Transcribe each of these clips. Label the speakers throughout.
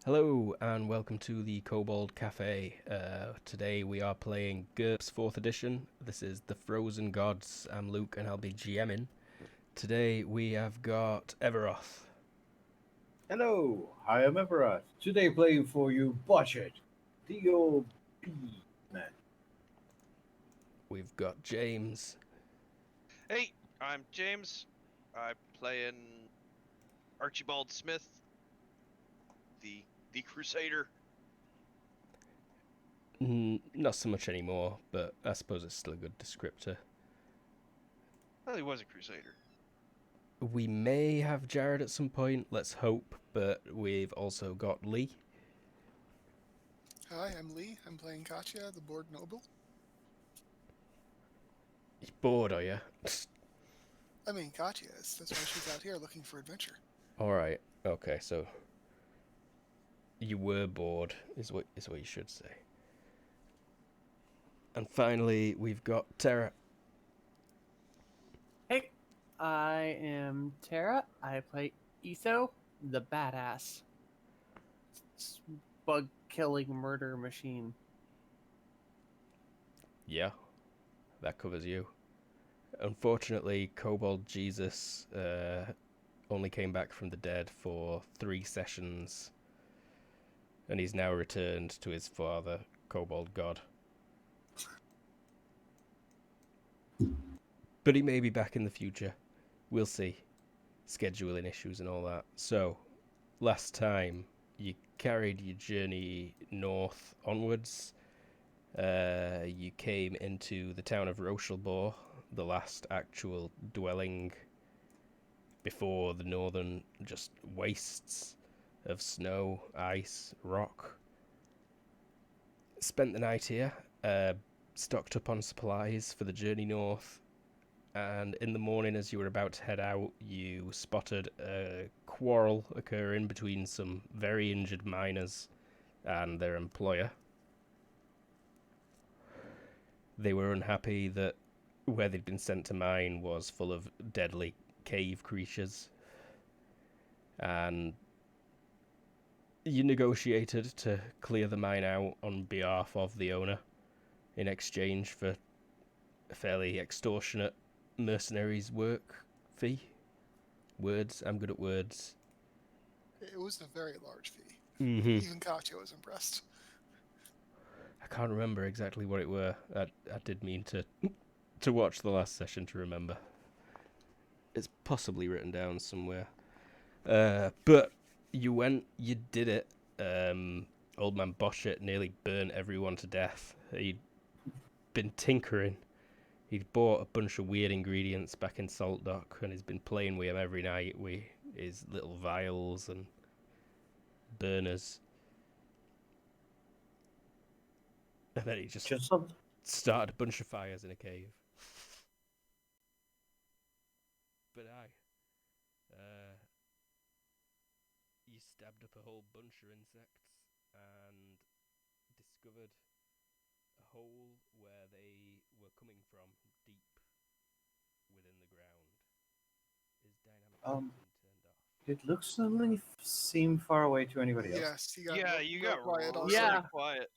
Speaker 1: Hello and welcome to the Kobold Cafe. Today we are playing GURPS 4th edition. This is the Frozen Gods. I'm Luke and I'll be GMing. Today we have got Everoth.
Speaker 2: Hello, I am Everett. Today playing for you Budget, the old bee man.
Speaker 1: We've got James.
Speaker 3: Hey, I'm James. I'm playing Archibald Smith, the Crusader.
Speaker 1: Not so much anymore, but I suppose it's still a good descriptor.
Speaker 3: Well, he was a Crusader.
Speaker 1: We may have Jared at some point, let's hope, but we've also got Lee.
Speaker 4: Hi, I'm Lee. I'm playing Katya, the Board Noble.
Speaker 1: You bored, are you?
Speaker 4: I mean, Katya is. That's why she's out here looking for adventure.
Speaker 1: Alright, okay, so you were bored, is what you should say. And finally, we've got Tara.
Speaker 5: Hey, I am Tara. I play Etho, the badass bug-killing murder machine.
Speaker 1: Yeah, that covers you. Unfortunately, Kobold Jesus only came back from the dead for 3 sessions, and he's now returned to his father, Kobold God. But he may be back in the future. We'll see. Scheduling issues and all that. So, last time, you carried your journey north onwards. You came into the town of Rochelbor, the last actual dwelling before the northern just wastes of snow, ice, rock. Spent the night here, stocked up on supplies for the journey north, and in the morning as you were about to head out, you spotted a quarrel occurring between some very injured miners and their employer. They were unhappy that where they'd been sent to mine was full of deadly cave creatures, and you negotiated to clear the mine out on behalf of the owner in exchange for a fairly extortionate mercenaries work fee. Words, I'm good at words.
Speaker 4: It was a very large fee.
Speaker 1: Mm-hmm.
Speaker 4: Even Katya was impressed.
Speaker 1: I can't remember exactly what it were. I did mean to watch the last session to remember. It's possibly written down somewhere. But you went, you did it. Old man Boschet nearly burnt everyone to death. He'd been tinkering. He'd bought a bunch of weird ingredients back in Salt Dock, and he's been playing with them every night with his little vials and burners. And then he just started a bunch of fires in a cave. But you stabbed up a whole bunch of insects and discovered a hole where they were coming from, deep within the ground. Is dynamic
Speaker 2: Um,
Speaker 1: been turned off?
Speaker 2: It looks suddenly seem far away to anybody else.
Speaker 4: Yes, you got
Speaker 3: Yeah,
Speaker 4: real,
Speaker 3: you
Speaker 4: real
Speaker 3: got
Speaker 4: quiet
Speaker 3: really
Speaker 4: also.
Speaker 5: Yeah.
Speaker 3: quiet.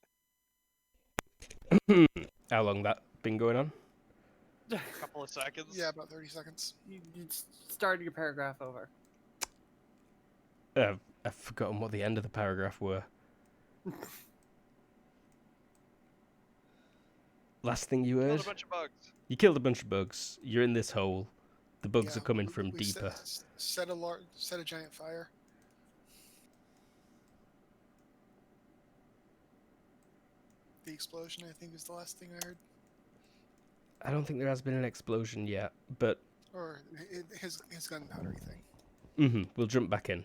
Speaker 1: How long that been going on?
Speaker 3: A couple of seconds.
Speaker 4: Yeah, about 30 seconds.
Speaker 5: You started your paragraph over.
Speaker 1: I've forgotten what the end of the paragraph were. Last thing you heard?
Speaker 3: Killed a bunch of bugs.
Speaker 1: You killed a bunch of bugs. You're in this hole. The bugs
Speaker 4: Yeah,
Speaker 1: are coming
Speaker 4: we-
Speaker 1: from
Speaker 4: we
Speaker 1: deeper.
Speaker 4: Set a giant fire. The explosion, I think, is the last thing I heard.
Speaker 1: I don't think there has been an explosion yet, but
Speaker 4: Or his gunpowdery thing.
Speaker 1: we'll jump back in.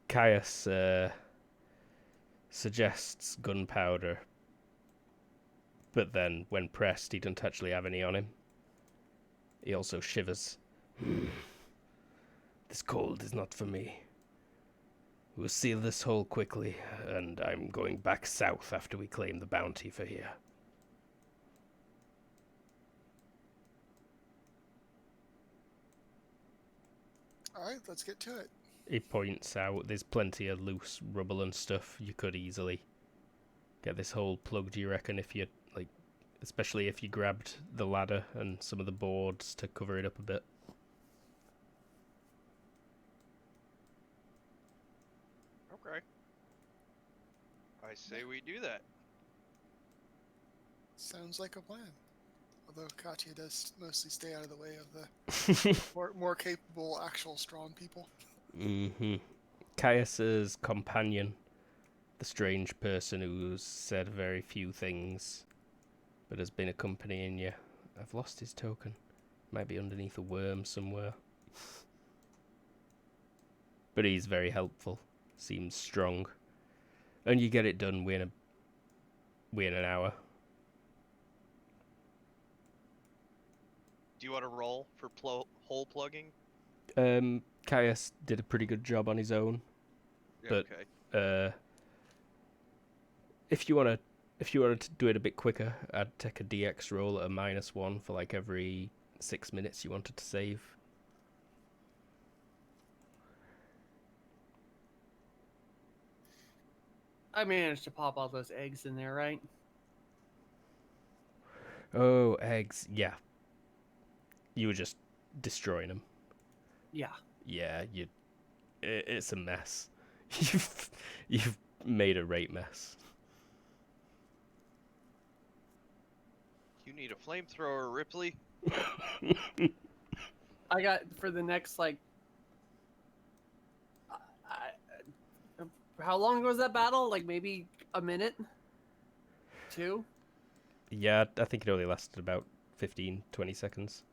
Speaker 1: Caius suggests gunpowder, but then when pressed, he doesn't actually have any on him. He also shivers. This cold is not for me. We'll seal this hole quickly, and I'm going back south after we claim the bounty for here.
Speaker 4: Alright, let's get to it.
Speaker 1: he points out there's plenty of loose rubble and stuff. You could easily get this hole plugged, you reckon, if you, like, especially if you grabbed the ladder and some of the boards to cover it up a bit.
Speaker 3: Okay. I say we do that.
Speaker 4: Sounds like a plan. Although Katya does mostly stay out of the way of the more capable, actual strong people.
Speaker 1: Mm-hmm. Caius's companion, the strange person who's said very few things, but has been accompanying you. I've lost his token. Might be underneath a worm somewhere. But he's very helpful. Seems strong. And you get it done within an hour.
Speaker 3: Do you want to roll for hole plugging?
Speaker 1: Caius did a pretty good job on his own.
Speaker 3: Yeah,
Speaker 1: But-
Speaker 3: okay.
Speaker 1: If you wanted to do it a bit quicker, I'd take a DX roll at a -1 for like every 6 minutes you wanted to save.
Speaker 5: I managed to pop all those eggs in there, right?
Speaker 1: Oh, eggs. Yeah. You were just destroying them.
Speaker 5: Yeah.
Speaker 1: Yeah, it's a mess. You've made a right mess.
Speaker 3: You need a flamethrower, Ripley.
Speaker 5: I got for the next like. How long was that battle? Like maybe a minute? 2?
Speaker 1: Yeah, I think it only lasted about 15, 20 seconds.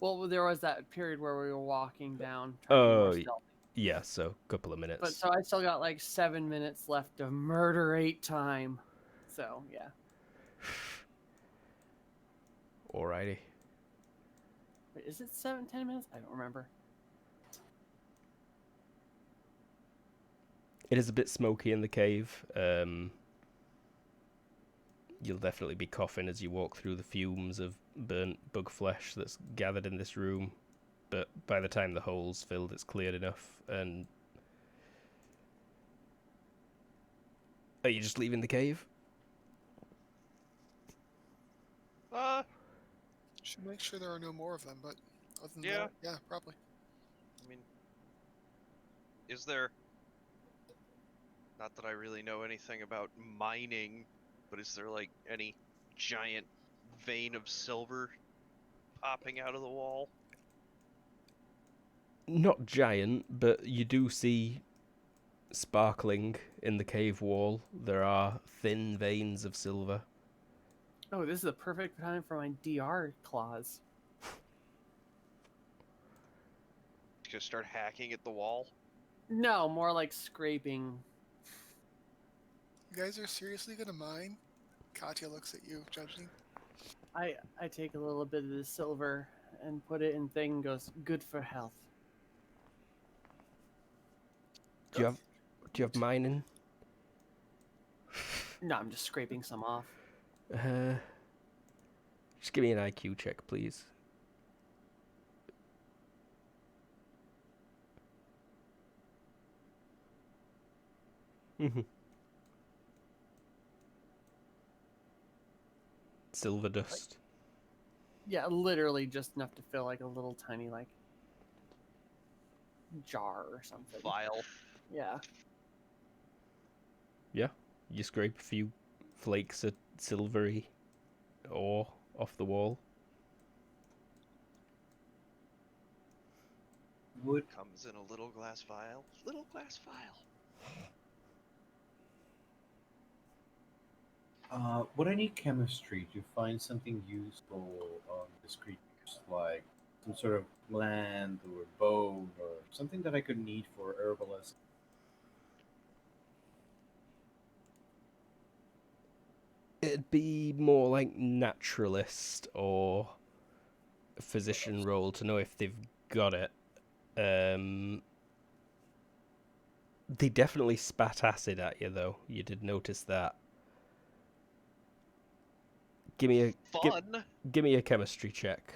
Speaker 5: Well, there was that period where we were walking down.
Speaker 1: Oh,
Speaker 5: To be more stealthy.
Speaker 1: Yeah, so a couple of minutes.
Speaker 5: But so I still got like 7 minutes left of murderate time. So yeah.
Speaker 1: Alrighty.
Speaker 5: Wait, is it 10 minutes? I don't remember.
Speaker 1: It is a bit smoky in the cave. You'll definitely be coughing as you walk through the fumes of burnt bug flesh that's gathered in this room. But by the time the hole's filled, it's cleared enough. And are you just leaving the cave?
Speaker 4: Should make sure there are no more of them, but other than
Speaker 3: Yeah.
Speaker 4: that, yeah, probably.
Speaker 3: I mean, is there... Not that I really know anything about mining, but is there, like, any giant vein of silver popping out of the wall?
Speaker 1: Not giant, but you do see sparkling in the cave wall. There are thin veins of silver.
Speaker 5: Oh, this is the perfect time for my DR claws.
Speaker 3: Just start hacking at the wall?
Speaker 5: No, more like scraping.
Speaker 4: You guys are seriously gonna mine? Katya looks at you, judging.
Speaker 5: I take a little bit of the silver and put it in thing and goes, good for health.
Speaker 1: Do you have mining?
Speaker 5: No, I'm just scraping some off.
Speaker 1: Just give me an IQ check, please. Silver dust.
Speaker 5: Yeah, literally just enough to fill like a little tiny like jar or something.
Speaker 3: Vial.
Speaker 5: Yeah.
Speaker 1: Yeah, you scrape a few flakes of silvery ore off the wall.
Speaker 2: Would
Speaker 3: Comes in a little glass vial. Little glass vial.
Speaker 2: would I need chemistry to find something useful on this creature, like some sort of gland or bone or something that I could need for herbalist?
Speaker 1: It'd be more like naturalist or physician role to know if they've got it. They definitely spat acid at you, though. You did notice that. Give me
Speaker 3: Fun!
Speaker 1: a chemistry check.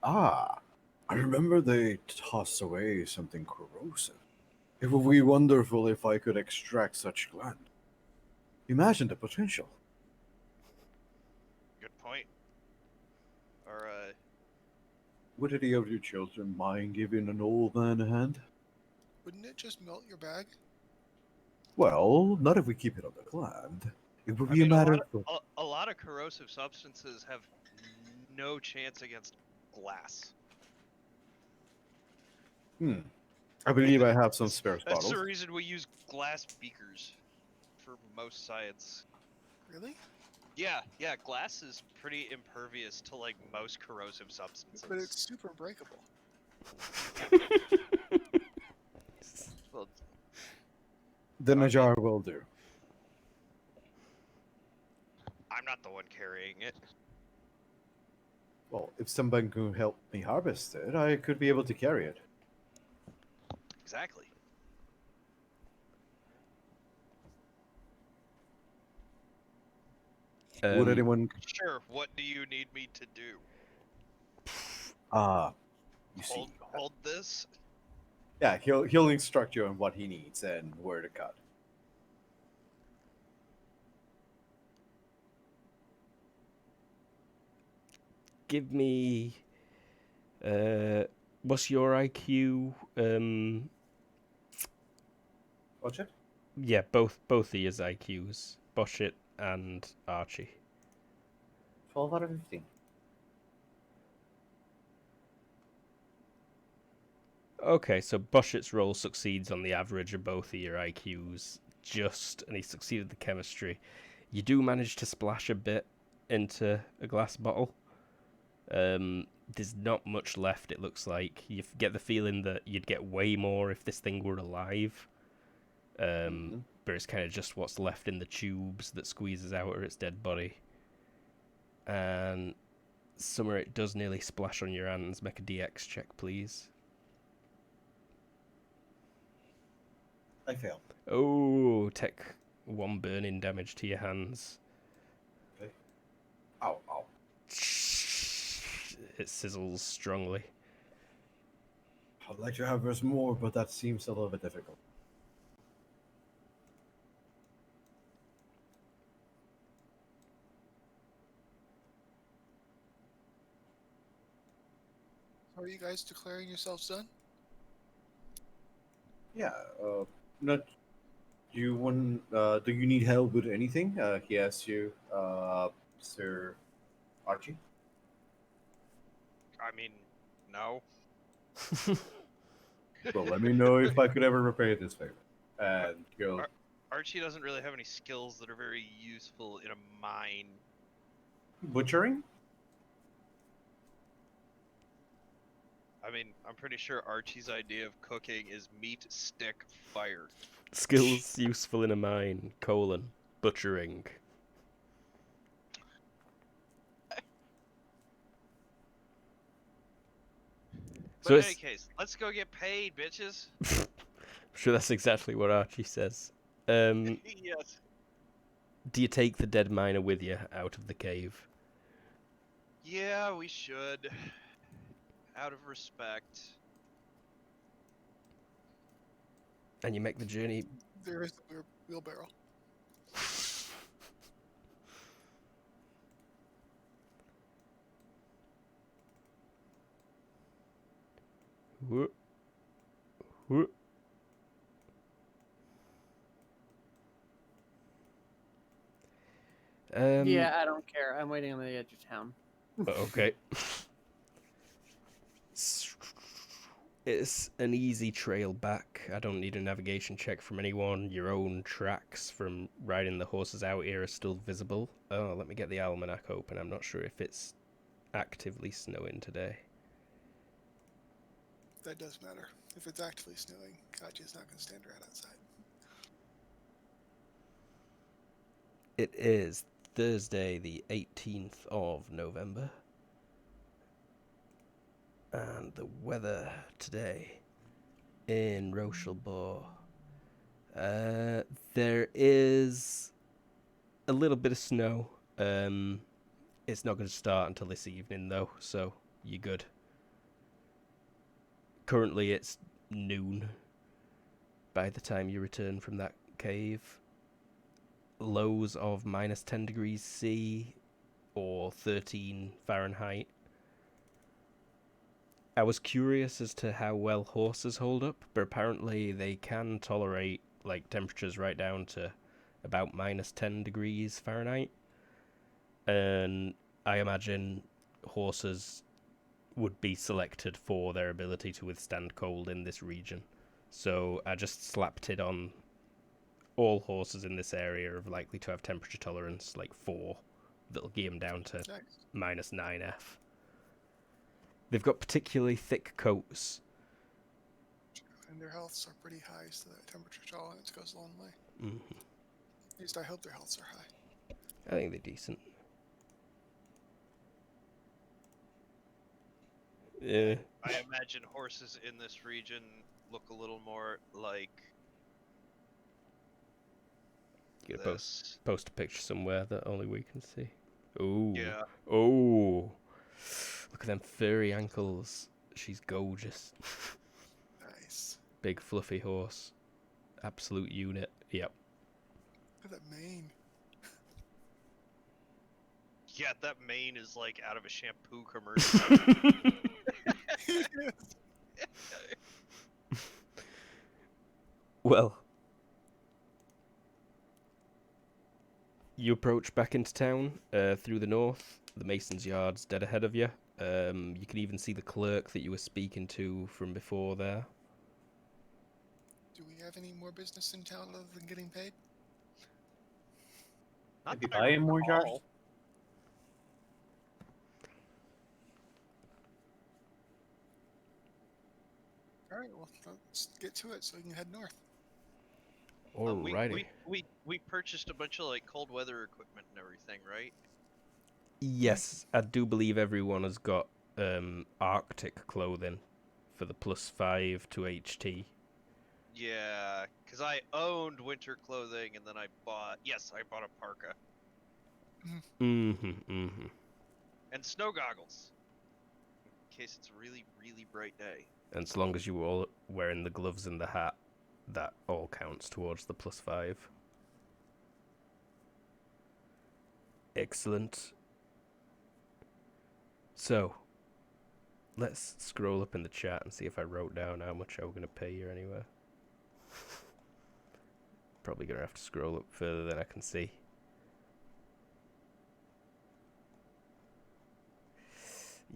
Speaker 2: Ah, I remember they tossed away something corrosive. It would be wonderful if I could extract such gland. Imagine the potential.
Speaker 3: Good point. Or
Speaker 2: Would any of you children mind giving an old man a hand?
Speaker 4: Wouldn't it just melt your bag?
Speaker 2: Well, not if we keep it on the gland. It would
Speaker 3: I
Speaker 2: be a
Speaker 3: mean,
Speaker 2: matter of.
Speaker 3: a lot of corrosive substances have no chance against glass.
Speaker 2: I believe I have some spare
Speaker 3: That's
Speaker 2: bottles.
Speaker 3: the reason we use glass beakers for most science.
Speaker 4: Really?
Speaker 3: Yeah, glass is pretty impervious to like most corrosive substances.
Speaker 4: But it's super breakable.
Speaker 3: Well,
Speaker 2: Then a
Speaker 3: Okay.
Speaker 2: jar will do.
Speaker 3: I'm not the one carrying it.
Speaker 2: Well, if someone could help me harvest it, I could be able to carry it.
Speaker 3: Exactly.
Speaker 2: Would anyone?
Speaker 3: Sure. What do you need me to do?
Speaker 2: You see.
Speaker 3: Hold this.
Speaker 2: Yeah, he'll instruct you on what he needs and where to cut.
Speaker 1: Give me. What's your IQ?
Speaker 2: Watch it.
Speaker 1: Yeah, both of his IQs, Boshit and Archie.
Speaker 2: 12 out of 15.
Speaker 1: Okay, so Boshit's roll succeeds on the average of both of your IQs, and he succeeded the chemistry. You do manage to splash a bit into a glass bottle. There's not much left, it looks like. You get the feeling that you'd get way more if this thing were alive. But it's kind of just what's left in the tubes that squeezes out of its dead body. And Summer, it does nearly splash on your hands. Make a DX check, please.
Speaker 2: I failed.
Speaker 1: Oh, take 1 burning damage to your hands.
Speaker 2: Okay. Ow, ow.
Speaker 1: It sizzles strongly.
Speaker 2: I'd like to harvest more, but that seems a little bit difficult.
Speaker 4: So are you guys declaring yourselves done?
Speaker 2: Yeah, not. Do you need help with anything? He asks you, Sir Archie.
Speaker 3: I mean, no.
Speaker 2: Well, let me know if I could ever repay this favor. And he'll.
Speaker 3: Archie doesn't really have any skills that are very useful in a mine.
Speaker 2: Butchering?
Speaker 3: I mean, I'm pretty sure Archie's idea of cooking is meat, stick, fire.
Speaker 1: Skills useful in a mine, butchering.
Speaker 3: But in any case, let's go get paid, bitches.
Speaker 1: I'm sure that's exactly what Archie says.
Speaker 3: Yes.
Speaker 1: Do you take the dead miner with you out of the cave?
Speaker 3: Yeah, we should. Out of respect.
Speaker 1: And you make the journey.
Speaker 4: There is the wheelbarrow.
Speaker 1: Whoop. Whoop.
Speaker 5: Yeah, I don't care. I'm waiting on the edge of town.
Speaker 1: Okay. It's an easy trail back. I don't need a navigation check from anyone. Your own tracks from riding the horses out here are still visible. Oh, let me get the almanac open. I'm not sure if it's actively snowing today.
Speaker 4: That does matter. If it's actively snowing, Katya's not going to stand around outside.
Speaker 1: It is Thursday, the 18th of November. And the weather today in Rochelbourg. There is a little bit of snow. It's not going to start until this evening, though, so you're good. currently it's noon by the time you return from that cave. Lows of minus 10 degrees C or 13 Fahrenheit. I was curious as to how well horses hold up, but apparently they can tolerate like temperatures right down to about minus 10 degrees Fahrenheit. And I imagine horses would be selected for their ability to withstand cold in this region. So I just slapped it on all horses in this area are likely to have temperature tolerance like 4. That'll get them down to
Speaker 4: Nice.
Speaker 1: minus 9F. They've got particularly thick coats.
Speaker 4: And their healths are pretty high, so that temperature tolerance goes a long way.
Speaker 1: Mm-hmm.
Speaker 4: At least I hope their healths are high.
Speaker 1: I think they're decent. Yeah.
Speaker 3: I imagine horses in this region look a little more like
Speaker 1: You gotta
Speaker 3: this.
Speaker 1: post a picture somewhere that only we can see. Ooh.
Speaker 3: Yeah.
Speaker 1: Oh. Look at them furry ankles. She's gorgeous.
Speaker 4: Nice.
Speaker 1: Big fluffy horse. Absolute unit. Yep.
Speaker 4: Look at that mane.
Speaker 3: Yeah, that mane is like out of a shampoo commercial.
Speaker 1: Well, you approach back into town through the north. The Mason's Yard's dead ahead of you. You can even see the clerk that you were speaking to from before there.
Speaker 4: Do we have any more business in town other than getting paid?
Speaker 3: Not
Speaker 2: Maybe
Speaker 3: that I
Speaker 2: buy him more jars?
Speaker 3: recall.
Speaker 4: All right, well, let's get to it so we can head north.
Speaker 1: Alrighty.
Speaker 3: We purchased a bunch of like cold weather equipment and everything, right?
Speaker 1: Yes, I do believe everyone has got Arctic clothing for the +5 to HT.
Speaker 3: Yeah, because I owned winter clothing and then I bought a parka
Speaker 1: Mm-hmm.
Speaker 3: and snow goggles in case it's a really, really bright day.
Speaker 1: And as long as you were all wearing the gloves and the hat, that all counts towards the +5. Excellent. So, let's scroll up in the chat and see if I wrote down how much I was going to pay you anyway. Probably going to have to scroll up further than I can see.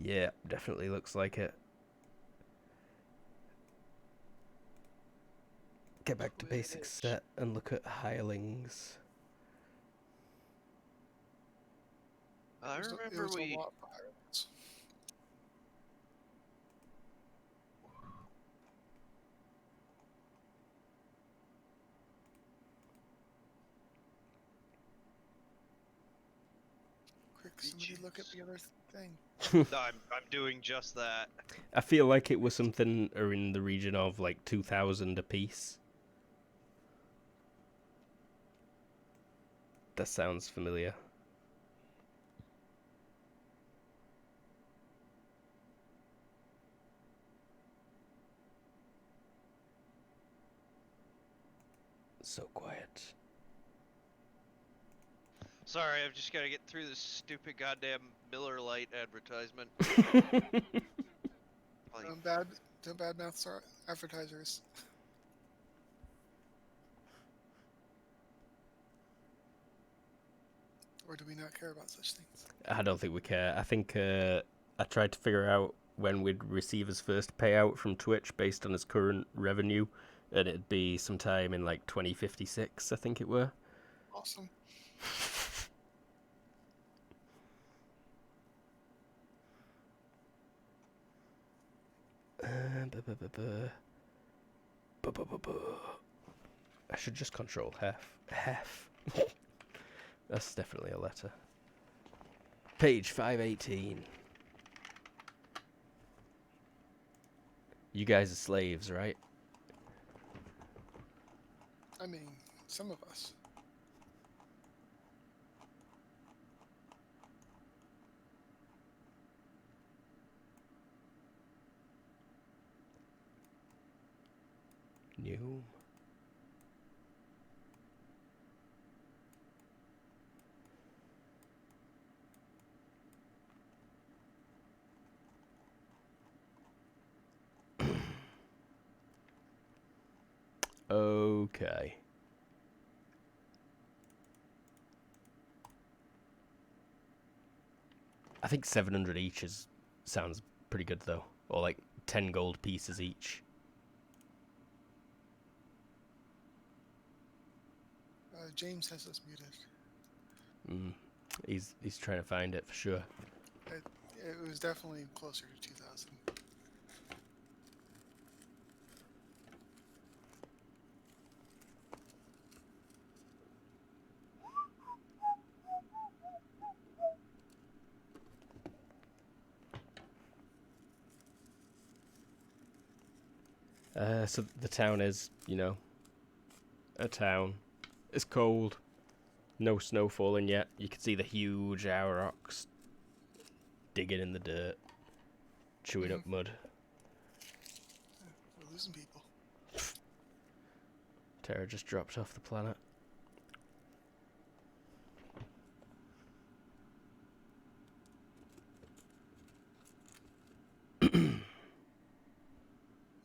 Speaker 1: Yeah, definitely looks like it. Get back to basic set and look at hirelings.
Speaker 3: I
Speaker 4: It
Speaker 3: remember
Speaker 4: was
Speaker 3: we
Speaker 4: a lot for hirelings. Quick, somebody look at the other thing.
Speaker 3: I'm doing just that.
Speaker 1: I feel like it was something in the region of like 2,000 a piece. That sounds familiar. So quiet.
Speaker 3: Sorry, I've just got to get through this stupid goddamn Miller Lite advertisement. Like,
Speaker 4: Don't bad mouth our advertisers. Or do we not care about such things?
Speaker 1: I don't think we care. I think I tried to figure out when we'd receive his first payout from Twitch based on his current revenue, and it'd be sometime in like 2056, I think it were.
Speaker 4: Awesome.
Speaker 1: I should just control hef. That's definitely a letter. Page 518. You guys are slaves, right?
Speaker 4: I mean, some of us.
Speaker 1: New. Okay. I think 700 each sounds pretty good though, or like 10 gold pieces each.
Speaker 4: James has us muted.
Speaker 1: He's trying to find it for sure.
Speaker 4: It was definitely closer to 2,000.
Speaker 1: So the town is, you know, a town. It's cold. No snow falling yet. You can see the huge aurochs digging in the dirt, chewing up mud.
Speaker 4: We're losing people.
Speaker 1: Terra just dropped off the planet.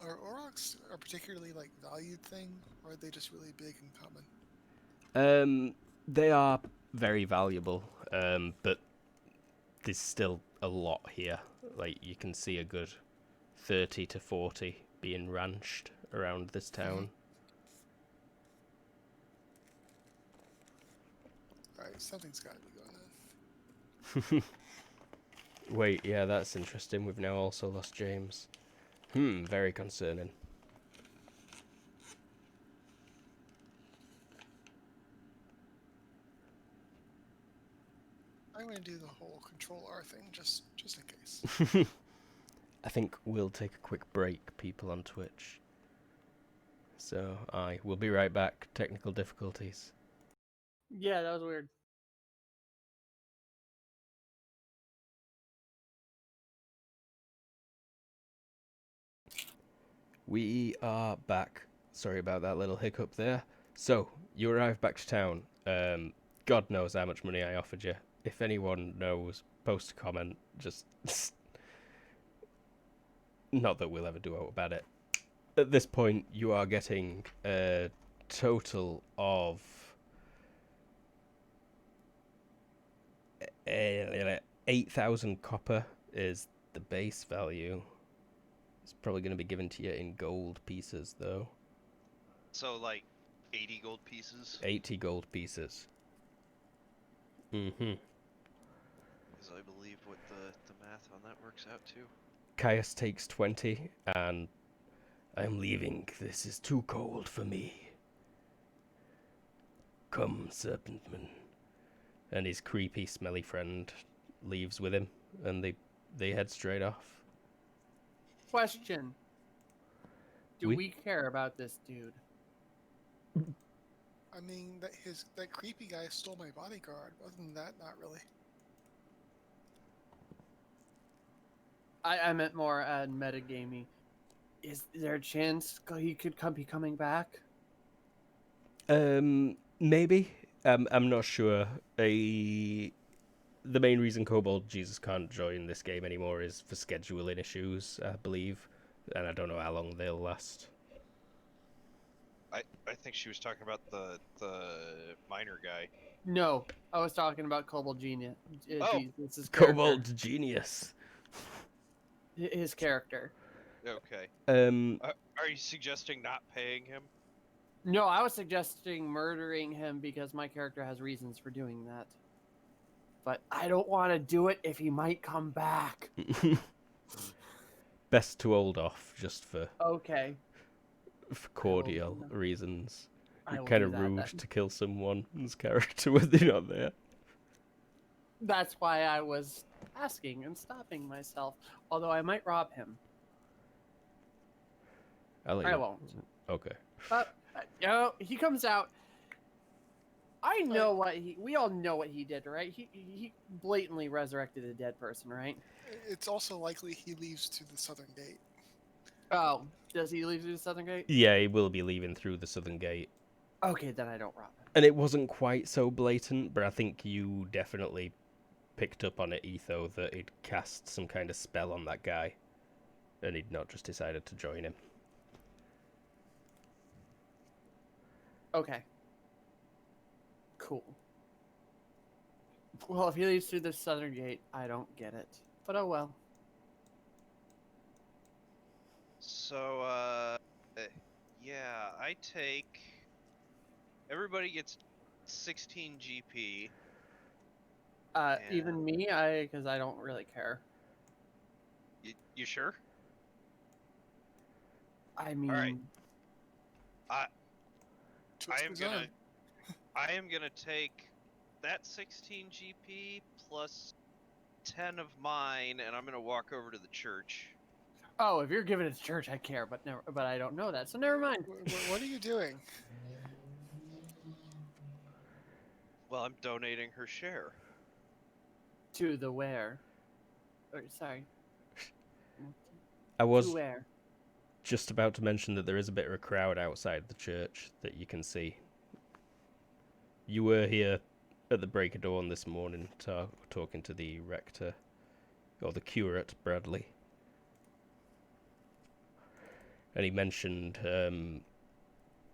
Speaker 4: Are aurochs a particularly like valued thing, or are they just really big and common?
Speaker 1: They are very valuable, but there's still a lot here. Like, you can see a good 30 to 40 being ranched around this town.
Speaker 4: Alright, something's got to be going on.
Speaker 1: Wait, yeah, that's interesting. We've now also lost James. Very concerning.
Speaker 4: I'm going to do the whole Control R thing just in case.
Speaker 1: I think we'll take a quick break, people on Twitch. So, we'll be right back. Technical difficulties.
Speaker 5: Yeah, that was weird.
Speaker 1: We are back. Sorry about that little hiccup there. So, you arrived back to town. God knows how much money I offered you. If anyone knows, post a comment. Just... Not that we'll ever do about it. At this point, you are getting a total of... 8,000 copper is the base value. It's probably going to be given to you in gold pieces, though.
Speaker 3: So, like, 80 gold pieces?
Speaker 1: 80 gold pieces.
Speaker 3: Because I believe what the math on that works out to.
Speaker 1: Caius takes 20, and I'm leaving. This is too cold for me. Come, Serpentman. And his creepy, smelly friend leaves with him, and they head straight off.
Speaker 5: Question. Do we care about this dude?
Speaker 4: I mean, that creepy guy stole my bodyguard. Other than that, not really.
Speaker 5: I meant more metagaming. Is there a chance he could be coming back?
Speaker 1: Maybe. I'm not sure. The main reason Kobold Jesus can't join this game anymore is for scheduling issues, I believe. And I don't know how long they'll last.
Speaker 3: I think she was talking about the miner guy.
Speaker 5: No, I was talking about Kobold Genius.
Speaker 3: Oh!
Speaker 5: This is
Speaker 1: Kobold Genius.
Speaker 5: His character.
Speaker 3: Okay. Are you suggesting not paying him?
Speaker 5: No, I was suggesting murdering him because my character has reasons for doing that. But I don't want to do it if he might come back.
Speaker 1: Best to hold off, just for cordial
Speaker 5: will
Speaker 1: reasons.
Speaker 5: I
Speaker 1: You're
Speaker 5: will
Speaker 1: kind
Speaker 5: do
Speaker 1: of
Speaker 5: that,
Speaker 1: rude
Speaker 5: then.
Speaker 1: to kill someone's character when they're not there.
Speaker 5: That's why I was asking and stopping myself. Although I might rob him. I won't.
Speaker 1: Okay.
Speaker 5: But he comes out. I know we all know what he did, right? He blatantly resurrected a dead person, right?
Speaker 4: It's also likely he leaves to the southern gate.
Speaker 5: Oh, does he leave through the southern gate?
Speaker 1: Yeah, he will be leaving through the southern gate.
Speaker 5: Okay, then I don't rob him.
Speaker 1: And it wasn't quite so blatant, but I think you definitely picked up on it, Etho, that he'd cast some kind of spell on that guy. And he'd not just decided to join him.
Speaker 5: Okay. Cool. Well, if he leaves through the southern gate, I don't get it. But oh well.
Speaker 3: So, yeah, I take. Everybody gets 16 GP.
Speaker 5: Even me, because I don't really care.
Speaker 3: You sure?
Speaker 5: I mean,
Speaker 3: All right. I
Speaker 4: Twist
Speaker 3: am
Speaker 4: his
Speaker 3: gonna.
Speaker 4: arm.
Speaker 3: I am gonna take that 16 GP plus 10 of mine, and I'm gonna walk over to the church.
Speaker 5: oh, if you're giving it to church, I care, but never. But I don't know that, so never mind.
Speaker 4: What are you doing?
Speaker 3: Well, I'm donating her share.
Speaker 5: To the where? Or, sorry.
Speaker 1: I was
Speaker 5: To where?
Speaker 1: just about to mention that there is a bit of a crowd outside the church that you can see. You were here at the break of dawn this morning talking to the rector, or the curate, Bradley. And he mentioned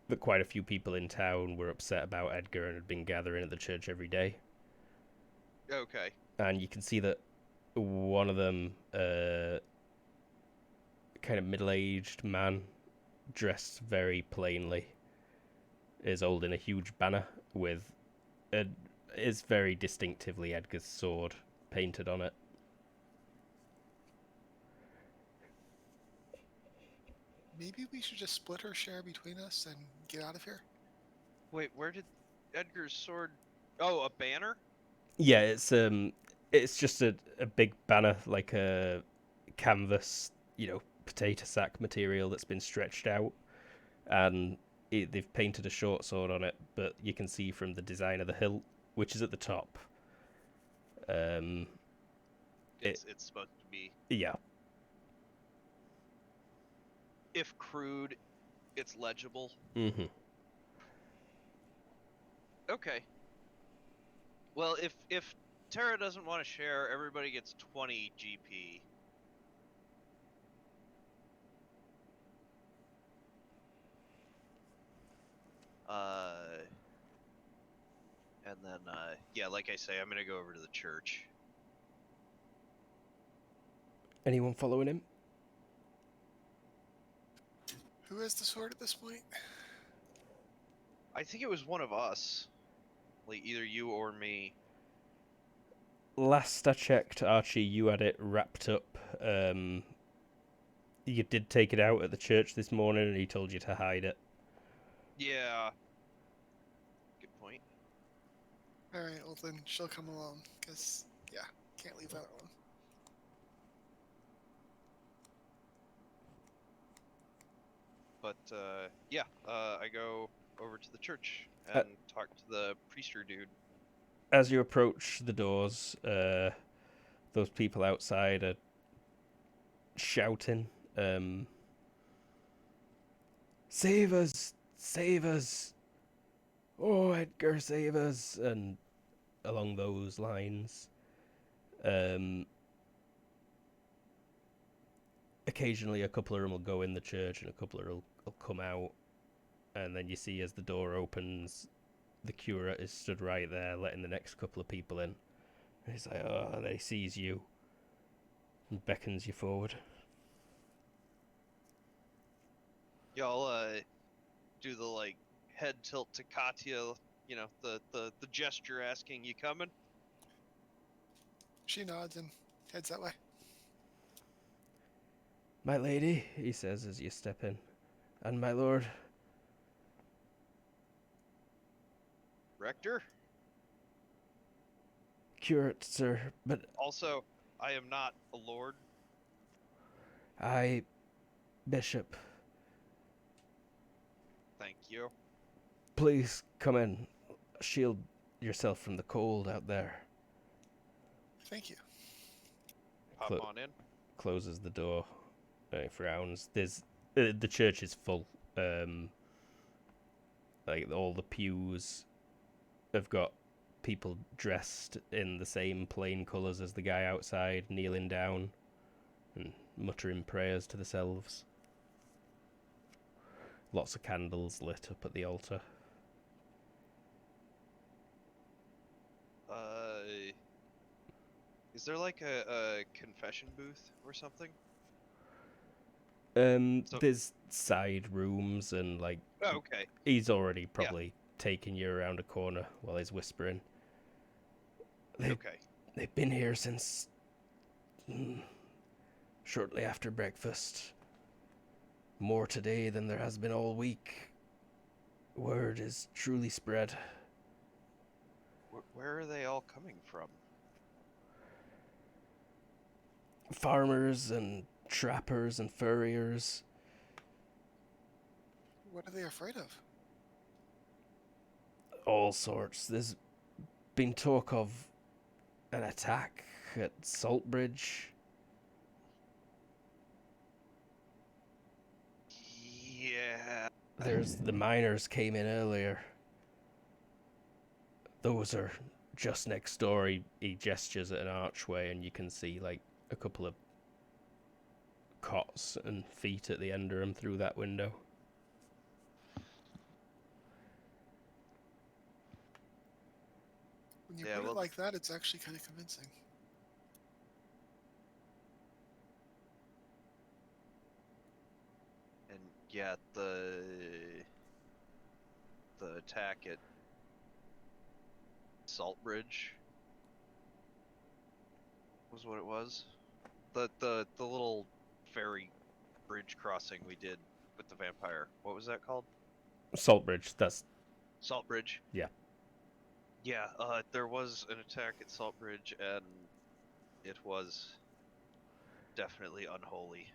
Speaker 1: that quite a few people in town were upset about Edgar and had been gathering at the church every day.
Speaker 3: Okay.
Speaker 1: And you can see that one of them, kind of middle-aged man, dressed very plainly, is holding a huge banner with is very distinctively Edgar's sword painted on it.
Speaker 4: Maybe we should just split her share between us and get out of here.
Speaker 3: Wait, where did Edgar's sword? Oh, a banner?
Speaker 1: Yeah, it's just a big banner, like a canvas, potato sack material that's been stretched out, and they've painted a short sword on it, but you can see from the design of the hilt, which is at the top.
Speaker 3: It's supposed to be.
Speaker 1: Yeah.
Speaker 3: If crude, it's legible.
Speaker 1: Mm-hmm.
Speaker 3: Okay. Well, if Tara doesn't want to share, everybody gets 20 GP. And then, yeah, like I say, I'm gonna go over to the church.
Speaker 1: Anyone following him?
Speaker 4: Who has the sword at this point?
Speaker 3: I think it was one of us. Like, either you or me.
Speaker 1: Last I checked, Archie, you had it wrapped up. You did take it out at the church this morning, and he told you to hide it.
Speaker 3: Yeah. Good point.
Speaker 4: Alright, well then she'll come along, because, yeah, can't leave that alone.
Speaker 3: But, yeah, I go over to the church and talk to the priester dude.
Speaker 1: As you approach the doors, those people outside are shouting, "Save us! Save us! Oh, Edgar, save us!" And along those lines. Occasionally, a couple of them will go in the church, and a couple of them will come out. And then you see as the door opens, the curate is stood right there, letting the next couple of people in. And he's like, "Oh," and then he sees you and beckons you forward.
Speaker 3: Y'all, do the, like, head tilt to Katya, you know, the gesture asking, "You coming?"
Speaker 4: She nods and heads that way.
Speaker 1: "My lady," he says as you step in, "and my lord."
Speaker 3: Rector?
Speaker 1: "Curate, sir, but
Speaker 3: Also, I am not a lord.
Speaker 1: I, bishop.
Speaker 3: Thank you.
Speaker 1: Please come in. Shield yourself from the cold out there."
Speaker 4: Thank you.
Speaker 3: Pop
Speaker 1: Clo-
Speaker 3: on in.
Speaker 1: Closes the door He frowns. There's the church is full. Like all the pews have got people dressed in the same plain colours as the guy outside, kneeling down and muttering prayers to themselves. Lots of candles lit up at the altar.
Speaker 3: Is there like a confession booth or something? So-
Speaker 1: There's side rooms and like
Speaker 3: Oh, okay.
Speaker 1: he's already probably taking you around a corner while he's whispering.
Speaker 3: Okay.
Speaker 1: They've been here since shortly after breakfast. More today than there has been all week. Word is truly spread.
Speaker 3: Where are they all coming from?
Speaker 1: Farmers and trappers and furriers.
Speaker 4: What are they afraid of?
Speaker 1: All sorts. There's been talk of an attack at Saltbridge.
Speaker 3: Yeah.
Speaker 1: There's the miners came in earlier. Those are just next door. He gestures at an archway and you can see like a couple of cots and feet at the end of them through that window.
Speaker 4: When you
Speaker 3: Yeah,
Speaker 4: put
Speaker 3: well-
Speaker 4: it like that, it's actually kind of convincing.
Speaker 3: And yeah, the attack at Saltbridge was what it was. The little ferry bridge crossing we did with the vampire. What was that called?
Speaker 1: Saltbridge, that's
Speaker 3: Saltbridge.
Speaker 1: Yeah.
Speaker 3: Yeah. There was an attack at Saltbridge, and it was definitely unholy.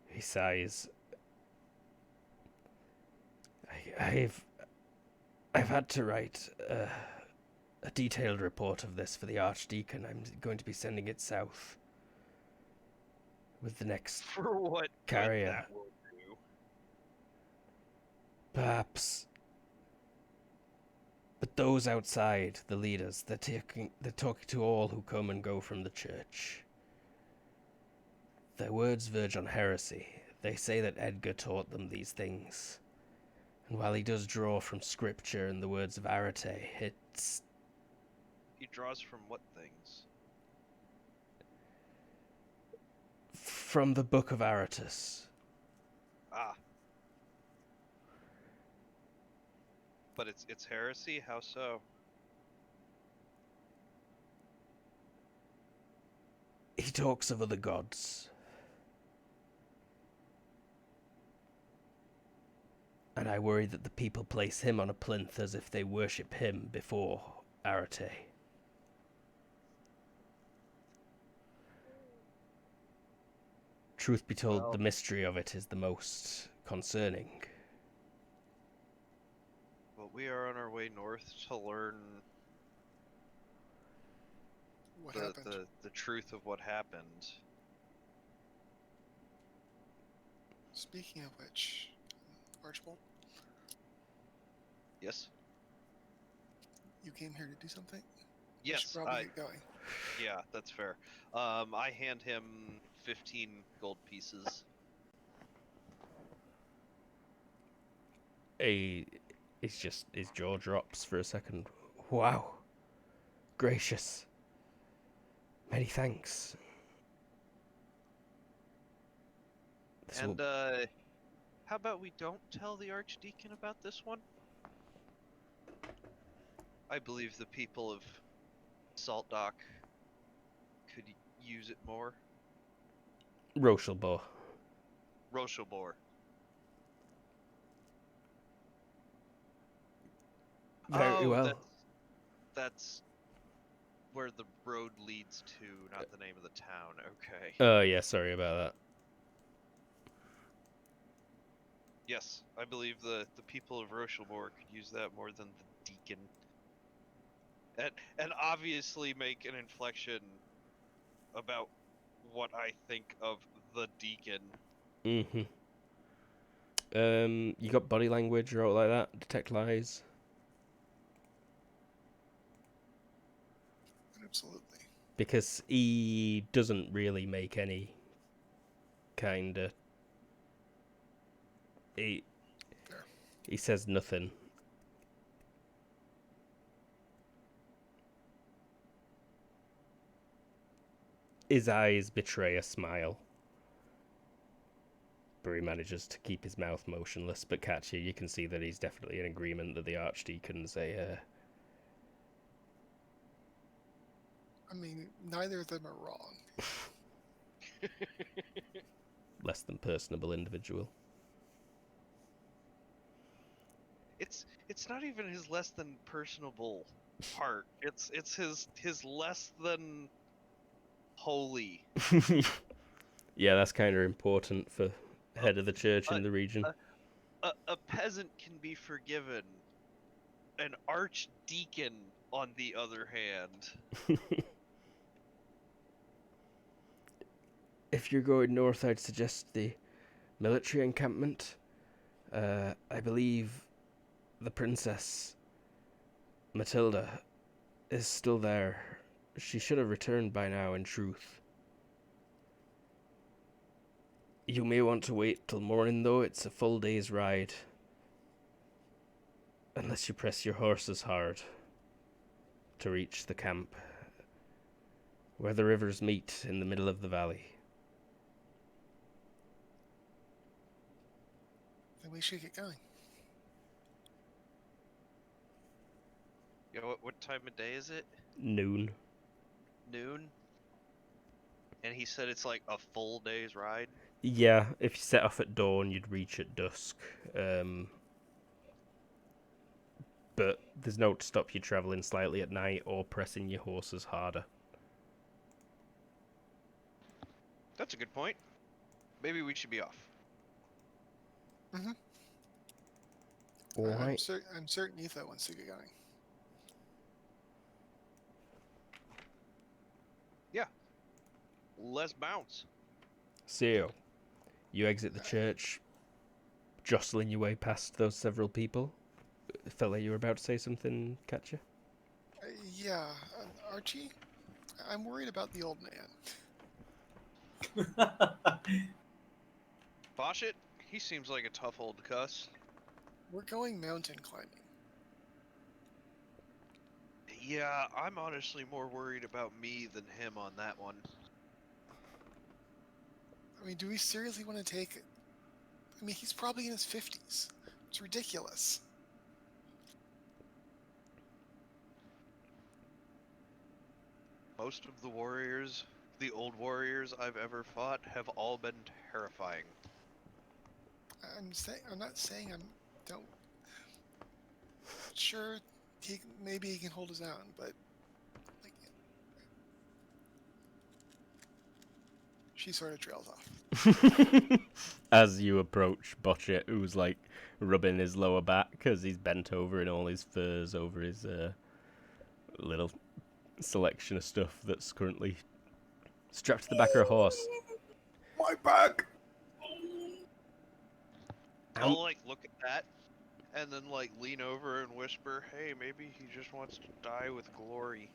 Speaker 1: he sighs. I've had to write a detailed report of this for the Archdeacon. I'm going to be sending it south with the next
Speaker 3: For what good
Speaker 1: carrier.
Speaker 3: that will do.
Speaker 1: Perhaps. But those outside, the leaders, they're talking to all who come and go from the church. Their words verge on heresy. They say that Edgar taught them these things. And while he does draw from scripture and the words of Arete, it's
Speaker 3: He draws from what things?
Speaker 1: from the Book of Aratus.
Speaker 3: Ah. But it's heresy? How so?
Speaker 1: He talks of other gods. And I worry that the people place him on a plinth as if they worship him before Arete. Truth be told,
Speaker 5: Well-
Speaker 1: the mystery of it is the most concerning.
Speaker 3: Well, we are on our way north to learn
Speaker 4: What happened?
Speaker 3: the truth of what happened.
Speaker 4: Speaking of which, Archibald,
Speaker 3: Yes?
Speaker 4: you came here to do something? We
Speaker 3: Yes,
Speaker 4: should probably get going.
Speaker 3: yeah, that's fair. I hand him 15 gold pieces.
Speaker 1: His jaw drops for a second. Wow. Gracious. Many thanks. This
Speaker 3: And,
Speaker 1: will-
Speaker 3: how about we don't tell the Archdeacon about this one? I believe the people of Salt Dock could use it more.
Speaker 1: Rochelbaugh.
Speaker 3: Rochelbor.
Speaker 1: Very well.
Speaker 3: That's where the road leads to, not the name of the town. Okay.
Speaker 1: Oh, yeah, sorry about that.
Speaker 3: Yes, I believe the people of Rochelbor could use that more than the deacon. And obviously make an inflection about what I think of the deacon.
Speaker 1: Mm-hmm. You got body language or all like that? Detect lies?
Speaker 4: Absolutely.
Speaker 1: Because he doesn't really make any kind of... He
Speaker 4: Fair.
Speaker 1: says nothing. His eyes betray a smile. But he manages to keep his mouth motionless. But Katya, you can see that he's definitely in agreement that the Archdeacon's
Speaker 4: I mean, neither of them are wrong.
Speaker 1: less than personable individual.
Speaker 3: It's not even his less than personable part. It's his less than holy.
Speaker 1: Yeah, that's kind of important for head of the church in the region.
Speaker 3: A peasant can be forgiven. An archdeacon, on the other hand.
Speaker 1: If you're going north, I'd suggest the military encampment. I believe the Princess Matilda is still there. She should have returned by now, in truth. You may want to wait till morning, though. It's a full day's ride. Unless you press your horses hard to reach the camp, where the rivers meet in the middle of the valley.
Speaker 4: Then we should get going.
Speaker 3: You know what time of day is it?
Speaker 1: Noon.
Speaker 3: Noon? And he said it's like a full day's ride?
Speaker 1: Yeah, if you set off at dawn, you'd reach at dusk. But there's no to stop you travelling slightly at night or pressing your horses harder.
Speaker 3: That's a good point. Maybe we should be off.
Speaker 1: Alright.
Speaker 4: I'm certain Etho wants to get going.
Speaker 3: Let's bounce.
Speaker 1: So, you exit the church, jostling your way past those several people. Felt like you were about to say something, Katya?
Speaker 4: Yeah, Archie, I'm worried about the old man.
Speaker 3: Bosh it? He seems like a tough old cuss.
Speaker 4: We're going mountain climbing.
Speaker 3: Yeah, I'm honestly more worried about me than him on that one.
Speaker 4: I mean, do we seriously want to take... I mean, he's probably in his 50s. It's ridiculous.
Speaker 3: Most of the warriors, the old warriors I've ever fought, have all been terrifying.
Speaker 4: I'm not saying don't... Sure, maybe he can hold his own, but... Like, she sort of trails off.
Speaker 1: As you approach Botchet, who's like rubbing his lower back because he's bent over in all his furs over his little selection of stuff that's currently strapped to the back of a horse.
Speaker 2: My back!
Speaker 3: I'll like look at that and then like lean over and whisper, hey, maybe he just wants to die with glory.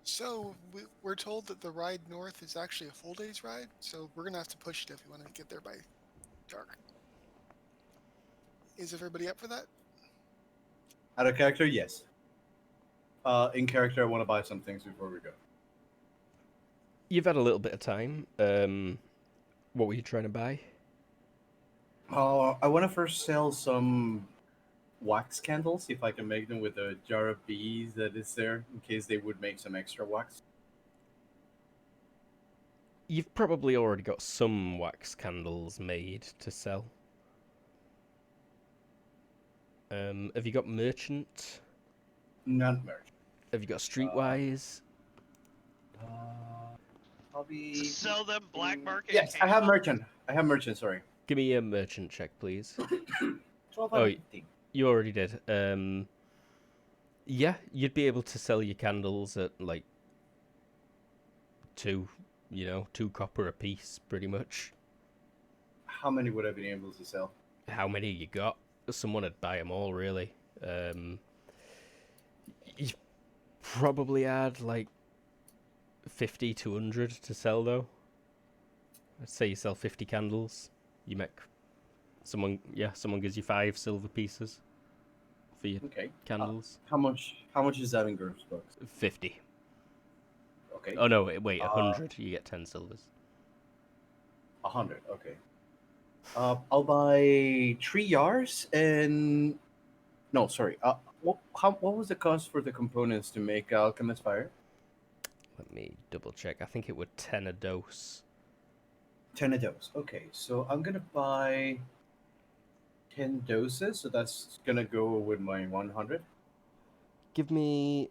Speaker 4: So, we're told that the ride north is actually a full day's ride, so we're going to have to push it if we want to get there by dark. Is everybody up for that?
Speaker 2: Out of character, yes. In character, I want to buy some things before we go.
Speaker 1: You've had a little bit of time. What were you trying to buy?
Speaker 2: I want to first sell some wax candles, if I can make them with a jar of bees that is there, in case they would make some extra wax.
Speaker 1: You've probably already got some wax candles made to sell. Have you got merchant?
Speaker 2: Not merch.
Speaker 1: Have you got streetwise?
Speaker 2: Probably...
Speaker 3: To sell them black market
Speaker 2: Yes, I have
Speaker 3: candles?
Speaker 2: merchant. I have merchant, sorry.
Speaker 1: Give me a merchant check, please.
Speaker 2: 12
Speaker 1: Oh,
Speaker 2: out of 15.
Speaker 1: You already did. Yeah, you'd be able to sell your candles at like 2, 2 copper a piece, pretty much.
Speaker 2: How many would I be able to sell?
Speaker 1: How many you got? Someone would buy them all, really. You probably had like 50 to 100 to sell, though. I'd say you sell 50 candles. You make someone gives you 5 silver pieces for your
Speaker 2: Okay.
Speaker 1: candles.
Speaker 2: How much is that in GURPS bucks?
Speaker 1: 50.
Speaker 2: Okay.
Speaker 1: Oh no, wait, 100. You get 10 silvers.
Speaker 2: 100. Okay. I'll buy 3 yards and no, sorry. What was the cost for the components to make alchemist fire?
Speaker 1: Let me double check. I think it would 10 a dose.
Speaker 2: 10 a dose. Okay, so I'm gonna buy 10 doses. So that's gonna go with my 100.
Speaker 1: Give me.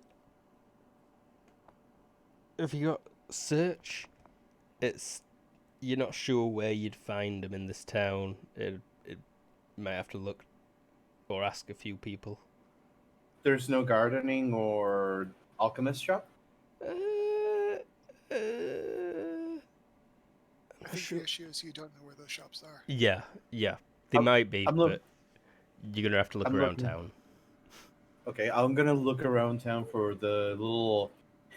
Speaker 1: Have you got search? You're not sure where you'd find them in this town. It might have to look or ask a few people.
Speaker 2: There's no gardening or alchemist shop.
Speaker 4: I think the issue is you don't know where those shops are.
Speaker 1: Yeah. They
Speaker 2: I'm-
Speaker 1: might be,
Speaker 2: I'm look-
Speaker 1: but you're gonna have to look
Speaker 2: I'm
Speaker 1: around
Speaker 2: looking.
Speaker 1: town.
Speaker 2: Okay, I'm gonna look around town for the little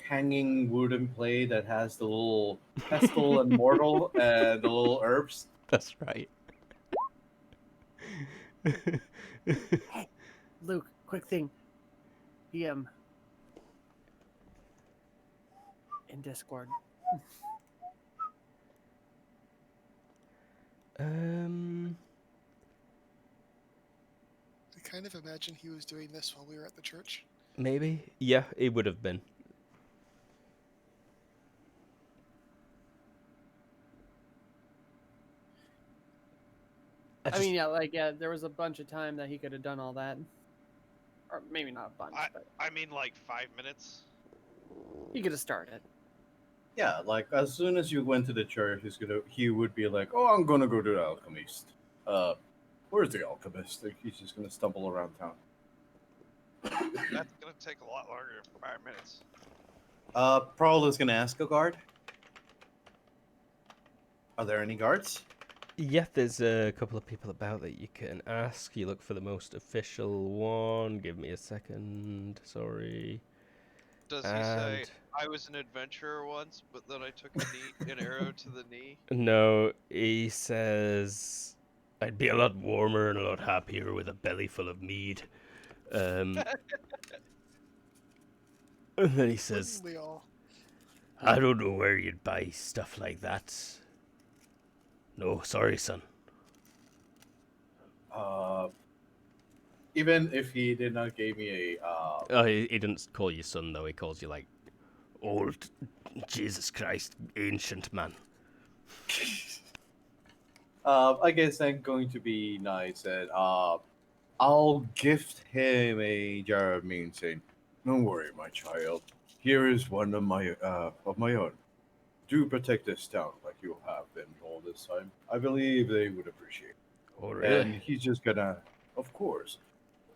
Speaker 2: hanging wooden plate that has the little pestle and mortal and the little herbs.
Speaker 1: That's right.
Speaker 5: Hey, Luke, quick thing. PM in Discord.
Speaker 4: I kind of imagine he was doing this while we were at the church.
Speaker 1: Maybe. Yeah, it would have been.
Speaker 5: I mean, yeah, there was a bunch of time that he could have done all that. Or maybe not a bunch, but
Speaker 3: I mean, like 5 minutes.
Speaker 5: he could have started.
Speaker 2: Yeah, like as soon as you went to the church, he would be like, "Oh, I'm gonna go to the alchemist." Where's the alchemist? Like, he's just gonna stumble around town.
Speaker 3: That's gonna take a lot longer than 5 minutes.
Speaker 2: Prowl is gonna ask a guard. Are there any guards?
Speaker 1: Yeah, there's a couple of people about that you can ask. You look for the most official one. Give me a second. Sorry.
Speaker 3: Does he say,
Speaker 1: And
Speaker 3: I was an adventurer once, but then I took an arrow to the knee?
Speaker 1: no, he says I'd be a lot warmer and a lot happier with a belly full of mead. And then he says,
Speaker 4: Wouldn't we all?
Speaker 1: I don't know where you'd buy stuff like that. No, sorry, son.
Speaker 2: Even if he did not give me a
Speaker 1: Oh, he didn't call you son, though. He calls you, like, old, Jesus Christ, ancient man.
Speaker 2: I guess I'm going to be nice and I'll gift him a jar of mead, saying, "Don't worry, my child. Here is one of my own. Do protect this town like you have been all this time. I believe they would appreciate it."
Speaker 1: Oh, really?
Speaker 2: And he's just gonna, of course.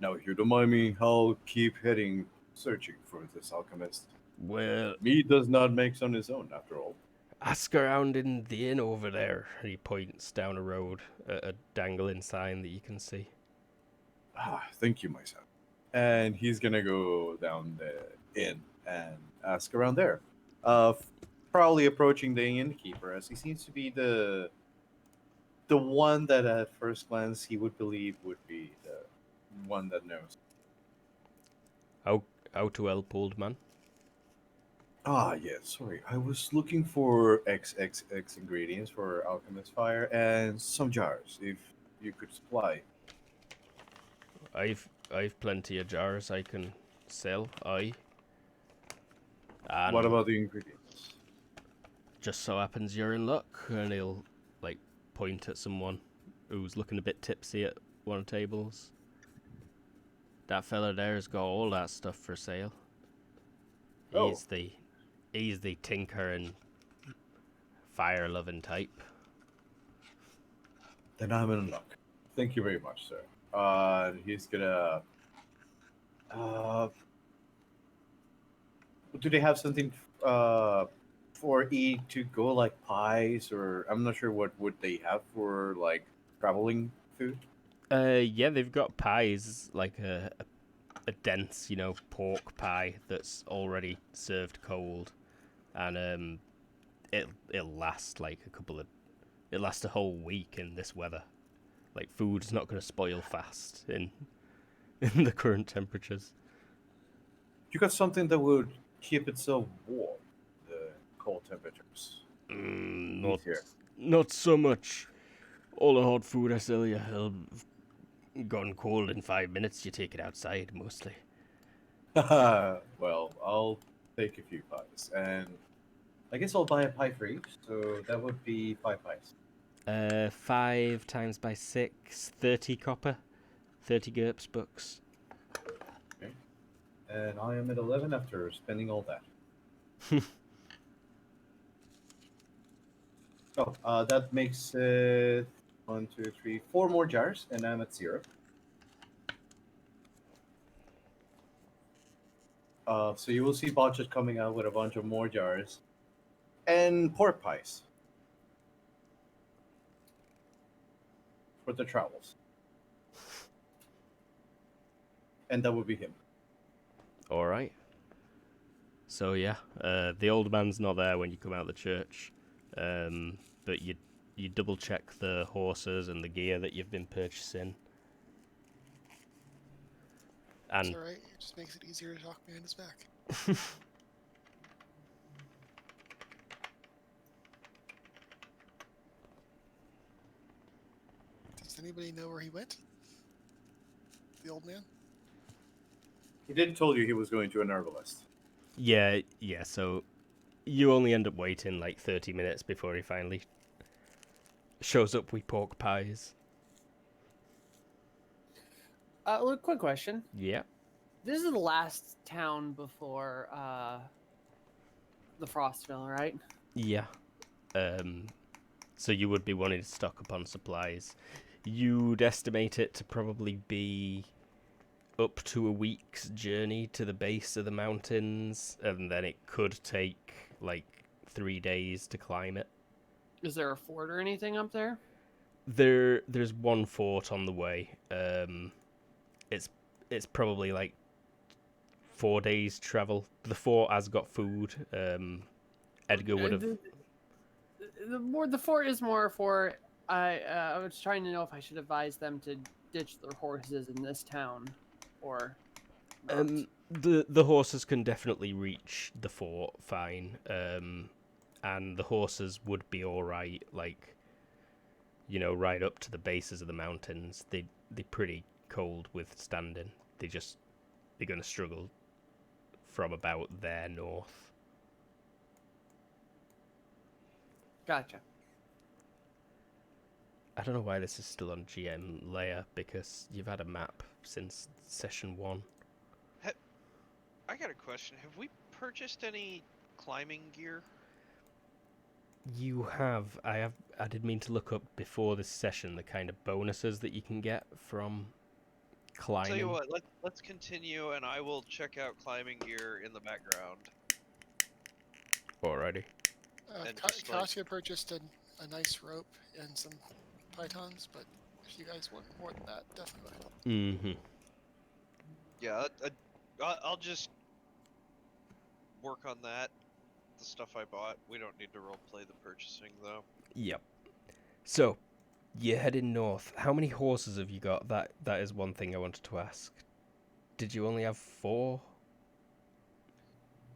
Speaker 2: Now, if you don't mind me, I'll keep heading searching for this alchemist.
Speaker 1: Well,
Speaker 2: Mead does not make on his own, after all.
Speaker 1: ask around in the inn over there. And he points down a road, a dangling sign that you can see.
Speaker 2: Thank you, my son. And he's gonna go down the inn and ask around there. Probably approaching the innkeeper, as he seems to be the one that at first glance he would believe would be the one that knows.
Speaker 1: How to help, old man?
Speaker 2: Yes, sorry. I was looking for XXX ingredients for alchemist fire and some jars, if you could supply.
Speaker 1: I've plenty of jars I can sell. And
Speaker 2: What about the ingredients?
Speaker 1: just so happens you're in luck, and he'll like point at someone who's looking a bit tipsy at one of the tables. That fella there's got all that stuff for sale.
Speaker 2: Oh.
Speaker 1: He's the tinker and fire loving type.
Speaker 2: Then I'm in luck. Thank you very much, sir. He's gonna. Do they have something for E to go like pies, or I'm not sure what would they have for like traveling food.
Speaker 1: Yeah, they've got pies, like a dense, pork pie that's already served cold, and it'll last like it'll last a whole week in this weather. Like food's not going to spoil fast in in the current temperatures.
Speaker 2: You got something that would keep itself warm, the cold temperatures.
Speaker 1: Not
Speaker 2: Easier.
Speaker 1: not so much. All the hot food I sell you, will gone cold in 5 minutes. You take it outside mostly.
Speaker 2: Well, I'll take a few pies, and I guess I'll buy a pie for each. So that would be 5 pies.
Speaker 1: 5 times by 6, 30 copper, 30 GURPS bucks.
Speaker 2: Okay. And I am at 11 after spending all that. Oh, that makes it 1, 2, 3, 4 more jars, and I'm at 0. So you will see Botchet coming out with a bunch of more jars and pork pies for the travels. And that would be him.
Speaker 1: All right. So yeah, the old man's not there when you come out of the church, but you double check the horses and the gear that you've been purchasing,
Speaker 4: It's
Speaker 1: and
Speaker 4: alright. It just makes it easier to talk behind his back. Does anybody know where he went? The old man?
Speaker 2: He did told you he was going to an herbalist.
Speaker 1: yeah. So you only end up waiting like 30 minutes before he finally shows up with pork pies.
Speaker 5: Look, quick question.
Speaker 1: Yeah.
Speaker 5: This is the last town before the Frostville, right?
Speaker 1: Yeah. So you would be wanting to stock up on supplies. You'd estimate it to probably be up to a week's journey to the base of the mountains, and then it could take like 3 days to climb it.
Speaker 5: Is there a fort or anything up there?
Speaker 1: There's one fort on the way. It's probably like 4 days travel. The fort has got food. Edgar would have.
Speaker 5: The fort is more for. I was trying to know if I should advise them to ditch their horses in this town, or not.
Speaker 1: The horses can definitely reach the fort fine. And the horses would be all right. Like, right up to the bases of the mountains. They're pretty cold withstanding. They're gonna struggle from about there north.
Speaker 5: Gotcha.
Speaker 1: I don't know why this is still on GM layer, because you've had a map since session 1.
Speaker 3: I got a question. Have we purchased any climbing gear?
Speaker 1: You have. I did mean to look up before this session the kind of bonuses that you can get from climbing.
Speaker 3: Tell you what, let's continue, and I will check out climbing gear in the background.
Speaker 1: Alrighty.
Speaker 3: And just, like-
Speaker 4: Katya purchased a nice rope and some pythons, but if you guys want more than that, definitely.
Speaker 1: Mm-hmm.
Speaker 3: Yeah, I'll just work on that. The stuff I bought. We don't need to roleplay the purchasing, though.
Speaker 1: Yep. So, you're heading north. How many horses have you got? That is one thing I wanted to ask. Did you only have 4?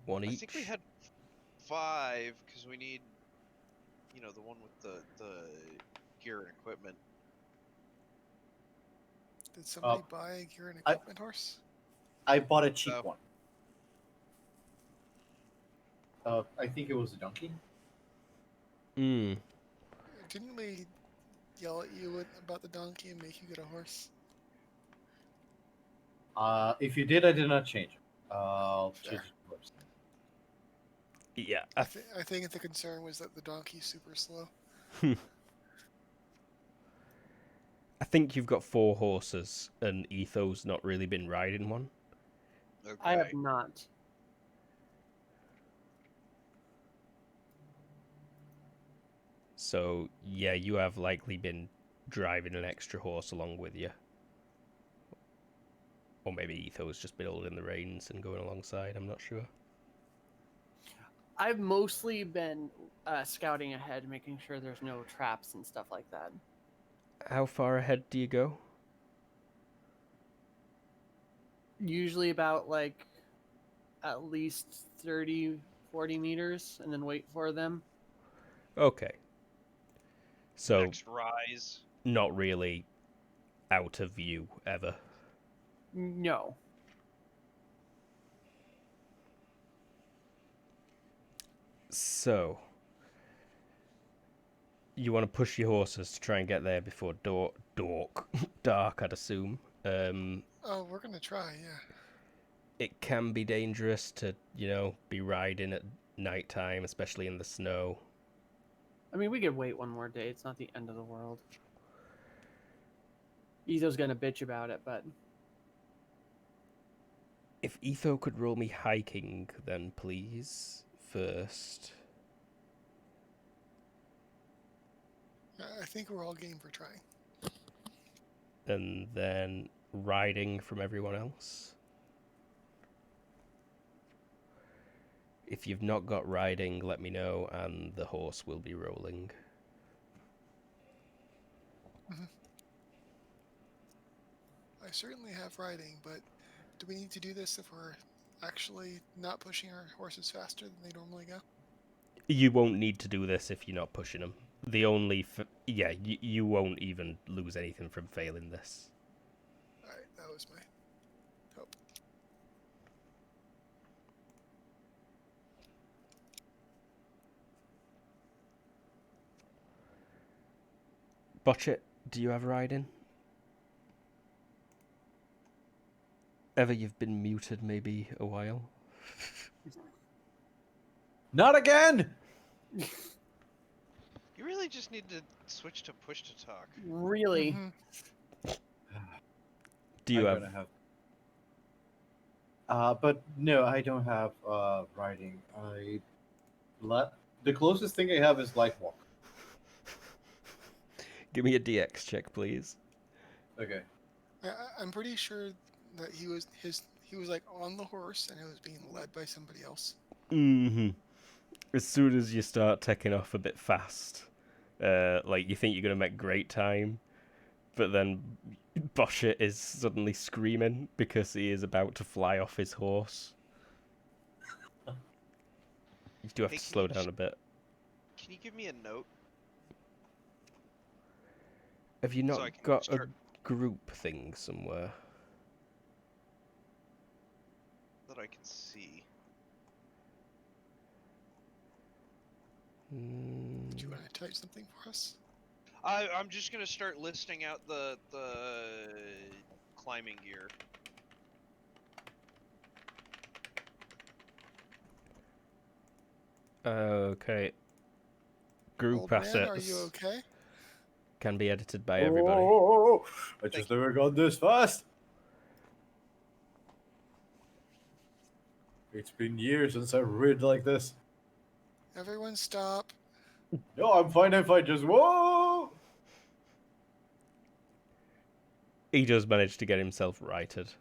Speaker 1: One each?
Speaker 3: I think we had 5, because we need, the one with the gear and equipment.
Speaker 4: Did somebody buy a gear and equipment horse?
Speaker 2: I bought a cheap
Speaker 3: No.
Speaker 2: one. I think it was a donkey.
Speaker 1: Mm.
Speaker 4: Didn't we yell at you about the donkey and make you get a horse?
Speaker 2: If you did, I did not change it. I'll change it to horse.
Speaker 1: Yeah.
Speaker 4: I think the concern was that the donkey's super slow.
Speaker 1: I think you've got 4 horses, and Etho's not really been riding one.
Speaker 3: Okay.
Speaker 5: I have not.
Speaker 1: So, yeah, you have likely been driving an extra horse along with you. Or maybe Etho's just been holding the reins and going alongside, I'm not sure.
Speaker 5: I've mostly been scouting ahead, making sure there's no traps and stuff like that.
Speaker 1: How far ahead do you go?
Speaker 5: Usually about like at least 30, 40 meters, and then wait for them.
Speaker 1: Okay. So,
Speaker 3: Next rise.
Speaker 1: not really out of view ever.
Speaker 5: No.
Speaker 1: So, you want to push your horses to try and get there before dark, I'd assume.
Speaker 4: Oh, we're gonna try, yeah.
Speaker 1: It can be dangerous to, be riding at nighttime, especially in the snow.
Speaker 5: I mean, we could wait one more day. It's not the end of the world. Etho's gonna bitch about it, but
Speaker 1: If Etho could roll me hiking, then please, first.
Speaker 4: I think we're all game for trying.
Speaker 1: And then riding from everyone else. If you've not got riding, let me know, and the horse will be rolling.
Speaker 4: I certainly have riding, but do we need to do this if we're actually not pushing our horses faster than they normally go?
Speaker 1: You won't need to do this if you're not pushing them. The only... you won't even lose anything from failing this.
Speaker 4: Alright, that was my hope.
Speaker 1: Botchet, do you have riding? Ever you've been muted maybe a while?
Speaker 2: Not again!
Speaker 3: You really just need to switch to push to talk.
Speaker 5: really,
Speaker 1: Do you
Speaker 2: I'm
Speaker 1: have...
Speaker 2: gonna have... but no, I don't have riding. The closest thing I have is light walk.
Speaker 1: Give me a DX check, please.
Speaker 2: Okay.
Speaker 4: I'm pretty sure that he was like on the horse and it was being led by somebody else.
Speaker 1: Mm-hmm. As soon as you start taking off a bit fast, you think you're going to make great time, but then Boshet is suddenly screaming because he is about to fly off his horse. You do have
Speaker 3: Hey,
Speaker 1: to
Speaker 3: can
Speaker 1: slow
Speaker 3: you
Speaker 1: down
Speaker 3: just-
Speaker 1: a bit.
Speaker 3: Can you give me a note?
Speaker 1: Have you
Speaker 3: so I
Speaker 1: not
Speaker 3: can
Speaker 1: got
Speaker 3: start-
Speaker 1: a group thing somewhere?
Speaker 3: That I can see.
Speaker 4: Do you want to type something for us?
Speaker 3: I'm just gonna start listing out the climbing gear.
Speaker 1: Okay. Group
Speaker 4: Old man,
Speaker 1: assets
Speaker 4: are you okay?
Speaker 1: can be edited by everybody.
Speaker 2: Oh, I
Speaker 3: Thank
Speaker 2: just never got this fast. It's been years since I've ridden like this.
Speaker 4: Everyone stop.
Speaker 2: No, I'm fine. Just whoa.
Speaker 1: He does manage to get himself righted,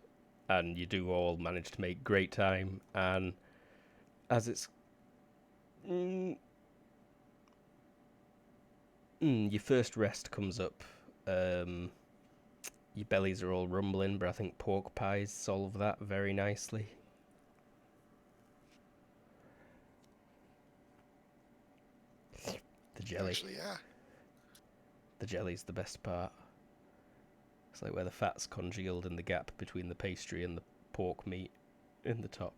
Speaker 1: and you do all manage to make great time. And as it's your first rest comes up, your bellies are all rumbling, but I think pork pies solve that very nicely. The jelly.
Speaker 4: Actually, yeah.
Speaker 1: The jelly's the best part. It's like where the fat's congealed in the gap between the pastry and the pork meat in the top.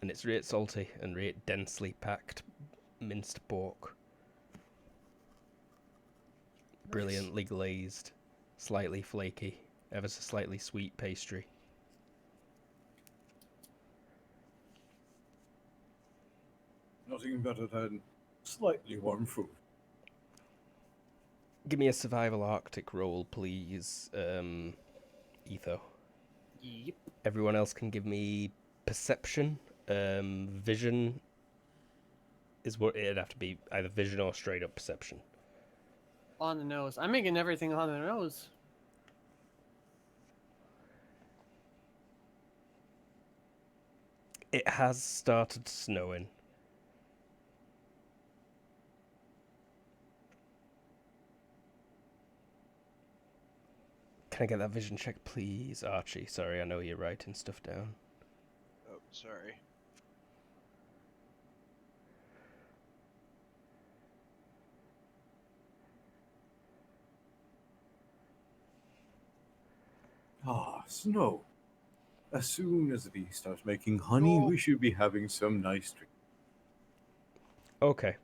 Speaker 1: And it's really salty and really densely packed minced pork. Brilliantly glazed, slightly flaky, ever so slightly sweet pastry.
Speaker 2: Nothing better than slightly warm food.
Speaker 1: Give me a survival Arctic roll, please, Etho.
Speaker 5: yep.
Speaker 1: Everyone else can give me perception. Vision is what it'd have to be, either vision or straight up perception.
Speaker 5: On the nose. I'm making everything on the nose.
Speaker 1: It has started snowing. Can I get that vision check, please, Archie? Sorry, I know you're writing stuff down.
Speaker 3: Oh, sorry.
Speaker 2: Ah, snow. As soon as the bee starts making honey,
Speaker 4: Cool.
Speaker 2: we should be having some nice drink.
Speaker 1: Okay.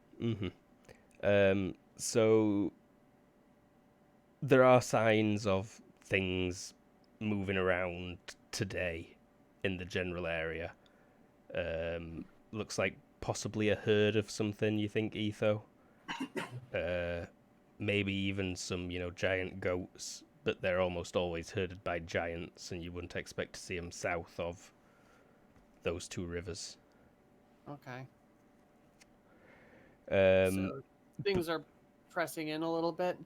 Speaker 1: So there are signs of things moving around today in the general area. Looks like possibly a herd of something, you think, Etho? Maybe even some, giant goats, but they're almost always herded by giants, and you wouldn't expect to see them south of those two rivers.
Speaker 5: Okay.
Speaker 1: Um,
Speaker 5: So things are pressing in a little bit.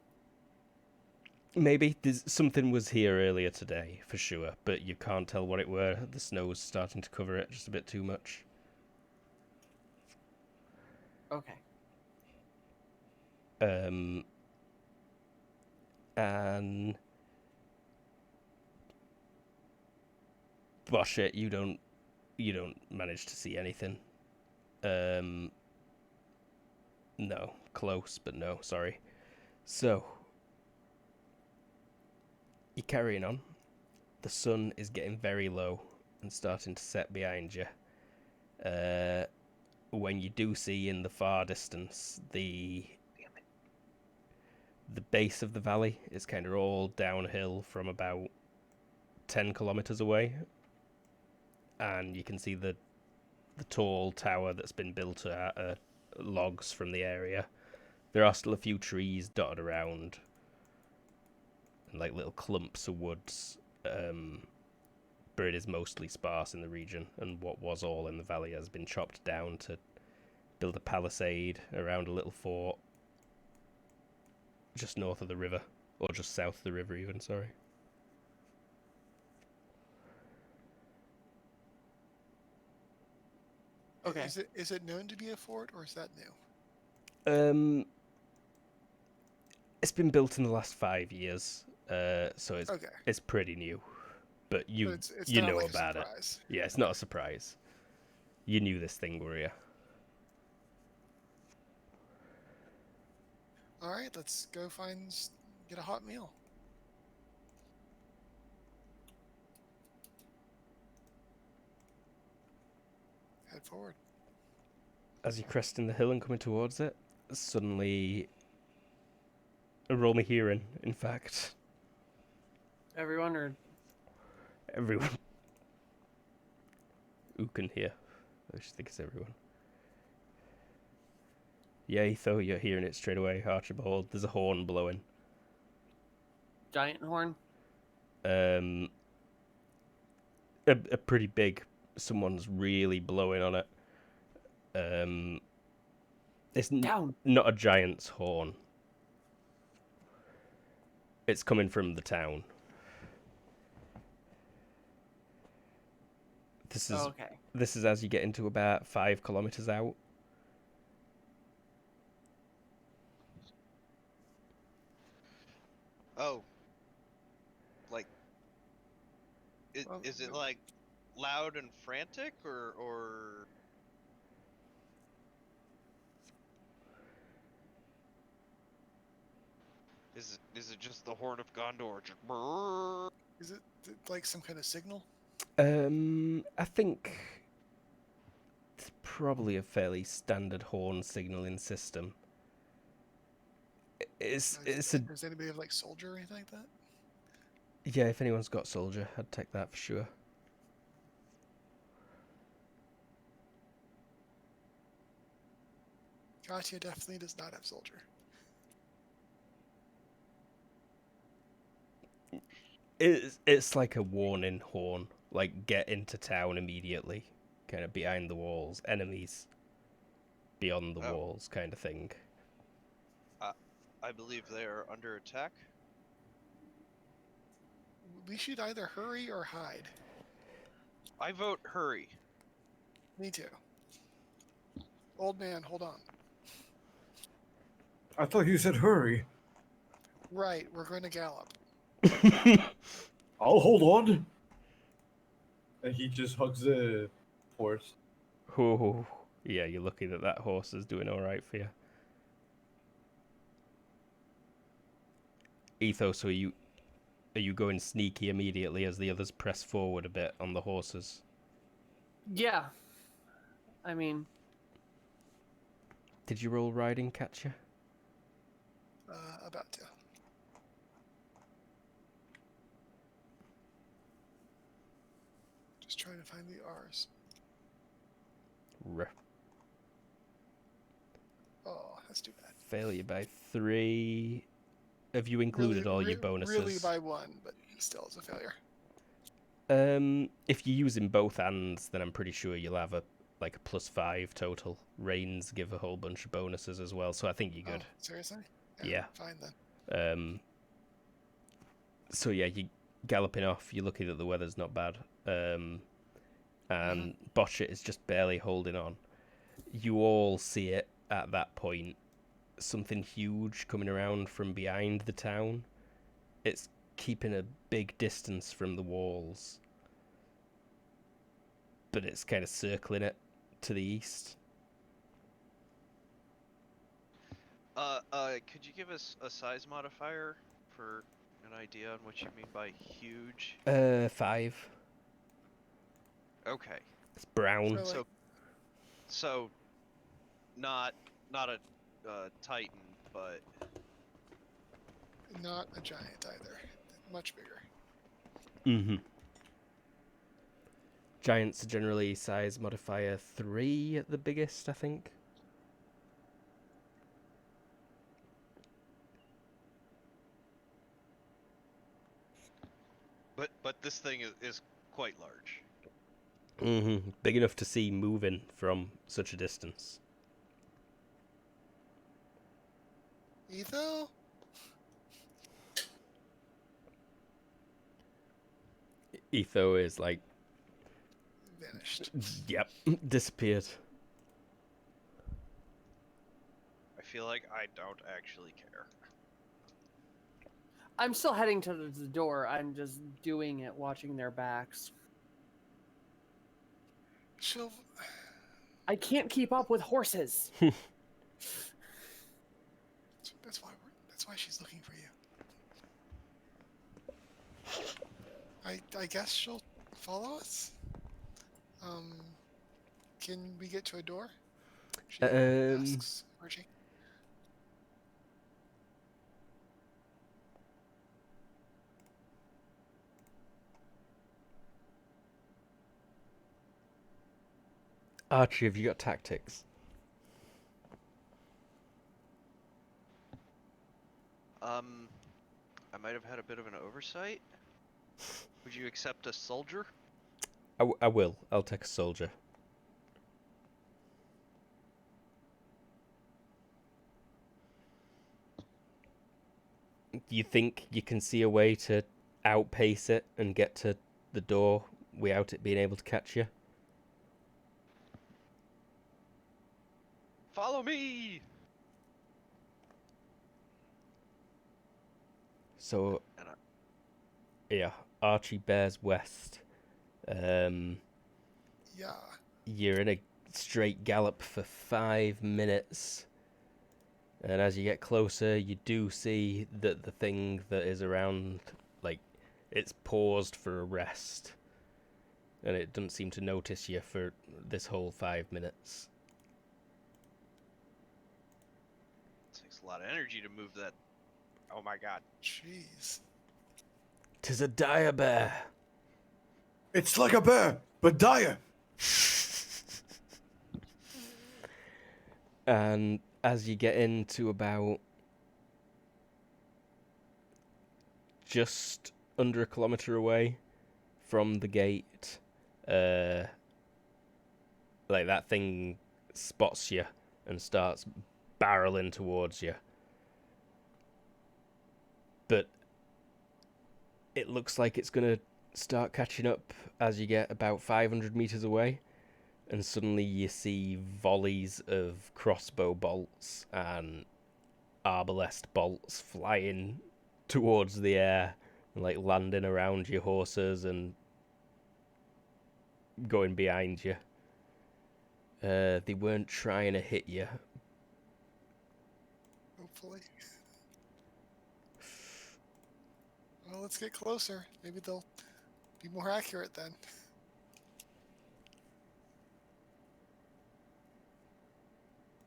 Speaker 1: Maybe something was here earlier today, for sure, but you can't tell what it were. The snow's starting to cover it just a bit too much.
Speaker 5: Okay.
Speaker 1: And well, shit, you don't manage to see anything. No, close, but no, sorry. So you're carrying on. The sun is getting very low and starting to set behind you. When you do see in the far distance the base of the valley is kind of all downhill from about 10 kilometers away, and you can see the tall tower that's been built out of logs from the area. There are still a few trees dotted around, and like little clumps of woods, but it is mostly sparse in the region, and what was all in the valley has been chopped down to build a palisade around a little fort just north of the river, or just south of the river even, sorry.
Speaker 5: Okay.
Speaker 4: Is it known to be a fort, or is that new?
Speaker 1: It's been built in the last 5 years, so
Speaker 4: Okay.
Speaker 1: it's pretty new, but
Speaker 4: But it's
Speaker 1: you
Speaker 4: not
Speaker 1: know
Speaker 4: like
Speaker 1: about
Speaker 4: a
Speaker 1: it.
Speaker 4: surprise.
Speaker 1: Yeah, it's not a surprise. You knew this thing, were you?
Speaker 4: All right, let's go get a hot meal. Head forward.
Speaker 1: As you're cresting the hill and coming towards it, suddenly, roll me hearing, in fact.
Speaker 5: Everyone or
Speaker 1: Everyone. Who can hear? I just think it's everyone. Yeah, Etho, you're hearing it straight away. Archibald, there's a horn blowing.
Speaker 5: giant horn?
Speaker 1: A pretty big. Someone's really blowing on it. It's
Speaker 5: Down.
Speaker 1: not a giant's horn. It's coming from the town.
Speaker 5: Okay.
Speaker 1: This is as you get into about 5 kilometers out.
Speaker 3: Oh. Like,
Speaker 4: Well,
Speaker 3: is it like loud and frantic, or is it just the Horn of Gondor? Just brrrr?
Speaker 4: Is it like some kind of signal?
Speaker 1: I think it's probably a fairly standard horn signaling system. It's a
Speaker 4: Does anybody have like soldier or anything like that?
Speaker 1: yeah. If anyone's got soldier, I'd take that for sure.
Speaker 4: Katya definitely does not have soldier.
Speaker 1: It's like a warning horn, like get into town immediately, kind of behind the walls, enemies. beyond the
Speaker 3: Oh.
Speaker 1: walls kind of thing.
Speaker 3: I believe they are under attack.
Speaker 4: We should either hurry or hide.
Speaker 3: I vote hurry.
Speaker 4: Me too. Old man, hold on.
Speaker 2: I thought you said hurry.
Speaker 4: Right, we're going to gallop.
Speaker 2: I'll hold on. And he just hugs the horse.
Speaker 1: Oh, yeah, you're lucky that horse is doing all right for you. Ethos, are you going sneaky immediately as the others press forward a bit on the horses?
Speaker 5: Yeah. I mean,
Speaker 1: Did you roll riding catcher?
Speaker 4: About to. Just trying to find the R's. Oh, that's too bad.
Speaker 1: Failure by 3. Have you included all your bonuses?
Speaker 4: Really by 1, but still it's a failure.
Speaker 1: If you're using both hands, then I'm pretty sure you'll have a +5 total. Rains give a whole bunch of bonuses as well, so I think you're good.
Speaker 4: Oh, seriously?
Speaker 1: Yeah.
Speaker 4: Fine then.
Speaker 1: So yeah, you're galloping off. You're lucky that the weather's not bad. And Botchet is just barely holding on. You all see it at that point. Something huge coming around from behind the town. It's keeping a big distance from the walls, but it's kind of circling it to the east.
Speaker 3: Could you give us a size modifier for an idea on what you mean by huge?
Speaker 1: 5.
Speaker 3: Okay.
Speaker 1: It's brown.
Speaker 4: So,
Speaker 3: So, not a Titan, but
Speaker 4: not a giant either. Much bigger.
Speaker 1: Mm-hmm. Giants are generally size modifier 3 at the biggest, I think.
Speaker 3: but this thing is quite large.
Speaker 1: Mm-hmm. Big enough to see moving from such a distance.
Speaker 4: Etho?
Speaker 1: Etho is like,
Speaker 4: Vanished.
Speaker 1: yep, disappeared.
Speaker 3: I feel like I don't actually care.
Speaker 5: I'm still heading to the door. I'm just doing it, watching their backs.
Speaker 4: She'll.
Speaker 5: I can't keep up with horses.
Speaker 4: That's why she's looking for you. I guess she'll follow us. Can we get to a door? She asks Archie.
Speaker 1: Archie, have you got tactics?
Speaker 3: I might have had a bit of an oversight. Would you accept a soldier?
Speaker 1: I will. I'll take a soldier. You think you can see a way to outpace it and get to the door without it being able to catch you?
Speaker 3: Follow me!
Speaker 1: So, yeah, Archie bears west.
Speaker 4: Yeah.
Speaker 1: You're in a straight gallop for 5 minutes. And as you get closer, you do see that the thing that is around, it's paused for a rest. And it doesn't seem to notice you for this whole 5 minutes.
Speaker 3: It takes a lot of energy to move that. Oh my god.
Speaker 4: Jeez.
Speaker 1: 'Tis a dire bear.
Speaker 2: It's like a bear, but dire.
Speaker 1: And as you get into about just under a kilometer away from the gate, that thing spots you and starts barreling towards you. But it looks like it's going to start catching up as you get about 500 meters away. And suddenly you see volleys of crossbow bolts and arbalest bolts flying towards the air, like landing around your horses and going behind you. They weren't trying to hit you.
Speaker 4: Hopefully. Well, let's get closer. Maybe they'll be more accurate then.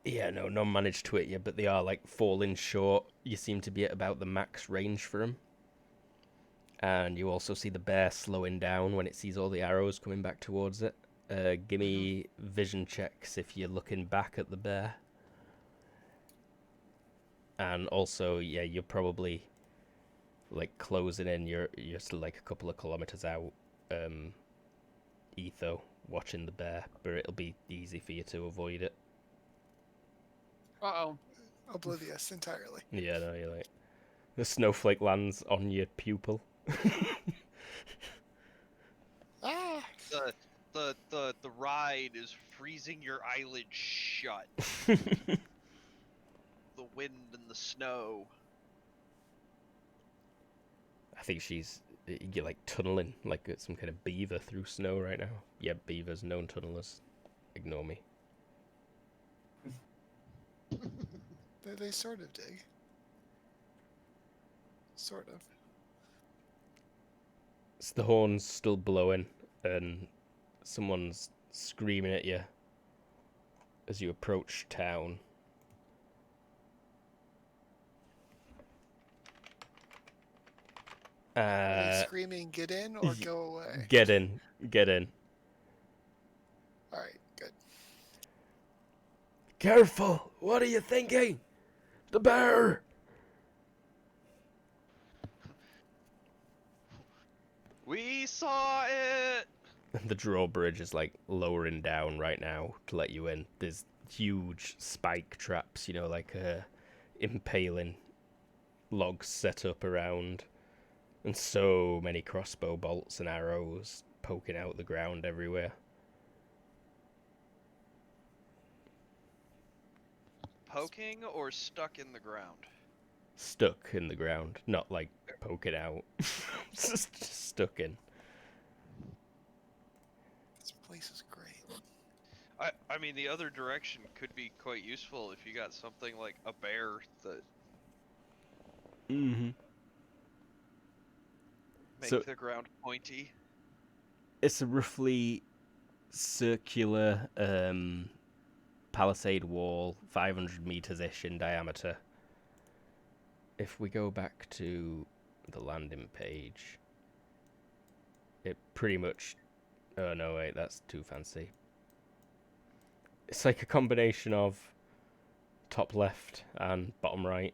Speaker 1: Yeah, no, none managed to hit you, but they are like falling short. You seem to be at about the max range for them. And you also see the bear slowing down when it sees all the arrows coming back towards it. Give me vision checks if you're looking back at the bear. And also, yeah, you're probably like closing in. You're still like a couple of kilometers out, Etho, watching the bear, but it'll be easy for you to avoid it.
Speaker 5: Uh-oh.
Speaker 4: Oblivious entirely.
Speaker 1: Yeah, no, you're like the snowflake lands on your pupil.
Speaker 4: Ah!
Speaker 3: The ride is freezing your eyelids shut. The wind and the snow.
Speaker 1: I think you're like tunneling like it's some kind of beaver through snow right now. Yeah, beavers, known tunnelers. Ignore me.
Speaker 4: They sort of dig. Sort of.
Speaker 1: It's the horn's still blowing, and someone's screaming at you as you approach town.
Speaker 4: Are they screaming, get in or go away?
Speaker 1: Get in.
Speaker 4: Alright, good.
Speaker 1: Careful! What are you thinking? The bear!
Speaker 3: We saw it!
Speaker 1: The drawbridge is like lowering down right now to let you in. There's huge spike traps, you know, like impaling logs set up around. And so many crossbow bolts and arrows poking out the ground everywhere.
Speaker 3: Poking or stuck in the ground?
Speaker 1: Stuck in the ground, not like poking out. Just stuck in.
Speaker 4: This place is great.
Speaker 3: I mean, the other direction could be quite useful if you got something like a bear that make
Speaker 1: So-
Speaker 3: the ground pointy.
Speaker 1: It's a roughly circular palisade wall, 500 meters-ish in diameter. If we go back to the landing page, it pretty much... Oh, no, wait, that's too fancy. It's like a combination of top left and bottom right.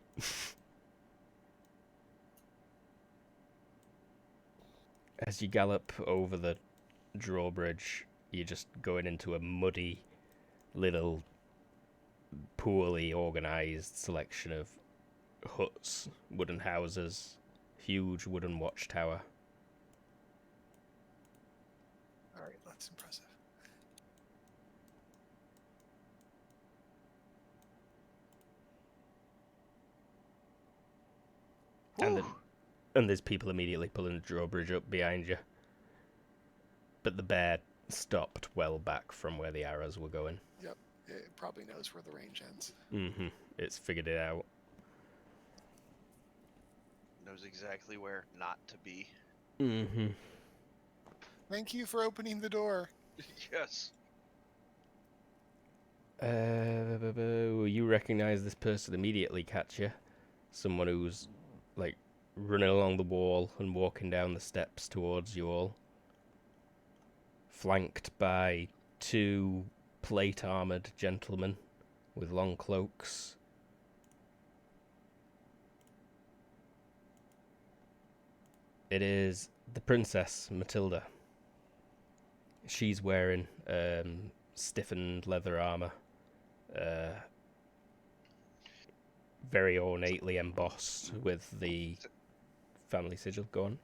Speaker 1: As you gallop over the drawbridge, you're just going into a muddy, little, poorly organised selection of huts, wooden houses, huge wooden watchtower.
Speaker 4: Alright, that's impressive.
Speaker 1: And and there's people immediately pulling the drawbridge up behind you. But the bear stopped well back from where the arrows were going.
Speaker 4: Yep, it probably knows where the range ends.
Speaker 1: It's figured it out.
Speaker 3: Knows exactly where not to be.
Speaker 4: Thank you for opening the door.
Speaker 3: Yes.
Speaker 1: You recognize this person immediately, catch you? Someone who's, like, running along the wall and walking down the steps towards you all. Flanked by two plate-armoured gentlemen with long cloaks. It is the Princess Matilda. She's wearing stiffened leather armour, very ornately embossed with the family sigil. Go on.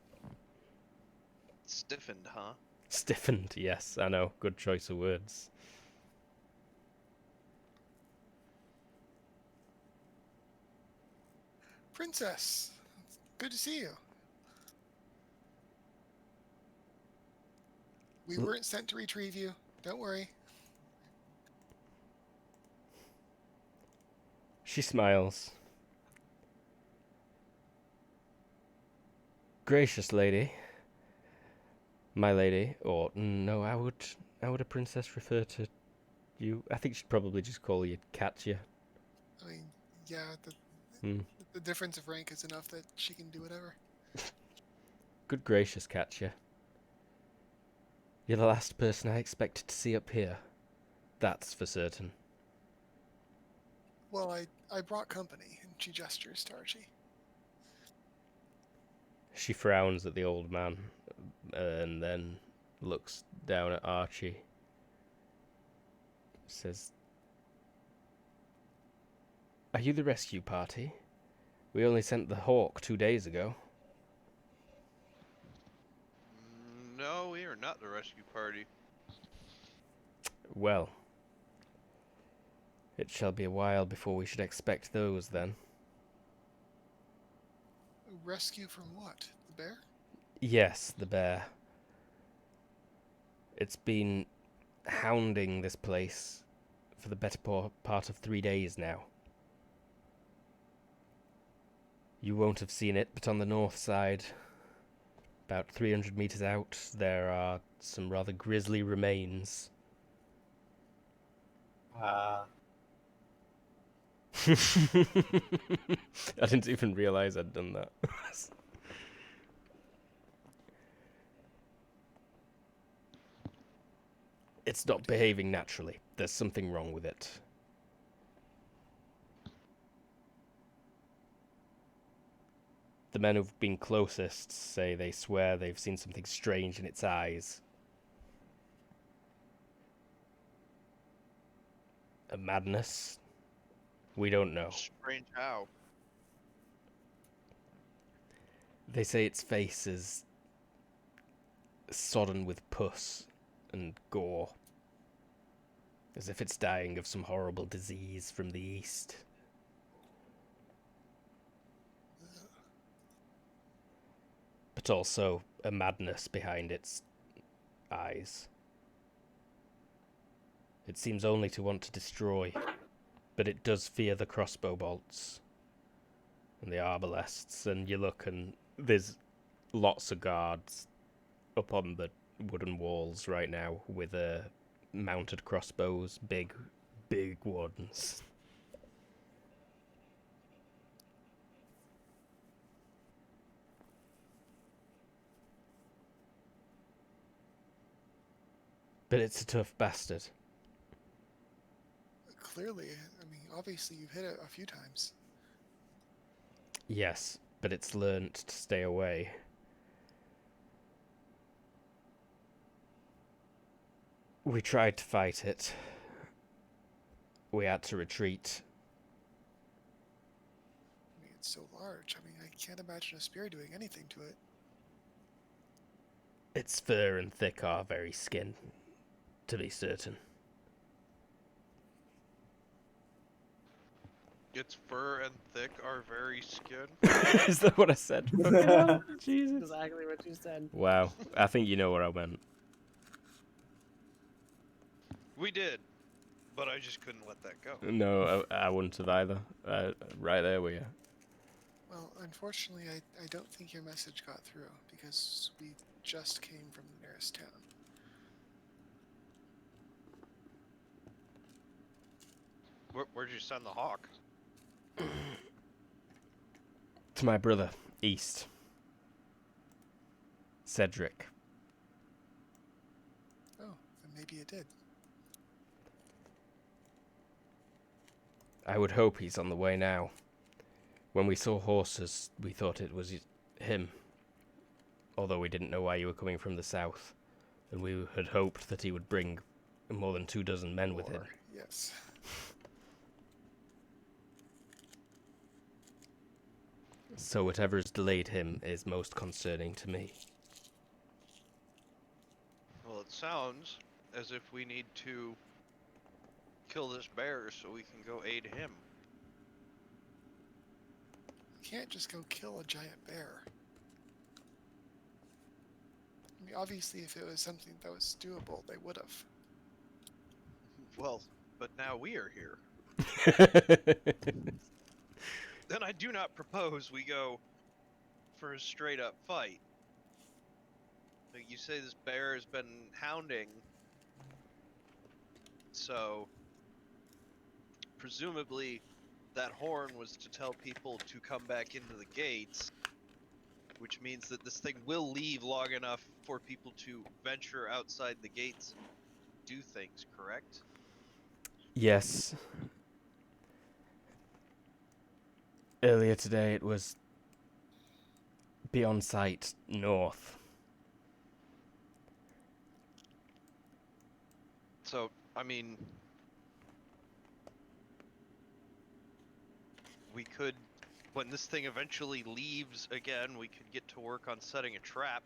Speaker 3: Stiffened, huh?
Speaker 1: Stiffened, yes, I know. Good choice of words.
Speaker 4: Princess, good to see you. We weren't sent to retrieve you. Don't worry.
Speaker 1: She smiles. Gracious lady. My lady. Or, no, how would a princess refer to you? I think she'd probably just call you Katya.
Speaker 4: I mean, yeah,
Speaker 1: Hmm.
Speaker 4: the difference of rank is enough that she can do whatever.
Speaker 1: Good gracious, Katya. You're the last person I expected to see up here. That's for certain.
Speaker 4: Well, I brought company, and she gestures to Archie.
Speaker 1: She frowns at the old man and then looks down at Archie. Says, "Are you the rescue party? We only sent the Hawk 2 days ago."
Speaker 3: No, we are not the rescue party.
Speaker 1: Well, it shall be a while before we should expect those then.
Speaker 4: Rescue from what? The bear?
Speaker 1: Yes, the bear. It's been hounding this place for the better part of 3 days now. You won't have seen it, but on the north side, about 300 meters out, there are some rather grisly remains. I didn't even realize I'd done that. It's not behaving naturally. There's something wrong with it. The men who've been closest say they swear they've seen something strange in its eyes. A madness? We don't know.
Speaker 3: Strange how.
Speaker 1: They say its face is sodden with pus and gore, as if it's dying of some horrible disease from the east. But also a madness behind its eyes. It seems only to want to destroy, but it does fear the crossbow bolts and the arbalests, and you look and there's lots of guards up on the wooden walls right now with mounted crossbows, big ones. But it's a tough bastard.
Speaker 4: Clearly, I mean, obviously you've hit it a few times.
Speaker 1: Yes, but it's learnt to stay away. We tried to fight it. We had to retreat.
Speaker 4: I mean, it's so large. I mean, I can't imagine a spear doing anything to it.
Speaker 1: Its fur and thick are very skin, to be certain.
Speaker 3: Its fur and thick are very skin.
Speaker 1: Is that what I said? Fucking hell, Jesus.
Speaker 5: Exactly what you said.
Speaker 1: Wow, I think you know where I went.
Speaker 3: We did, but I just couldn't let that go.
Speaker 1: No, I wouldn't have either. Right there with you.
Speaker 4: Well, unfortunately, I don't think your message got through because we just came from the nearest town.
Speaker 3: Where'd you send the hawk?
Speaker 1: To my brother, East. Cedric.
Speaker 4: Oh, then maybe it did.
Speaker 1: I would hope he's on the way now. When we saw horses, we thought it was him. Although we didn't know why you were coming from the south. And we had hoped that he would bring more than 24 men with him.
Speaker 4: Yes.
Speaker 1: So whatever has delayed him is most concerning to me.
Speaker 3: Well, it sounds as if we need to kill this bear so we can go aid him.
Speaker 4: You can't just go kill a giant bear. I mean, obviously, if it was something that was doable, they would have.
Speaker 3: Well, but now we are here. Then I do not propose we go for a straight up fight. Like you say, this bear has been hounding, so presumably that horn was to tell people to come back into the gates, which means that this thing will leave long enough for people to venture outside the gates and do things, correct?
Speaker 1: Yes. Earlier today it was beyond sight north.
Speaker 3: So, I mean, we could, when this thing eventually leaves again, we could get to work on setting a trap.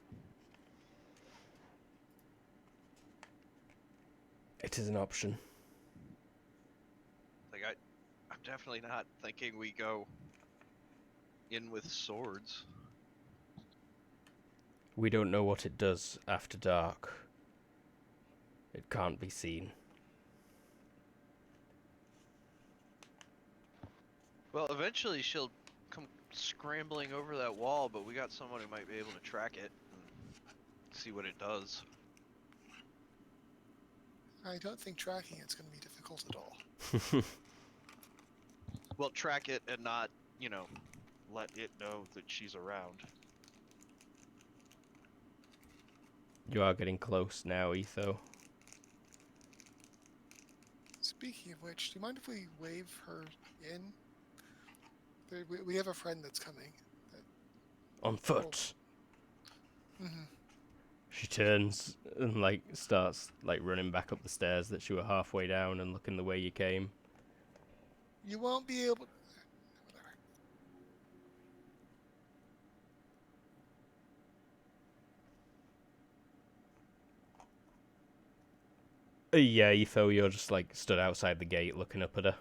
Speaker 1: It is an option.
Speaker 3: Like, I'm definitely not thinking we go in with swords.
Speaker 1: We don't know what it does after dark. It can't be seen.
Speaker 3: Well, eventually she'll come scrambling over that wall, but we got someone who might be able to track it and see what it does.
Speaker 4: I don't think tracking it's going to be difficult at all.
Speaker 3: Well, track it and not, you know, let it know that she's around.
Speaker 1: You are getting close now, Etho.
Speaker 4: Speaking of which, do you mind if we wave her in? We have a friend that's coming.
Speaker 1: On foot.
Speaker 4: Mm-hmm.
Speaker 1: She turns and starts running back up the stairs that she were halfway down and looking the way you came.
Speaker 4: You won't be able. Whatever.
Speaker 1: Yeah, Etho, you're just stood outside the gate looking up at her.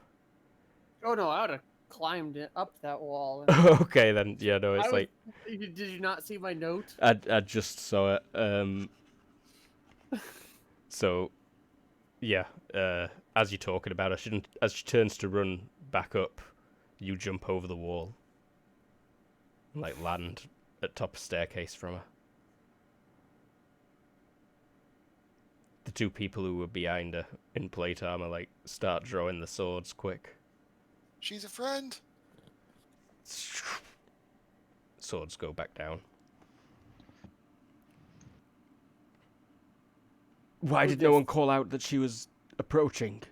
Speaker 5: Oh no, I would have climbed it up that wall.
Speaker 1: Okay, then. Yeah, no, it's
Speaker 5: Did you not see my note?
Speaker 1: I just saw it. So, yeah, as you're talking about her, as she turns to run back up, you jump over the wall. And, land at top of staircase from her. The two people who were behind her in plate armor, start drawing the swords quick.
Speaker 4: She's a friend.
Speaker 1: Swords go back down. Why did no one call out that she was approaching?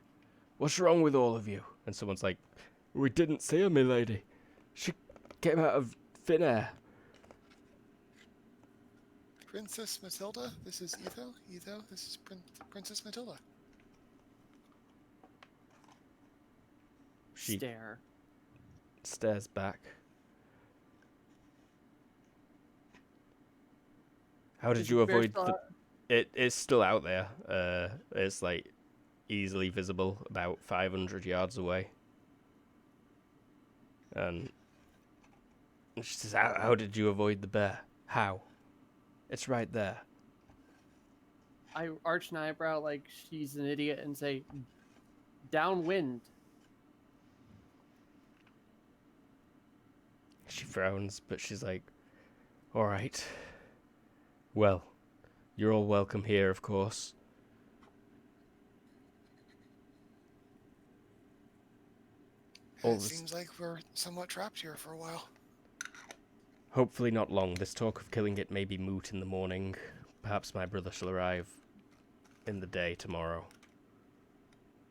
Speaker 1: What's wrong with all of you? And someone's like, we didn't see her, milady. She came out of thin air.
Speaker 4: Princess Matilda, this is Etho. Etho, this is Princess Matilda.
Speaker 1: She
Speaker 5: Stare.
Speaker 1: stares back. How did you avoid the... It is still out there. It's easily visible about 500 yards away. And she says, how did you avoid the bear? How? It's right there.
Speaker 5: I arch an eyebrow like she's an idiot and say, downwind.
Speaker 1: She frowns, but she's like, all right. Well, you're all welcome here, of course.
Speaker 4: It seems like we're somewhat trapped here for a while.
Speaker 1: Hopefully not long. This talk of killing it may be moot in the morning. Perhaps my brother shall arrive in the day tomorrow.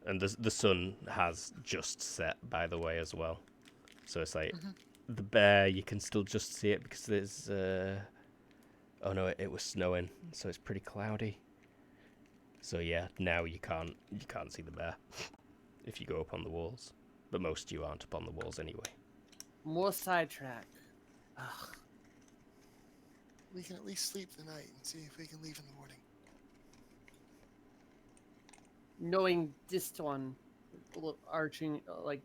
Speaker 1: And the sun has just set, by the way, as well. So it's the bear, you can still just see it because there's... Oh no, it was snowing, so it's pretty cloudy. So yeah, now you can't see the bear if you go up on the walls. But most of you aren't up on the walls anyway.
Speaker 5: More sidetrack. Ugh.
Speaker 4: We can at least sleep the night and see if we can leave in the morning.
Speaker 5: Knowing this one, a little arching, like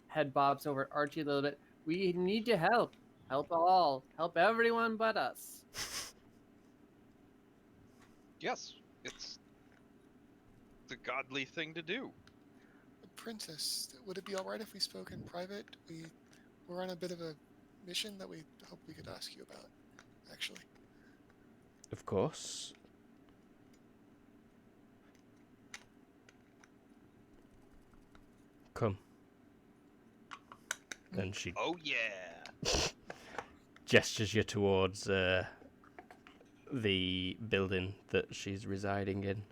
Speaker 5: head bobs over Archie a little bit. We need to help. Help all. Help everyone but us.
Speaker 3: Yes, it's the godly thing to do.
Speaker 4: Princess, would it be all right if we spoke in private? We're on a bit of a mission that we hope we could ask you about, actually.
Speaker 1: Of course. Come. And she
Speaker 3: Oh yeah.
Speaker 1: gestures you towards the building that she's residing in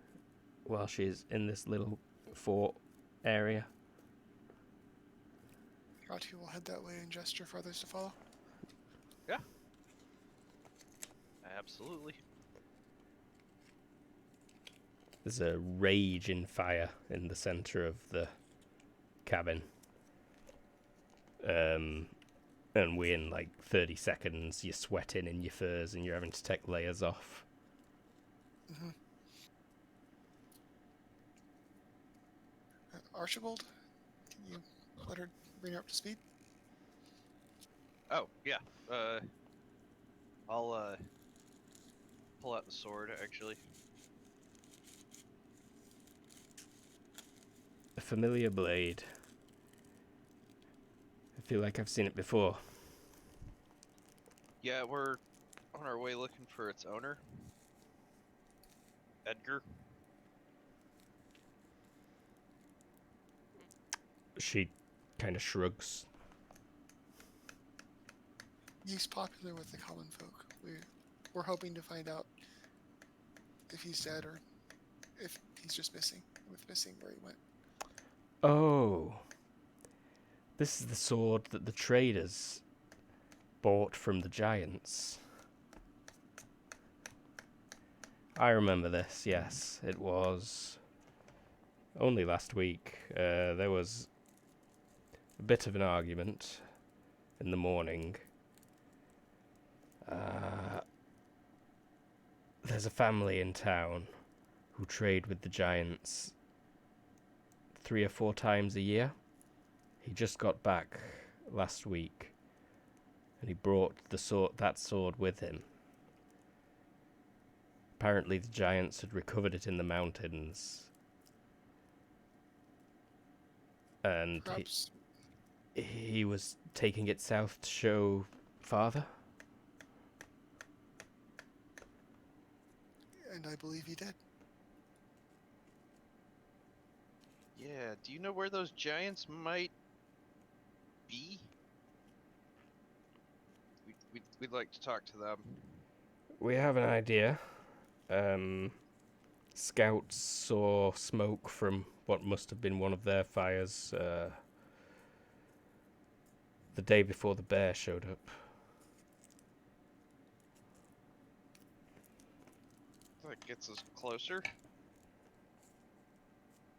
Speaker 1: while she's in this little fort area.
Speaker 4: Rati will head that way and gesture for others to follow.
Speaker 3: Absolutely.
Speaker 1: There's a raging fire in the center of the cabin. And within like 30 seconds, you're sweating in your furs and you're having to take layers off.
Speaker 4: Mm-hmm. Archibald, can you let her bring her up to speed?
Speaker 3: Oh yeah. I'll pull out the sword actually.
Speaker 1: A familiar blade. I feel like I've seen it before.
Speaker 3: Yeah, we're on our way looking for its owner, Edgar.
Speaker 1: She kind of shrugs.
Speaker 4: He's popular with the common folk. We're hoping to find out if he's dead or if he's just missing. With missing where he went.
Speaker 1: Oh. This is the sword that the traders bought from the giants. I remember this, yes. It was only last week. There was a bit of an argument in the morning. There's a family in town who trade with the giants 3 or 4 times a year. He just got back last week, and he brought that sword with him. Apparently the giants had recovered it in the mountains, and
Speaker 4: Perhaps
Speaker 1: he was taking it south to show father.
Speaker 4: and I believe he did.
Speaker 3: Yeah, do you know where those giants might be? We'd like to talk to them.
Speaker 1: We have an idea. Scouts saw smoke from what must have been one of their fires the day before the bear showed up.
Speaker 3: That gets us closer.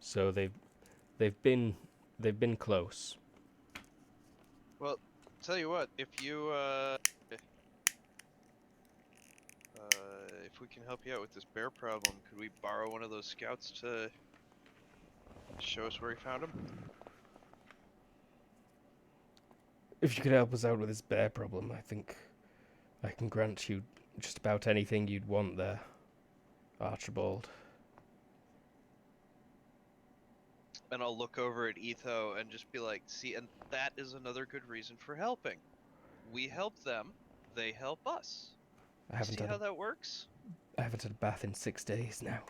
Speaker 1: So they've been close.
Speaker 3: Well, tell you what, if we can help you out with this bear problem, could we borrow one of those scouts to show us where he found him?
Speaker 1: If you could help us out with this bear problem, I think I can grant you just about anything you'd want there, Archibald.
Speaker 3: And I'll look over at Etho and just be like, see, and that is another good reason for helping. We help them, they help us.
Speaker 1: I haven't
Speaker 3: See
Speaker 1: had
Speaker 3: how that works?
Speaker 1: I haven't had a bath in 6 days now.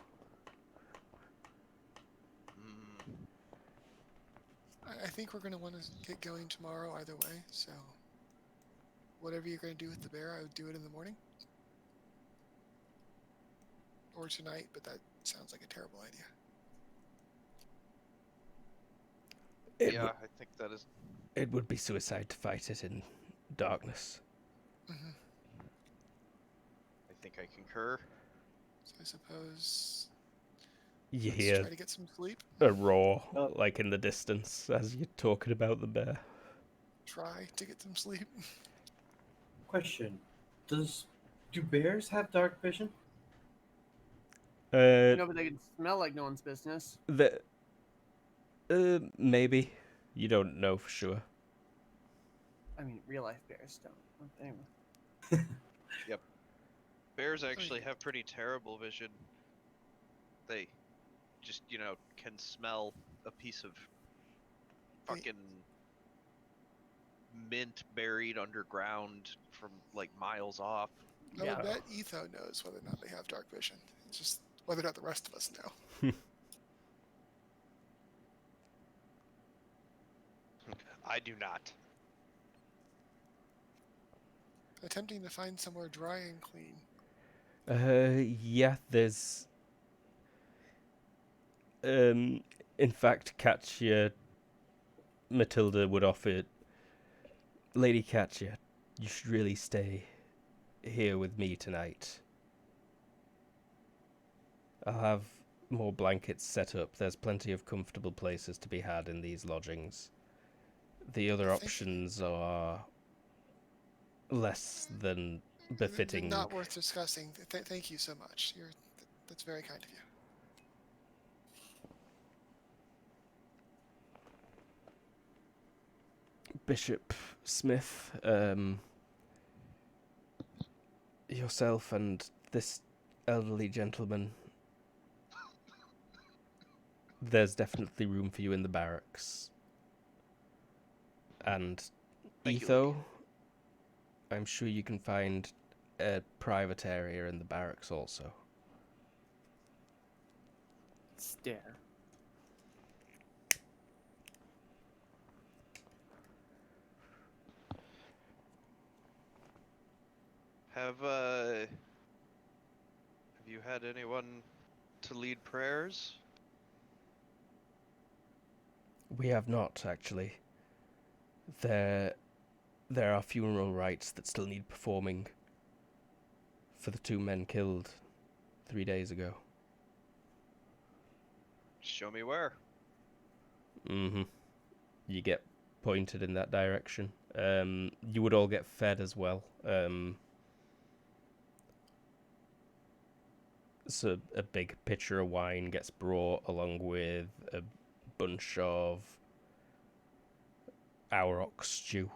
Speaker 4: I think we're going to want to get going tomorrow either way, so whatever you're going to do with the bear, I would do it in the morning. Or tonight, but that sounds like a terrible idea.
Speaker 3: Yeah, I think that is.
Speaker 1: It would be suicide to fight it in darkness.
Speaker 4: Mm-hmm.
Speaker 3: I think I concur.
Speaker 4: So I suppose
Speaker 1: You
Speaker 4: let's
Speaker 1: hear
Speaker 4: try to get some sleep.
Speaker 1: a roar, like in the distance, as you're talking about the bear.
Speaker 4: Try to get some sleep.
Speaker 2: Question: do bears have dark vision?
Speaker 5: No, but they can smell like no one's business.
Speaker 1: The maybe you don't know for sure.
Speaker 5: I mean, real life bears don't. Anyway.
Speaker 3: Bears actually have pretty terrible vision. They just, can smell a piece of fucking mint buried underground from like miles off.
Speaker 4: I
Speaker 5: Yeah.
Speaker 4: would bet Etho knows whether or not they have dark vision. It's just whether or not the rest of us know.
Speaker 3: I do not.
Speaker 4: Attempting to find somewhere dry and clean.
Speaker 1: Yeah, there's in fact, Katya Matilda would offer, Lady Katya, you should really stay here with me tonight. I'll have more blankets set up. There's plenty of comfortable places to be had in these lodgings. The other
Speaker 4: Thank you.
Speaker 1: options are less than befitting.
Speaker 4: Not worth discussing. Thank you so much. That's very kind of you.
Speaker 1: Bishop Smith, yourself and this elderly gentleman, there's definitely room for you in the barracks. And
Speaker 3: Thank you,
Speaker 1: Etho,
Speaker 3: lady.
Speaker 1: I'm sure you can find a private area in the barracks also.
Speaker 5: Stare.
Speaker 3: Have you had anyone to lead prayers?
Speaker 1: We have not, actually. There are funeral rites that still need performing for the 2 men killed 3 days ago.
Speaker 3: Show me where.
Speaker 1: Mm-hmm. You get pointed in that direction. You would all get fed as well. So a big pitcher of wine gets brought along with a bunch of aurochs stew,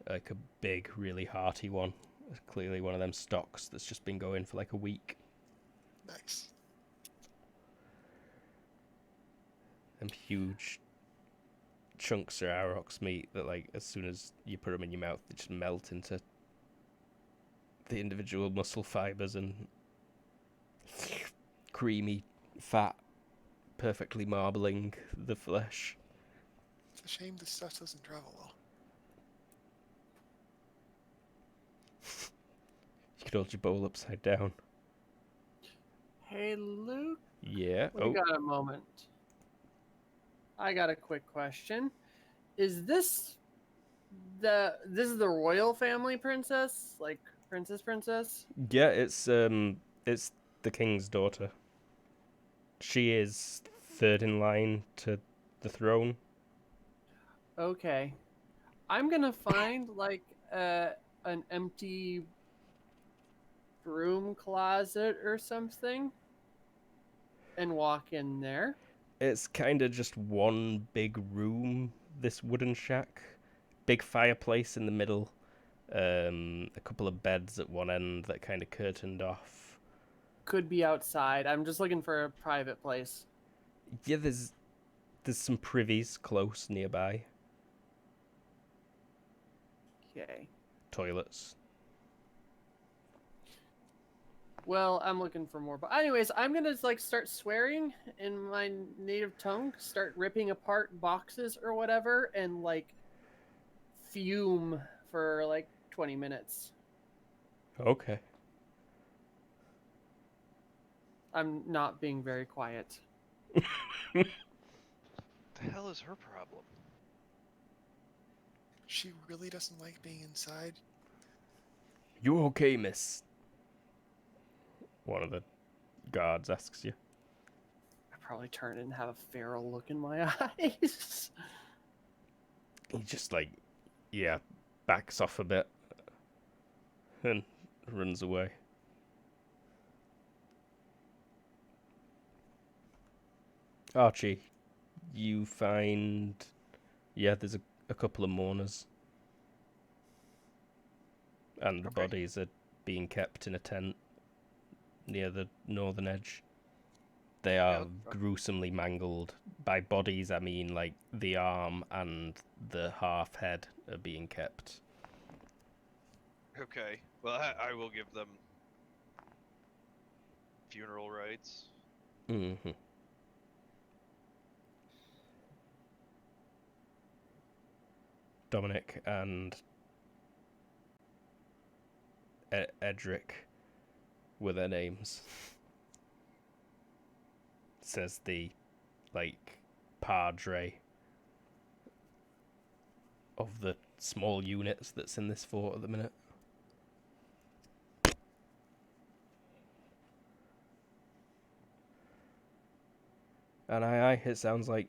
Speaker 1: like a big, really hearty one. Clearly one of them stocks that's just been going for like a week.
Speaker 4: Nice.
Speaker 1: Them huge chunks of aurochs meat that, like, as soon as you put them in your mouth, they just melt into the individual muscle fibers and creamy fat, perfectly marbling the flesh.
Speaker 4: It's a shame this stuff doesn't travel well.
Speaker 1: You could hold your bowl upside down.
Speaker 5: Hey, Luke,
Speaker 1: Yeah.
Speaker 5: we got a moment. I got a quick question. Is this the royal family princess? Like princess?
Speaker 1: Yeah, it's the king's daughter. She is third in line to the throne.
Speaker 5: Okay. I'm gonna find like an empty broom closet or something and walk in there.
Speaker 1: It's kind of just one big room, this wooden shack. Big fireplace in the middle. A couple of beds at one end that kind of curtained off.
Speaker 5: Could be outside. I'm just looking for a private place.
Speaker 1: Yeah, there's some privies close nearby.
Speaker 5: Okay.
Speaker 1: Toilets.
Speaker 5: Well, I'm looking for more. But anyways, I'm gonna like start swearing in my native tongue, start ripping apart boxes or whatever, and like fume for like 20 minutes.
Speaker 1: Okay.
Speaker 5: I'm not being very quiet.
Speaker 3: The hell is her problem?
Speaker 4: She really doesn't like being inside.
Speaker 1: You okay, miss? One of the guards asks you.
Speaker 5: I probably turn and have a feral look in my eyes.
Speaker 1: He just, like, yeah, backs off a bit. and runs away. Archie, you find, there's a couple of mourners, and the
Speaker 3: Okay.
Speaker 1: bodies are being kept in a tent near the northern edge. They are gruesomely mangled. By bodies, I mean like the arm and the half head are being kept.
Speaker 3: Okay. Well, I will give them funeral rites.
Speaker 1: Mm-hmm. Dominic and Edric were their names. Says the, like, padre of the small units that's in this fort at the minute. And aye, it sounds like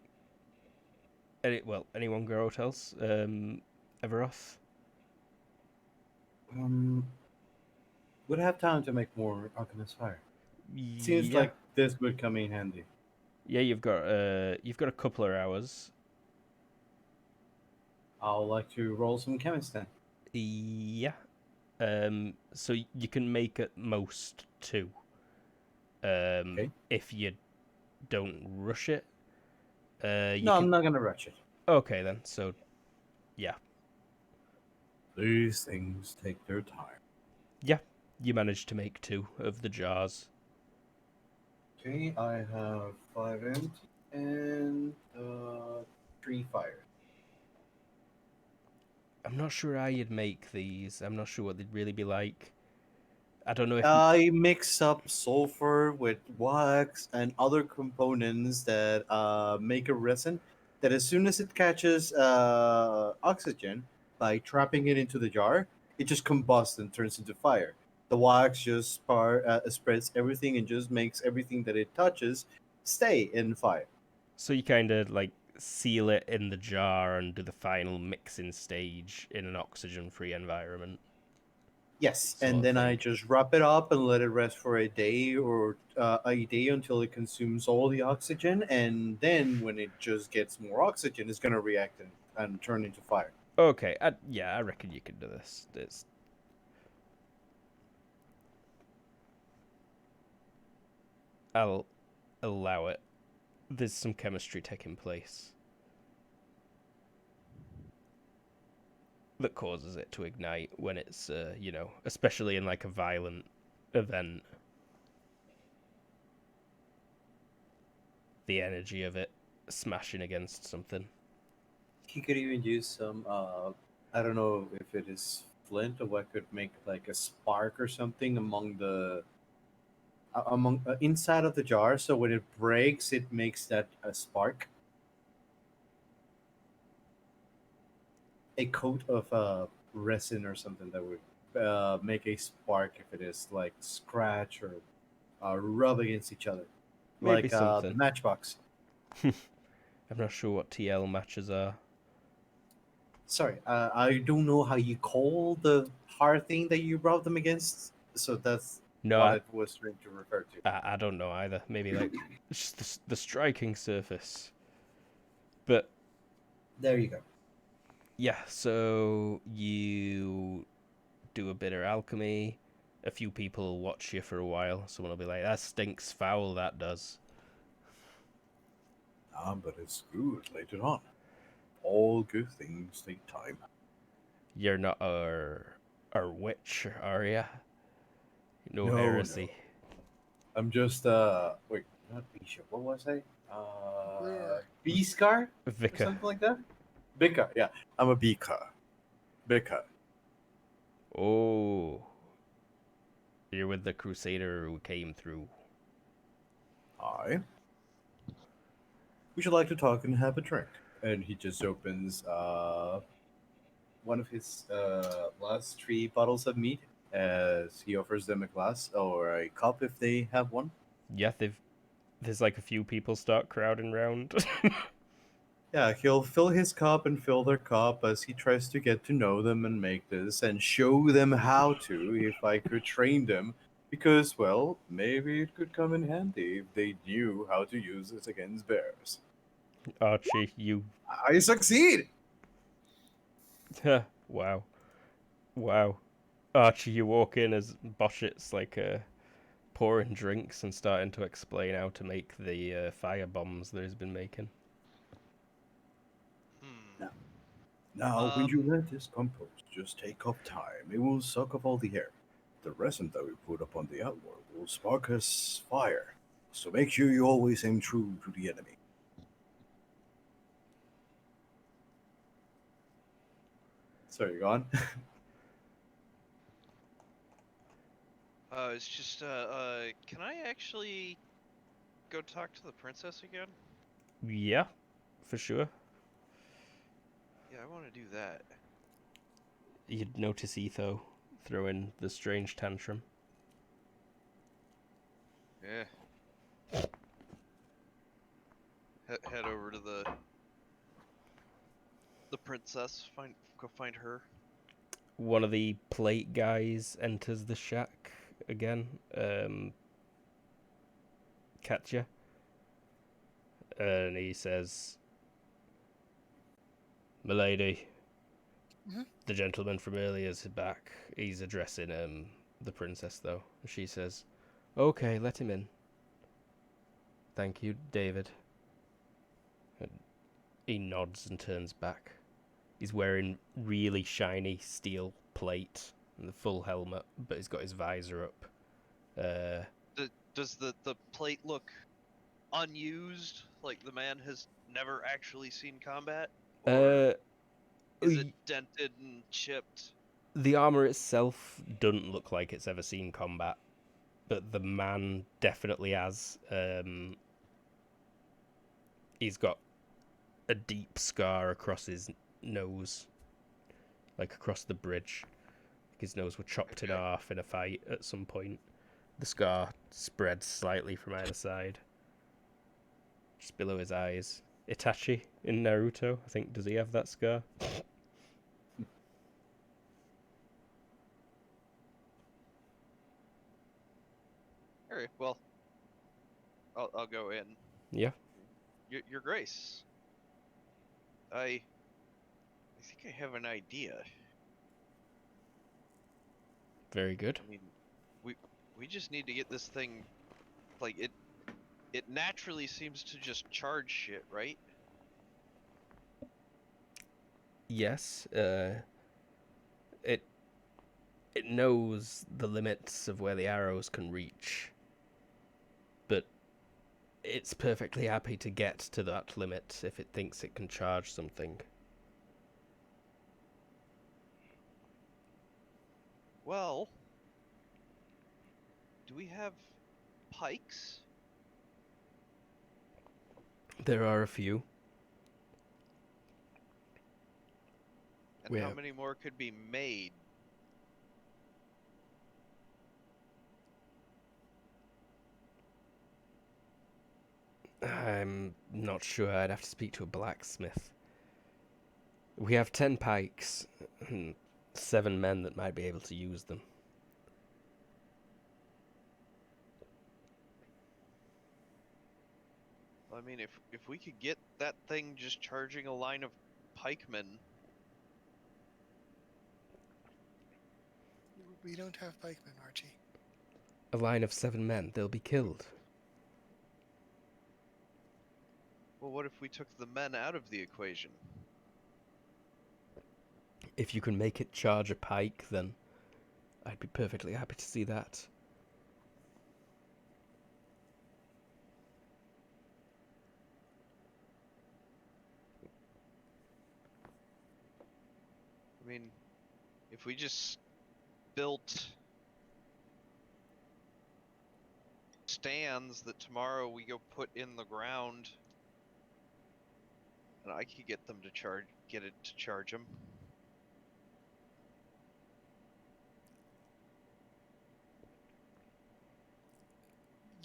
Speaker 1: anyone go else? Everoth?
Speaker 2: Would have time to make more alchemist fire. Seems like this would come in handy.
Speaker 1: Yeah, you've got a couple of hours.
Speaker 2: I'll like to roll some chemist then.
Speaker 1: Yeah. So you can make at most 2.
Speaker 2: Okay.
Speaker 1: If you don't rush it.
Speaker 2: I'm not gonna rush it.
Speaker 1: Okay then. So, yeah.
Speaker 2: These things take their time.
Speaker 1: Yeah, you managed to make 2 of the jars.
Speaker 2: Okay, I have 5 empty and 3 fire.
Speaker 1: I'm not sure how you'd make these. I'm not sure what they'd really be like. I don't know if
Speaker 2: I mix up sulfur with wax and other components that make a resin that as soon as it catches oxygen by trapping it into the jar, it just combusts and turns into fire. The wax just spreads everything and just makes everything that it touches stay in fire.
Speaker 1: so. You kind of like seal it in the jar and do the final mixing stage in an oxygen-free environment.
Speaker 2: Yes,
Speaker 1: Sort
Speaker 2: and
Speaker 1: of
Speaker 2: then I
Speaker 1: thing.
Speaker 2: just wrap it up and let it rest for a day or a day until it consumes all the oxygen, and then when it just gets more oxygen, it's gonna react and turn into fire.
Speaker 1: Okay, I reckon you can do this. I'll allow it. There's some chemistry taking place that causes it to ignite when it's, especially in like a violent event. The energy of it smashing against something.
Speaker 2: He could even use some. I don't know if it is flint or what could make like a spark or something among the inside of the jar. So when it breaks, it makes that a spark. A coat of resin or something that would make a spark if it is like scratch or rub against each other,
Speaker 1: Maybe
Speaker 2: like the
Speaker 1: something.
Speaker 2: matchbox.
Speaker 1: I'm not sure what TL matches are.
Speaker 2: Sorry, I don't know how you call the hard thing that you rub them against. So that's
Speaker 1: No,
Speaker 2: what it was trying to refer to.
Speaker 1: I don't know either. Maybe like just the striking surface. But
Speaker 2: There you go.
Speaker 1: yeah, so you do a bit of alchemy. A few people will watch you for a while. Someone will be like, "That stinks foul. That does."
Speaker 2: But it's good later on. All good things take time.
Speaker 1: You're not a witch, are ya? No
Speaker 2: No,
Speaker 1: heresy.
Speaker 2: I'm just wait, not bishop. What was I?
Speaker 4: Brewer.
Speaker 2: Beescar or
Speaker 1: Vicar.
Speaker 2: something like that. Bika, yeah. I'm a Bika. Bika.
Speaker 1: Oh, you're with the crusader who came through.
Speaker 2: Hi. Would you like to talk and have a drink? And he just opens one of his last 3 bottles of meat as he offers them a glass or a cup if they have one.
Speaker 1: Yeah, there's like a few people start crowding round.
Speaker 2: Yeah, he'll fill his cup and fill their cup as he tries to get to know them and make this and show them how to if I could train them. Because, well, maybe it could come in handy if they knew how to use it against bears.
Speaker 1: Archie, you.
Speaker 2: I succeed!
Speaker 1: Wow. Wow. Archie, you walk in as Boschet's like pouring drinks and starting to explain how to make the fire bombs that he's been making.
Speaker 3: Hmm.
Speaker 2: Now, when you
Speaker 3: Um,
Speaker 2: let this compost just take up time, it will suck up all the air. The resin that we put up on the outward will spark us fire. So make sure you always aim true to the enemy. Sorry, go on.
Speaker 3: it's just, can I actually go talk to the princess again?
Speaker 1: Yeah, for sure.
Speaker 3: Yeah, I want to do that.
Speaker 1: You'd notice Etho throwing the strange tantrum.
Speaker 3: Yeah. Head over to the princess. Go find her.
Speaker 1: One of the plate guys enters the shack again. Katya. And he says, "Milady,
Speaker 4: Mhm.
Speaker 1: the gentleman from earlier is back. He's addressing the princess, though." She says, "Okay, let him in." "Thank you, David." And he nods and turns back. He's wearing really shiny steel plate and the full helmet, but he's got his visor up.
Speaker 3: Does the plate look unused? Like the man has never actually seen combat? Or
Speaker 1: Uh,
Speaker 3: is it dented and chipped?
Speaker 1: the armor itself doesn't look like it's ever seen combat, but the man definitely has. He's got a deep scar across his nose, like across the bridge. His nose was chopped in
Speaker 3: Okay.
Speaker 1: half in a fight at some point. The scar spreads slightly from either side, just below his eyes. Itachi in Naruto, I think, does he have that scar?
Speaker 3: Alright, well, I'll go in.
Speaker 1: Yeah,
Speaker 3: Your Grace, I think I have an idea.
Speaker 1: very good.
Speaker 3: I mean, we we just need to get this thing, like, it naturally seems to just charge shit, right?
Speaker 1: Yes, it it knows the limits of where the arrows can reach, but it's perfectly happy to get to that limit if it thinks it can charge something.
Speaker 3: Well, do we have pikes?
Speaker 1: There are a few.
Speaker 3: And
Speaker 1: We
Speaker 3: how
Speaker 1: have-
Speaker 3: many more could be made?
Speaker 1: I'm not sure. I'd have to speak to a blacksmith. We have 10 pikes and 7 men that might be able to use them.
Speaker 3: I mean, if we could get that thing just charging a line of pikemen.
Speaker 4: We don't have pikemen, Archie.
Speaker 1: A line of 7 men, they'll be killed.
Speaker 3: Well, what if we took the men out of the equation?
Speaker 1: If you can make it charge a pike, then I'd be perfectly happy to see that.
Speaker 3: I mean, if we just built stands that tomorrow we go put in the ground, and I could get them to get it to charge them.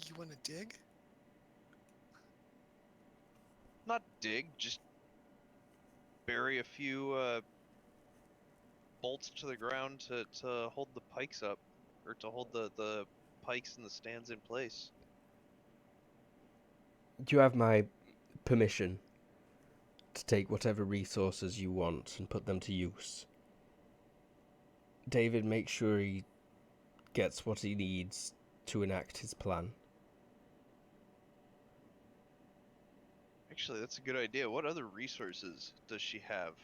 Speaker 4: You want to dig?
Speaker 3: Not dig, just bury a few bolts to the ground to hold the pikes up, or to hold the pikes and the stands in place.
Speaker 1: Do you have my permission to take whatever resources you want and put them to use? David, make sure he gets what he needs to enact his plan.
Speaker 3: Actually, that's a good idea. What other resources does she have?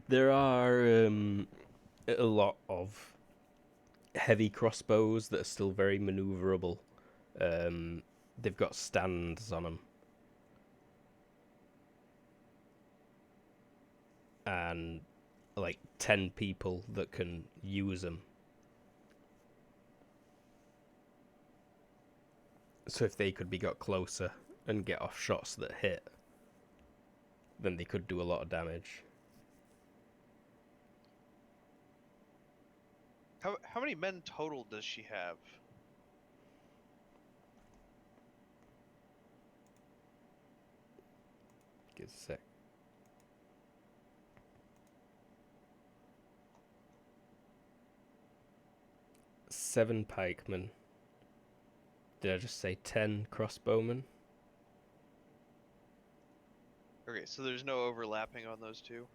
Speaker 1: There are a lot of heavy crossbows that are still very maneuverable. They've got stands on them. And like 10 people that can use them. So if they could be got closer and get off shots that hit, then they could do a lot of damage.
Speaker 3: How many men total does she have?
Speaker 1: Give us a sec. Seven pikemen. Did I just say 10 crossbowmen?
Speaker 3: Okay, so there's no overlapping on those two?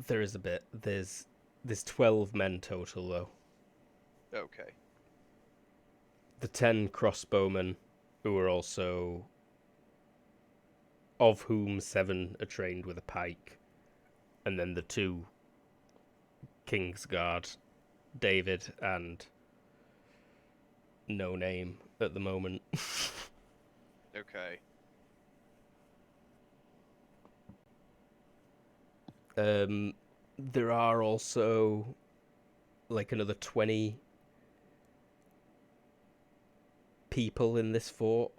Speaker 1: There is a bit. There's 12 men total though.
Speaker 3: Okay.
Speaker 1: The 10 crossbowmen, who are also, of whom 7 are trained with a pike, and then the 2 Kingsguard, David and no name at the moment.
Speaker 3: Okay.
Speaker 1: There are also like another 20 people in this fort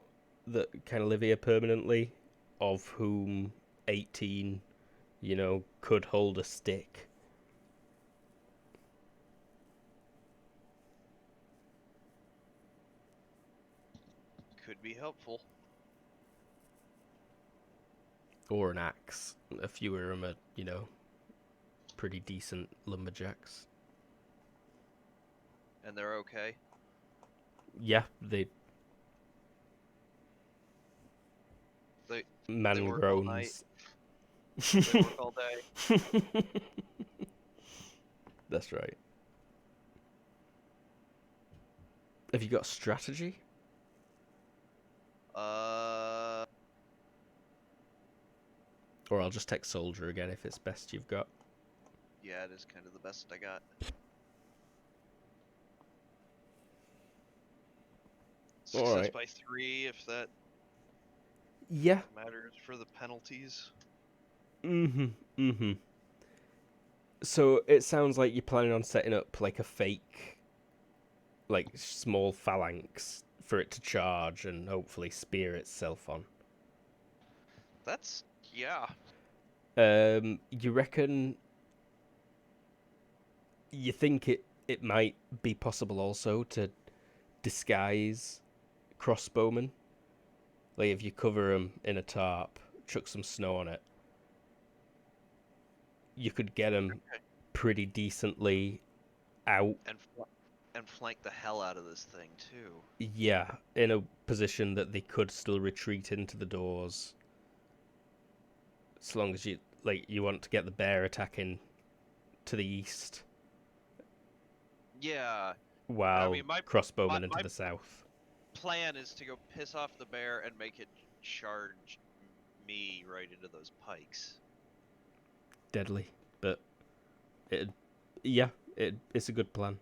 Speaker 1: that kind of live here permanently, of whom 18, could hold a stick.
Speaker 3: Could be helpful.
Speaker 1: Or an axe. A few of them are, pretty decent lumberjacks.
Speaker 3: And they're okay?
Speaker 1: Yeah, they
Speaker 3: They
Speaker 1: man
Speaker 3: work all night.
Speaker 1: groans.
Speaker 3: They work all day?
Speaker 1: That's right. Have you got strategy? Or I'll just take soldier again if it's best you've got.
Speaker 3: Yeah, it is kind of the best I got. Success
Speaker 1: Alright.
Speaker 3: by 3, if that
Speaker 1: Yeah.
Speaker 3: matters for the penalties.
Speaker 1: So it sounds like you're planning on setting up like a fake, like small phalanx for it to charge and hopefully spear itself on.
Speaker 3: That's, yeah.
Speaker 1: You reckon? You think it might be possible also to disguise crossbowmen? Like if you cover them in a tarp, chuck some snow on it, you could get them pretty decently out.
Speaker 3: And flank the hell out of this thing too.
Speaker 1: Yeah, in a position that they could still retreat into the doors. As long as you want to get the bear attacking to the east.
Speaker 3: Yeah.
Speaker 1: While
Speaker 3: I mean,
Speaker 1: crossbowmen into
Speaker 3: my
Speaker 1: the south.
Speaker 3: plan is to go piss off the bear and make it charge me right into those pikes.
Speaker 1: Deadly, but it's a good plan.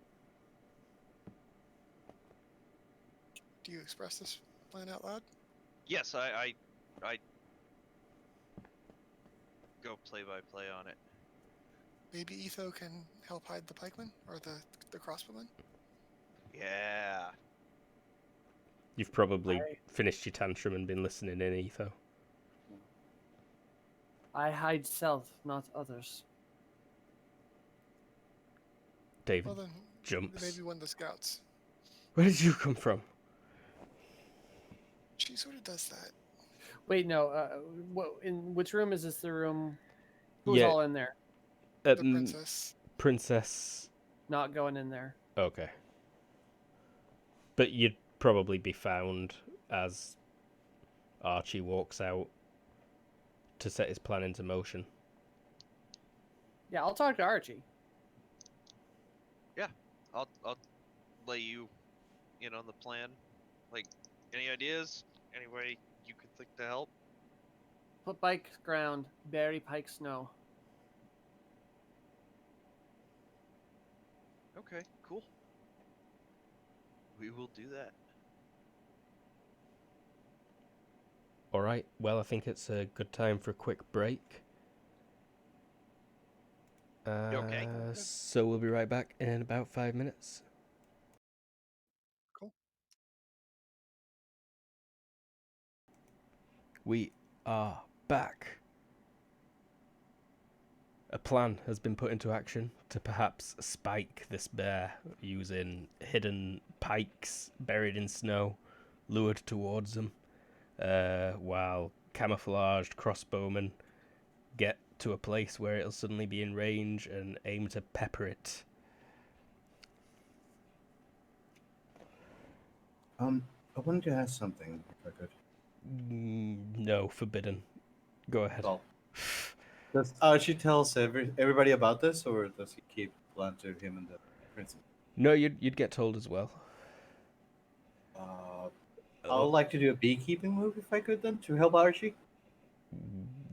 Speaker 4: Do you express this plan out loud?
Speaker 3: Yes, I go play by play on it.
Speaker 4: Maybe Etho can help hide the pikemen or the crossbowmen.
Speaker 3: Yeah.
Speaker 1: You've probably finished your tantrum and been listening in, Etho.
Speaker 5: I hide self, not others.
Speaker 1: David
Speaker 4: Well then,
Speaker 1: jumps.
Speaker 4: maybe one of the scouts.
Speaker 1: Where did you come from?
Speaker 4: She sort of does that.
Speaker 5: Wait, no. What? In which room is this? The room? Who's
Speaker 1: Yeah,
Speaker 5: all in there?
Speaker 4: The princess.
Speaker 1: Princess.
Speaker 5: Not going in there.
Speaker 1: Okay. But you'd probably be found as Archie walks out to set his plan into motion.
Speaker 5: Yeah, I'll talk to Archie.
Speaker 3: I'll lay you in on the plan. Like, any ideas? Any way you could think to help?
Speaker 5: Put bike ground. Bury pike snow.
Speaker 3: Okay, cool. We will do that.
Speaker 1: All right. Well, I think it's a good time for a quick break.
Speaker 3: Okay.
Speaker 1: So we'll be right back in about 5 minutes.
Speaker 4: Cool.
Speaker 1: We are back. A plan has been put into action to perhaps spike this bear using hidden pikes buried in snow, lured towards them, while camouflaged crossbowmen get to a place where it'll suddenly be in range and aim to pepper it.
Speaker 2: I wanted to ask something, if I could.
Speaker 1: No, forbidden. Go ahead.
Speaker 2: Well, does Archie tells everybody about this, or does he keep plan to him and the princess?
Speaker 1: No, you'd get told as well.
Speaker 2: I would like to do a beekeeping move, if I could, then, to help Archie.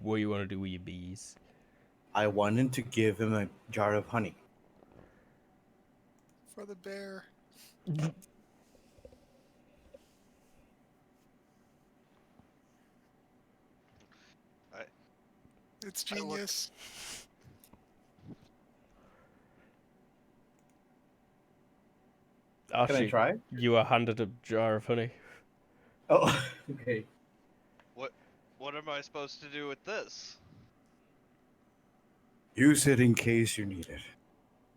Speaker 1: What you want to do with your bees?
Speaker 2: I wanted to give him a jar of honey.
Speaker 4: For the bear. It's
Speaker 3: I look-
Speaker 4: genius.
Speaker 2: Can I
Speaker 1: Archie,
Speaker 2: try?
Speaker 1: you are handed a jar of honey.
Speaker 2: Oh, okay.
Speaker 3: What am I supposed to do with this?
Speaker 2: Use it in case you need it.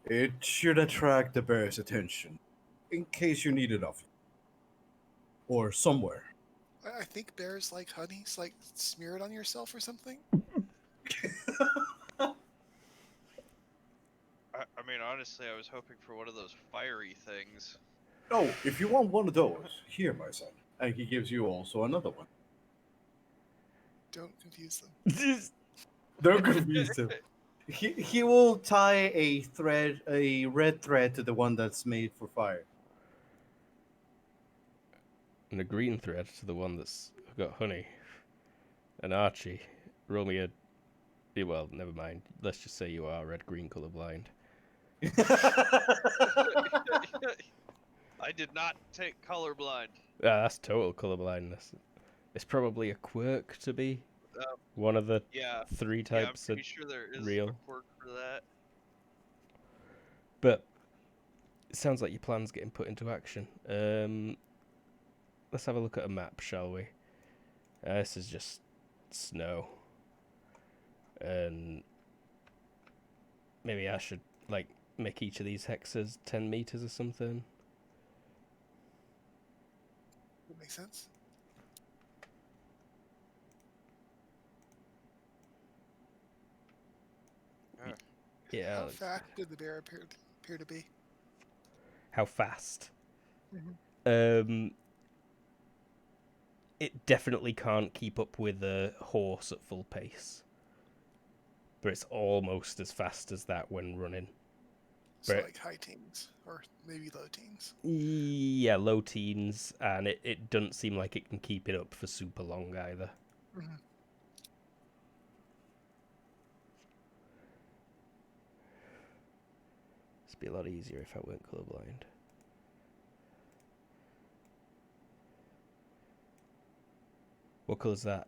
Speaker 2: It should attract the bear's attention, in case you need it of him. Or somewhere.
Speaker 4: I think bears like honey. It's like smear it on yourself or something.
Speaker 3: I mean, honestly, I was hoping for one of those fiery things.
Speaker 2: Oh, if you want one of those, here, my son. And he gives you also another one.
Speaker 4: Don't confuse them.
Speaker 2: Don't confuse him. He will tie a red thread to the one that's made for fire.
Speaker 1: And a green thread to the one that's got honey. And Archie, roll me a... Well, never mind. Let's just say you are red-green colourblind.
Speaker 3: I did not take colorblind.
Speaker 1: That's total colourblindness. It's probably a quirk to be one of the
Speaker 3: Yeah.
Speaker 1: 3
Speaker 3: Yeah, I'm
Speaker 1: types
Speaker 3: pretty
Speaker 1: of
Speaker 3: sure there is
Speaker 1: real.
Speaker 3: a quirk for that.
Speaker 1: But it sounds like your plan's getting put into action. Let's have a look at a map, shall we? This is just snow. And maybe I should, like, make each of these hexes 10 meters or something.
Speaker 4: That makes sense.
Speaker 1: Yeah.
Speaker 4: How fast did the bear appear to be?
Speaker 1: How fast?
Speaker 4: Mhm.
Speaker 1: It definitely can't keep up with a horse at full pace. But it's almost as fast as that when running.
Speaker 4: So
Speaker 1: Right.
Speaker 4: like high teens or maybe low teens.
Speaker 1: Yeah, low teens, and it doesn't seem like it can keep it up for super long either.
Speaker 4: Mm-hmm.
Speaker 1: It'd be a lot easier if I weren't colorblind. What colour's that?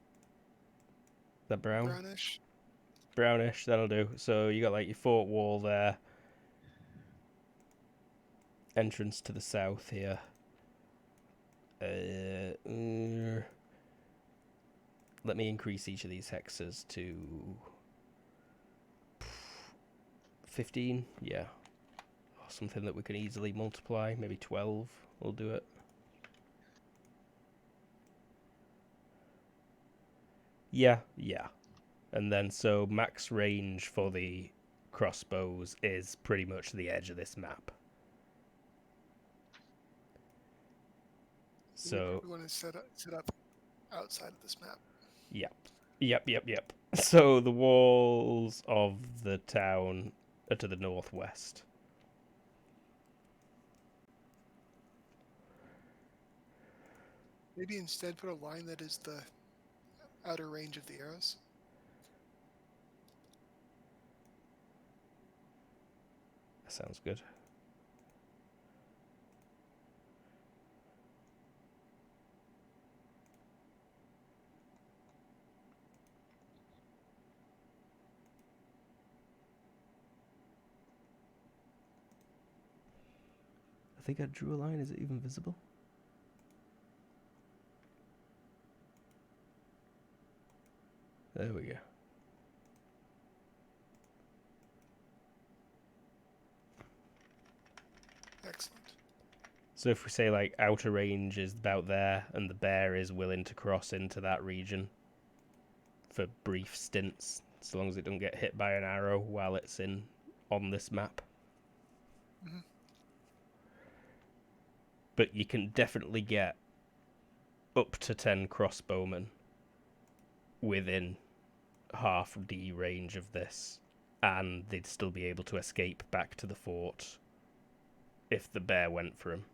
Speaker 1: Is that brown?
Speaker 4: Brownish.
Speaker 1: Brownish, that'll do. So you got like your fort wall there. Entrance to the south here. Let me increase each of these hexes to 15. Yeah. Or something that we can easily multiply. Maybe 12 will do it. Yeah, yeah. And then so max range for the crossbows is pretty much the edge of this map. So
Speaker 4: we want to set up outside of this map.
Speaker 1: yep. Yep. So the walls of the town are to the northwest.
Speaker 4: Maybe instead put a line that is the outer range of the arrows.
Speaker 1: That sounds good. I think I drew a line. Is it even visible? There we go.
Speaker 4: Excellent.
Speaker 1: So if we say like outer range is about there and the bear is willing to cross into that region for brief stints, so long as it doesn't get hit by an arrow while it's on this map.
Speaker 4: Mhm.
Speaker 1: But you can definitely get up to 10 crossbowmen within half D range of this, and they'd still be able to escape back to the fort if the bear went for him.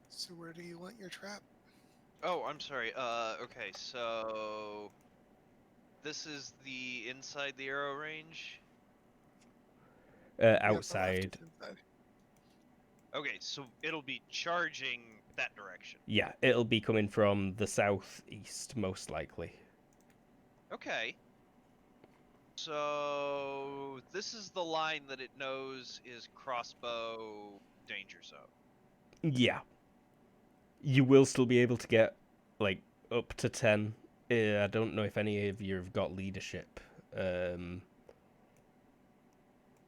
Speaker 4: So where do you want your trap?
Speaker 3: Oh, I'm sorry. Okay, so this is the inside the arrow range.
Speaker 4: Yep, the left
Speaker 1: Outside,
Speaker 4: is inside.
Speaker 3: Okay, so it'll be charging that direction.
Speaker 1: yeah, it'll be coming from the southeast, most likely.
Speaker 3: Okay. So this is the line that it knows is crossbow danger zone.
Speaker 1: Yeah. You will still be able to get, like, up to 10. I don't know if any of you have got leadership. An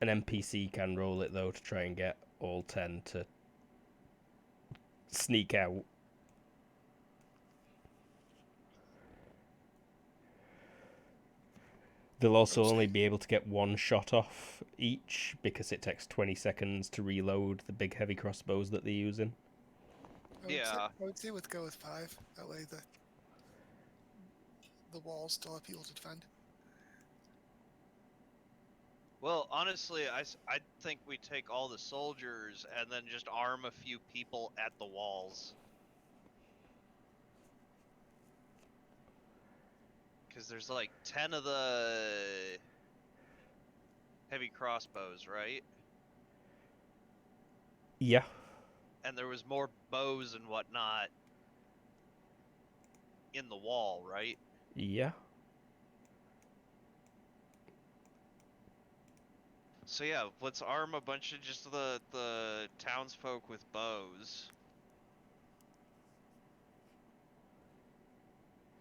Speaker 1: NPC can roll it, though, to try and get all 10 to sneak out. They'll also only be able to get one shot off each, because it takes 20 seconds to reload the big heavy crossbows that they're using.
Speaker 3: Yeah.
Speaker 4: I would say go with 5. That way the walls still have people to defend.
Speaker 3: Well, honestly, I think we take all the soldiers and then just arm a few people at the walls. Because there's like 10 of the heavy crossbows, right?
Speaker 1: Yeah.
Speaker 3: And there was more bows and whatnot in the wall, right?
Speaker 1: Yeah.
Speaker 3: So yeah, let's arm a bunch of just the townsfolk with bows.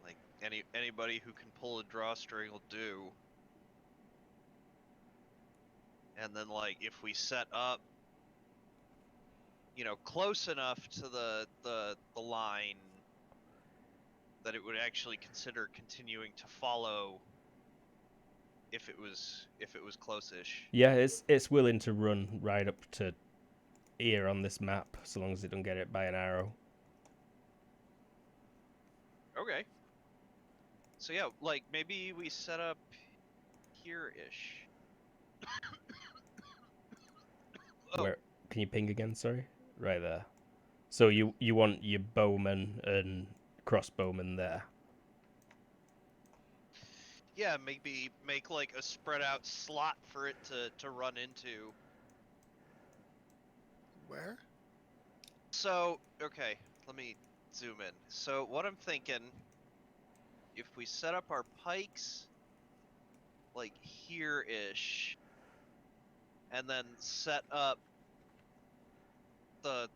Speaker 3: Like anybody who can pull a drawstring will do. And then like if we set up, you know, close enough to the line that it would actually consider continuing to follow if it was close-ish.
Speaker 1: Yeah, it's willing to run right up to here on this map, so long as it don't get it by an arrow.
Speaker 3: Okay. So yeah, like maybe we set up here-ish. Oh,
Speaker 1: Where can you ping again? Sorry, right there. So you want your bowmen and crossbowmen there.
Speaker 3: yeah, maybe make like a spread out slot for it to run into.
Speaker 4: Where?
Speaker 3: So, okay, let me zoom in. So what I'm thinking, if we set up our pikes like here-ish, and then set up the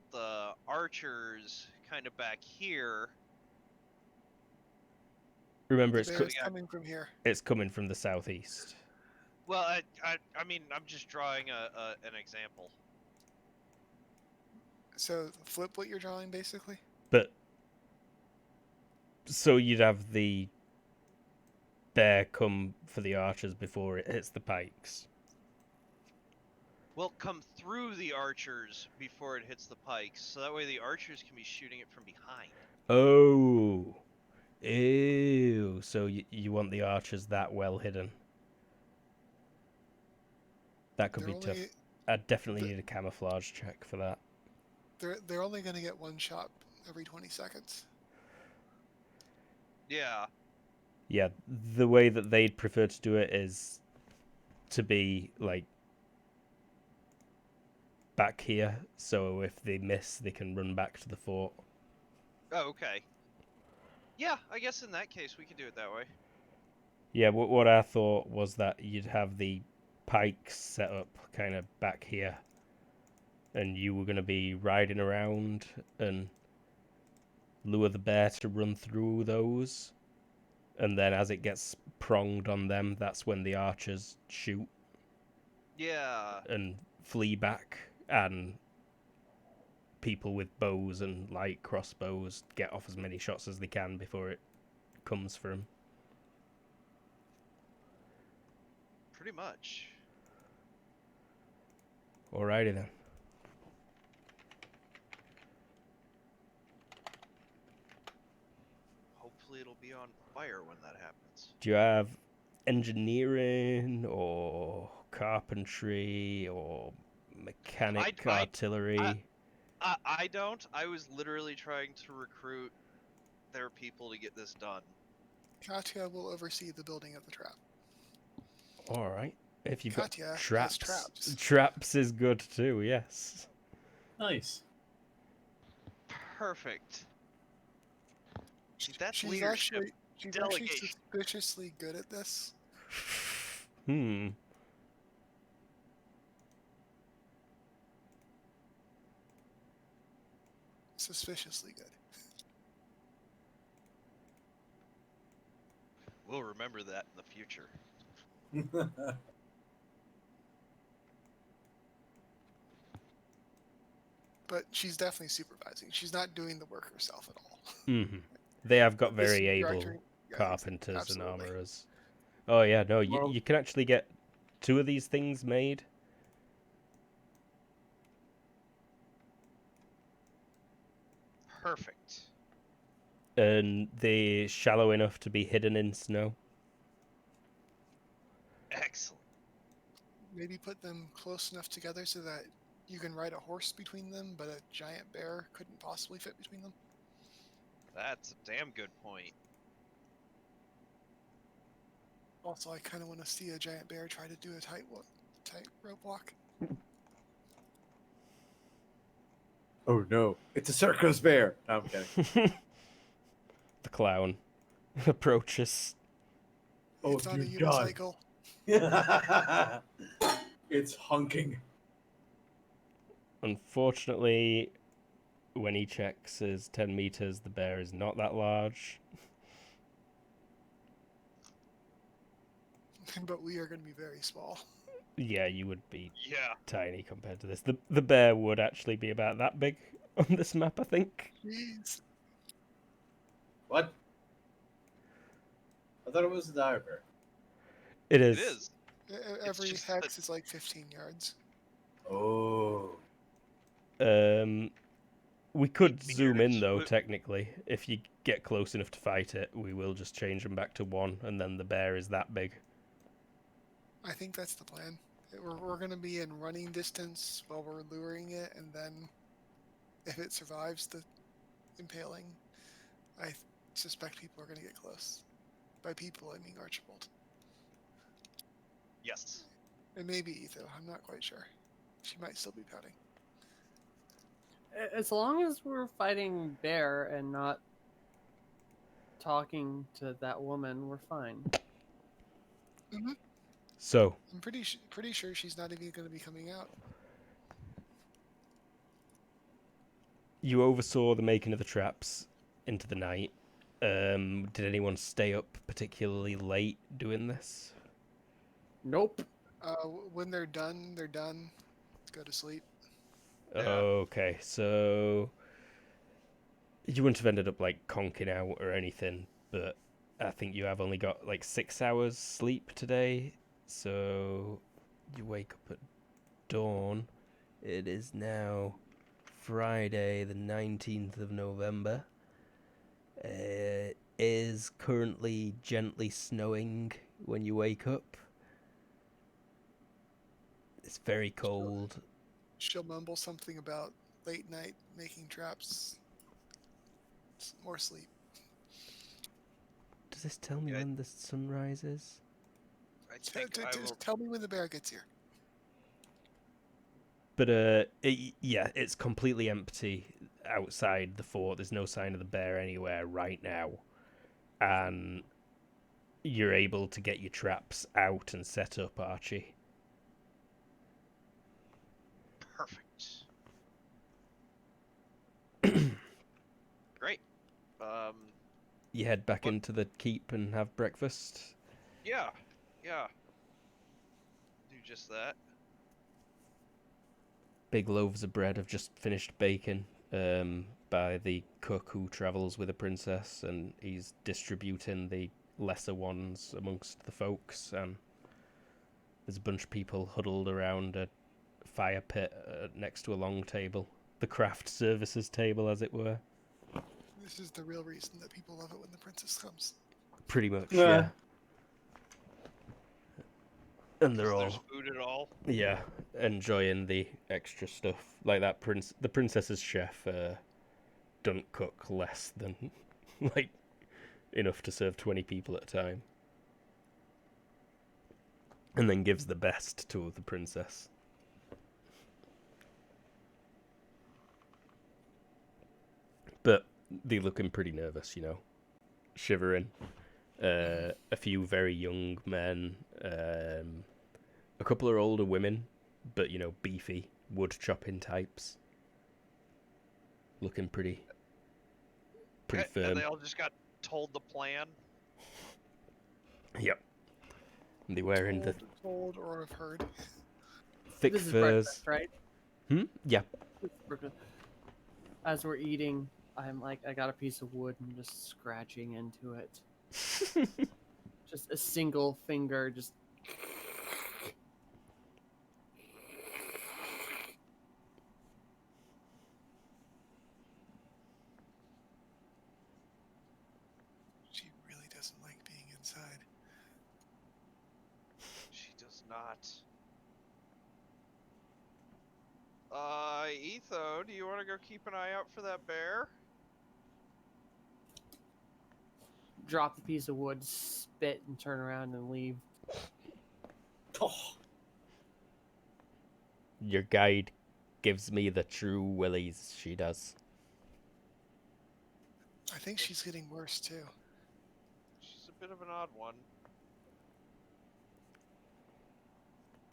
Speaker 3: archers kind of back here.
Speaker 1: Remember,
Speaker 4: The bear is coming from here.
Speaker 1: it's coming from the southeast.
Speaker 3: Well, I mean, I'm just drawing an example.
Speaker 4: So flip what you're drawing, basically.
Speaker 1: But so you'd have the bear come for the archers before it hits the pikes.
Speaker 3: Well, come through the archers before it hits the pikes, so that way the archers can be shooting it from behind.
Speaker 1: Oh. Ew. So you want the archers that well hidden? That could
Speaker 4: They're
Speaker 1: be tough.
Speaker 4: only
Speaker 1: I'd definitely
Speaker 4: the-
Speaker 1: need a camouflage check for that.
Speaker 4: they're only going to get one shot every 20 seconds.
Speaker 3: Yeah.
Speaker 1: Yeah, the way that they'd prefer to do it is to be like back here, so if they miss, they can run back to the fort.
Speaker 3: Oh, okay. Yeah, I guess in that case we can do it that way.
Speaker 1: Yeah, what I thought was that you'd have the pikes set up kind of back here, and you were going to be riding around and lure the bear to run through those, and then as it gets pronged on them, that's when the archers shoot
Speaker 3: Yeah.
Speaker 1: and flee back, and people with bows and light crossbows get off as many shots as they can before it comes for them.
Speaker 3: Pretty much.
Speaker 1: Alrighty then.
Speaker 3: Hopefully it'll be on fire when that happens.
Speaker 1: Do you have engineering or carpentry or mechanic
Speaker 3: I-
Speaker 1: artillery?
Speaker 3: I don't. I was literally trying to recruit their people to get this done.
Speaker 4: Katya will oversee the building of the trap.
Speaker 1: All right. If you've
Speaker 4: Katya
Speaker 1: got
Speaker 4: has
Speaker 1: traps,
Speaker 4: traps.
Speaker 1: traps is good too. Yes.
Speaker 2: Nice.
Speaker 3: Perfect. See, that's
Speaker 4: she's
Speaker 3: leadership.
Speaker 4: she's
Speaker 3: Delegation.
Speaker 4: actually suspiciously good at this.
Speaker 1: Hmm.
Speaker 4: Suspiciously good.
Speaker 3: We'll remember that in the future.
Speaker 4: But she's definitely supervising. She's not doing the work herself at all.
Speaker 1: Mm-hmm. They have got
Speaker 4: This
Speaker 1: very able
Speaker 4: director- yeah,
Speaker 1: carpenters
Speaker 4: absolutely.
Speaker 1: and armorers. Oh yeah, no,
Speaker 2: Well-
Speaker 1: you can actually get 2 of these things made.
Speaker 3: Perfect.
Speaker 1: And they're shallow enough to be hidden in snow.
Speaker 3: Excellent.
Speaker 4: Maybe put them close enough together so that you can ride a horse between them, but a giant bear couldn't possibly fit between them.
Speaker 3: That's a damn good point.
Speaker 4: Also, I kind of want to see a giant bear try to do a tight rope walk.
Speaker 2: Oh no, it's a circus bear. No, I'm kidding.
Speaker 1: The clown approaches.
Speaker 2: Oh,
Speaker 4: It's on a
Speaker 2: dear God.
Speaker 4: unicycle.
Speaker 2: It's honking.
Speaker 1: Unfortunately, when he checks his 10 meters, the bear is not that large.
Speaker 4: But we are going to be very small.
Speaker 1: Yeah, you would be
Speaker 3: Yeah.
Speaker 1: tiny compared to this. The bear would actually be about that big on this map, I think.
Speaker 4: Jeez.
Speaker 2: What? I thought it was a dire bear.
Speaker 1: It
Speaker 3: It
Speaker 1: is.
Speaker 3: is.
Speaker 4: Every
Speaker 3: just
Speaker 4: hex
Speaker 3: that-
Speaker 4: is like 15 yards.
Speaker 2: Oh.
Speaker 1: We could
Speaker 3: Meters.
Speaker 1: zoom in though,
Speaker 3: Wh-
Speaker 1: technically. If you get close enough to fight it, we will just change them back to 1, and then the bear is that big.
Speaker 4: I think that's the plan. We're going to be in running distance while we're luring it, and then if it survives the impaling, I suspect people are going to get close. By people, I mean Archibald.
Speaker 3: Yes.
Speaker 4: And maybe Etho. I'm not quite sure. She might still be pouting.
Speaker 5: As long as we're fighting bear and not talking to that woman, we're fine.
Speaker 1: So,
Speaker 4: I'm pretty sure she's not even going to be coming out.
Speaker 1: you oversaw the making of the traps into the night. Did anyone stay up particularly late doing this?
Speaker 5: Nope.
Speaker 4: When they're done, they're done. Go to sleep.
Speaker 3: Yeah.
Speaker 1: Okay, so you wouldn't have ended up like conking out or anything, but I think you have only got like 6 hours sleep today. So you wake up at dawn. It is now Friday, the 19th of November. It is currently gently snowing when you wake up. It's very cold.
Speaker 4: She'll mumble something about late night making traps. More sleep.
Speaker 1: Does this tell me
Speaker 3: Yeah,
Speaker 1: when the sun rises?
Speaker 3: I think I will.
Speaker 4: Just tell me when the bear gets here.
Speaker 1: But yeah, it's completely empty outside the fort. There's no sign of the bear anywhere right now, and you're able to get your traps out and set up, Archie.
Speaker 3: Perfect. Great.
Speaker 1: You head back
Speaker 3: What-
Speaker 1: into the keep and have breakfast.
Speaker 3: Yeah. Yeah. Do just that.
Speaker 1: Big loaves of bread have just finished baking by the cook who travels with a princess, and he's distributing the lesser ones amongst the folks. And there's a bunch of people huddled around a fire pit next to a long table, the craft services table, as it were.
Speaker 4: This is the real reason that people love it when the princess comes.
Speaker 1: Pretty much,
Speaker 2: Yeah.
Speaker 1: yeah. And they're
Speaker 3: 'Cause there's
Speaker 1: all,
Speaker 3: food at all.
Speaker 1: yeah, enjoying the extra stuff. Like that the princess's chef doesn't cook less than like enough to serve 20 people at a time, and then gives the best to the princess. But they're looking pretty nervous, you know, shivering. A few very young men, a couple of older women, but you know, beefy wood chopping types, looking pretty
Speaker 3: And
Speaker 1: firm.
Speaker 3: they all just got told the plan.
Speaker 1: Yep. And they wearing the
Speaker 4: Told or have heard.
Speaker 1: thick
Speaker 5: This is
Speaker 1: furs.
Speaker 5: breakfast, right?
Speaker 1: Yeah.
Speaker 5: This is breakfast. As we're eating, I'm like, I got a piece of wood and just scratching into it. Just a single finger, just.
Speaker 4: She really doesn't like being inside.
Speaker 3: She does not. Etho, do you want to go keep an eye out for that bear?
Speaker 5: Drop the piece of wood, spit, and turn around and leave.
Speaker 2: Oh,
Speaker 1: Your guide gives me the true willies, she does.
Speaker 4: I think she's getting worse too.
Speaker 3: She's a bit of an odd one.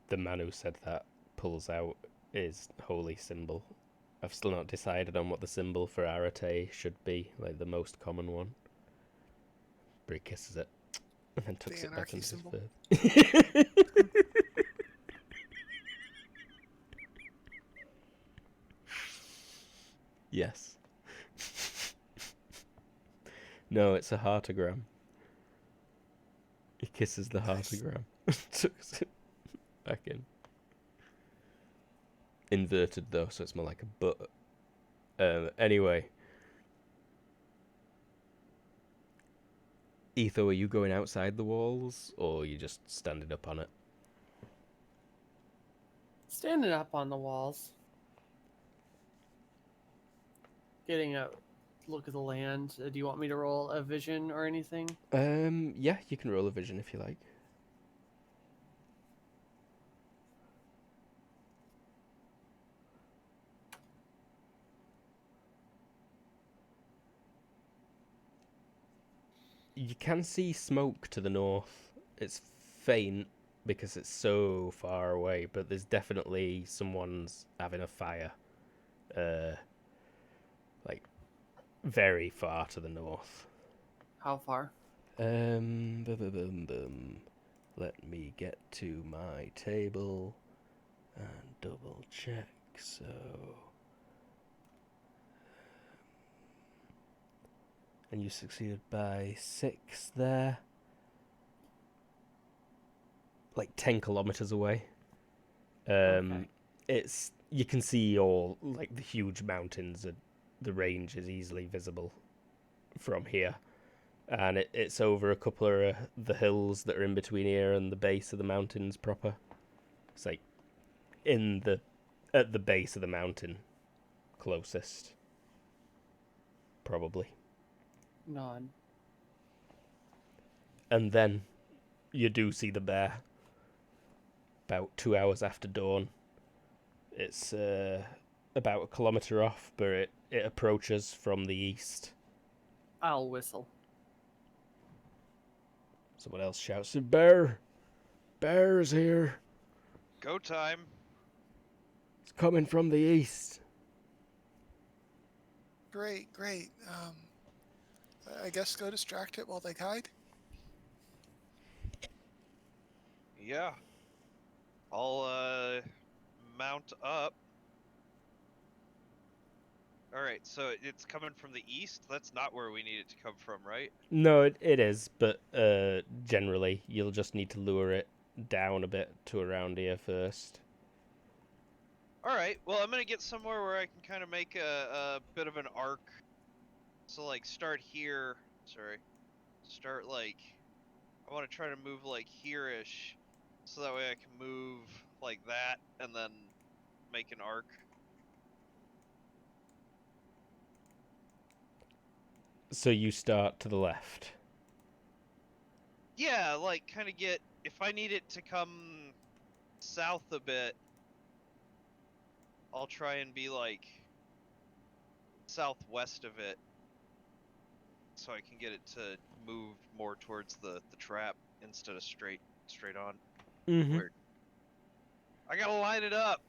Speaker 1: The man who said that pulls out his holy symbol. I've still not decided on what the symbol for Arate should be, like the most common one. But he kisses it and then tucks
Speaker 4: The
Speaker 1: it back
Speaker 4: anarchy
Speaker 1: into
Speaker 4: symbol?
Speaker 1: his fur. Yes. No, it's a heartogram. He kisses the
Speaker 4: Nice.
Speaker 1: heartogram. Tucks it back in. Inverted though, so it's more like a butt. Anyway. Etho, are you going outside the walls, or are you just standing up on it?
Speaker 5: Standing up on the walls. Getting a look at the land. Do you want me to roll a vision or anything?
Speaker 1: Yeah, you can roll a vision if you like. You can see smoke to the north. It's faint because it's so far away, but there's definitely someone's having a fire. Like very far to the north.
Speaker 5: How far?
Speaker 1: Boom, boom, boom, boom. Let me get to my table and double check. So, and you succeeded by 6 there. Like 10 kilometers away.
Speaker 5: Okay.
Speaker 1: It's, you can see all like the huge mountains, and the range is easily visible from here. And it's over a couple of the hills that are in between here and the base of the mountains proper. It's like at the base of the mountain, closest, probably.
Speaker 5: Nod.
Speaker 1: And then you do see the bear. About 2 hours after dawn. It's about a kilometer off, but it approaches from the east.
Speaker 5: I'll whistle.
Speaker 1: Someone else shouts, "Bear! Bear's here!
Speaker 3: Go time.
Speaker 1: It's coming from the east."
Speaker 4: Great, great. I guess go distract it while they hide.
Speaker 3: Yeah. I'll mount up. Alright, so it's coming from the east? That's not where we need it to come from, right?
Speaker 1: No, it is, but generally you'll just need to lure it down a bit to around here first.
Speaker 3: Alright, well I'm gonna get somewhere where I can kind of make a bit of an arc. So like start here, start like, I want to try to move like here-ish, so that way I can move like that and then make an arc.
Speaker 1: So you start to the left.
Speaker 3: Yeah, like kind of get, if I need it to come south a bit, I'll try and be like southwest of it, so I can get it to move more towards the trap instead of straight on.
Speaker 1: Mm-hmm.
Speaker 3: Weird. I gotta line it up.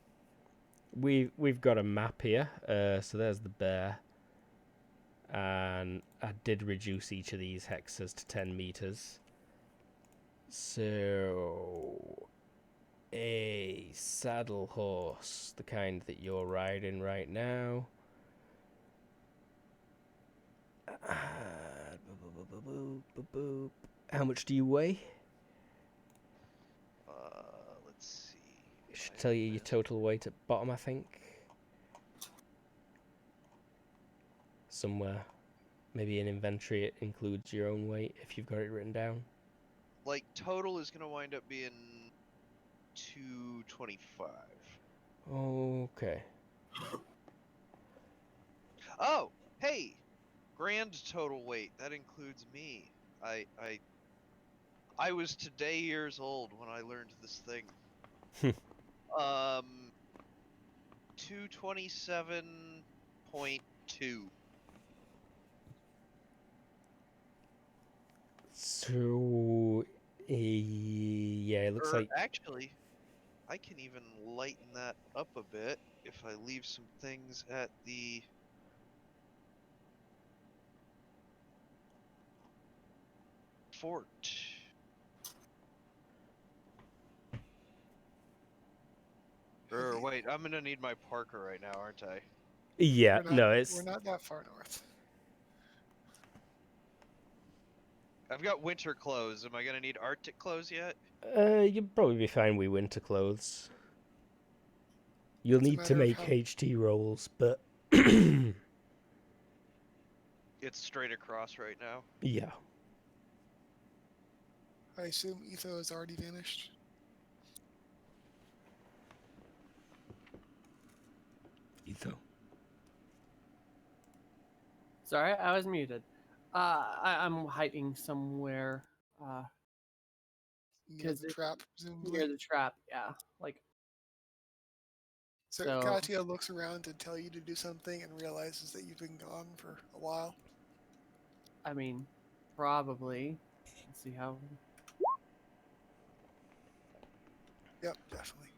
Speaker 1: We've got a map here. So there's the bear. And I did reduce each of these hexes to 10 meters. So a saddle horse, the kind that you're riding right now. How much do you weigh?
Speaker 3: Let's see.
Speaker 1: It should tell you your total weight at bottom, I think. Somewhere. Maybe in inventory it includes your own weight if you've got it written down.
Speaker 3: Like total is gonna wind up being 225.
Speaker 1: Okay.
Speaker 3: Oh, hey, grand total weight. That includes me. I was today years old when I learned this thing. 227.2.
Speaker 1: So, yeah, it looks
Speaker 3: Or
Speaker 1: like
Speaker 3: actually, I can even lighten that up a bit if I leave some things at the fort. Or wait, I'm gonna need my Parker right now, aren't I?
Speaker 1: yeah, no,
Speaker 4: We're
Speaker 1: it's
Speaker 4: not that far north.
Speaker 3: I've got winter clothes. Am I gonna need Arctic clothes yet?
Speaker 1: you'd probably be fine with winter clothes. You'll
Speaker 4: It's a
Speaker 1: need to
Speaker 4: matter of
Speaker 1: make
Speaker 4: how-
Speaker 1: HT rolls, but
Speaker 3: It's straight across right now.
Speaker 1: yeah.
Speaker 4: I assume Etho has already vanished.
Speaker 1: Etho.
Speaker 5: Sorry, I was muted. I'm hiding somewhere
Speaker 4: Near
Speaker 5: 'Cause
Speaker 4: the
Speaker 5: it-
Speaker 4: trap, presumably.
Speaker 5: near the trap. Yeah, like
Speaker 4: So
Speaker 5: so-
Speaker 4: Katya looks around to tell you to do something and realizes that you've been gone for a while.
Speaker 5: I mean, probably. Let's see how.
Speaker 4: Yep, definitely.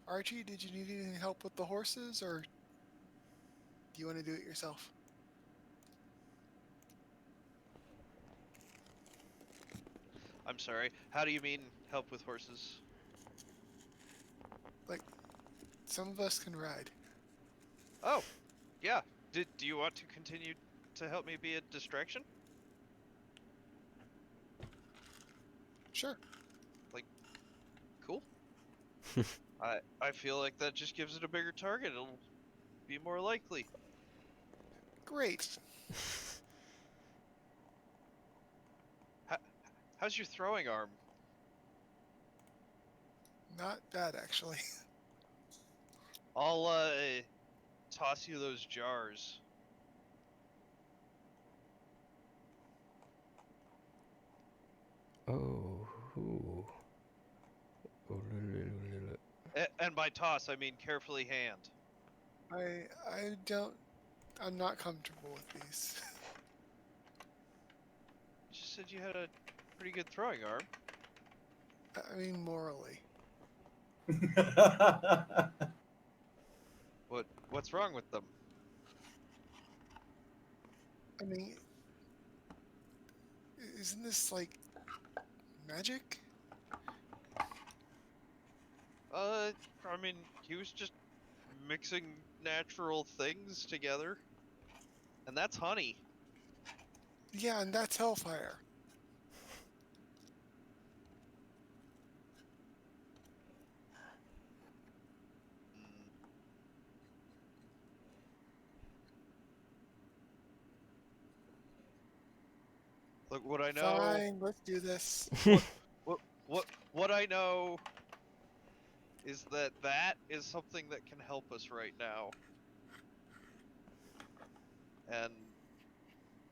Speaker 4: Archie, did you need any help with the horses, or do you want to do it yourself?
Speaker 3: I'm sorry. How do you mean help with horses?
Speaker 4: Some of us can ride.
Speaker 3: Oh, yeah. Do you want to continue to help me be a distraction?
Speaker 4: Sure.
Speaker 3: Cool. I feel like that just gives it a bigger target. It'll be more likely.
Speaker 4: Great.
Speaker 3: How's your throwing arm?
Speaker 4: Not bad, actually.
Speaker 3: I'll toss you those jars.
Speaker 1: Oh. Ooh.
Speaker 3: And by toss, I mean carefully hand.
Speaker 4: I'm not comfortable with these.
Speaker 3: You just said you had a pretty good throwing arm.
Speaker 4: I mean, morally.
Speaker 3: What's wrong with them?
Speaker 4: I mean, isn't this like magic?
Speaker 3: I mean, he was just mixing natural things together. And that's honey.
Speaker 4: Yeah, and that's hellfire.
Speaker 3: Mm. Look, what I know.
Speaker 4: Fine, let's do this.
Speaker 3: What I know is that is something that can help us right now. And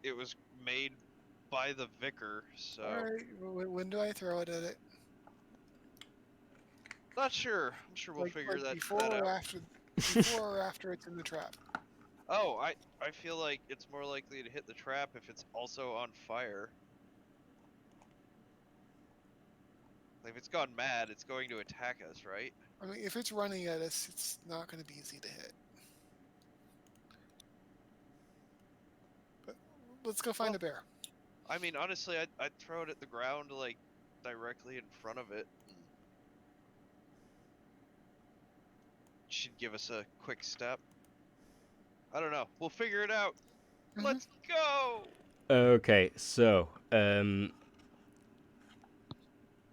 Speaker 3: it was made by the vicar, so
Speaker 4: All right, when do I throw it at it?
Speaker 3: not sure. I'm sure we'll figure that
Speaker 4: before or
Speaker 3: out.
Speaker 4: after? Before or after it's in the trap?
Speaker 3: Oh, I feel like it's more likely to hit the trap if it's also on fire. Like if it's gone mad, it's going to attack us, right?
Speaker 4: I mean, if it's running at us, it's not going to be easy to hit. But let's go find
Speaker 3: Well,
Speaker 4: a bear.
Speaker 3: I mean, honestly, I'd throw it at the ground, like directly in front of it. Should give us a quick step. I don't know. We'll figure it out.
Speaker 4: Mhm.
Speaker 3: Let's go.
Speaker 1: Okay, so,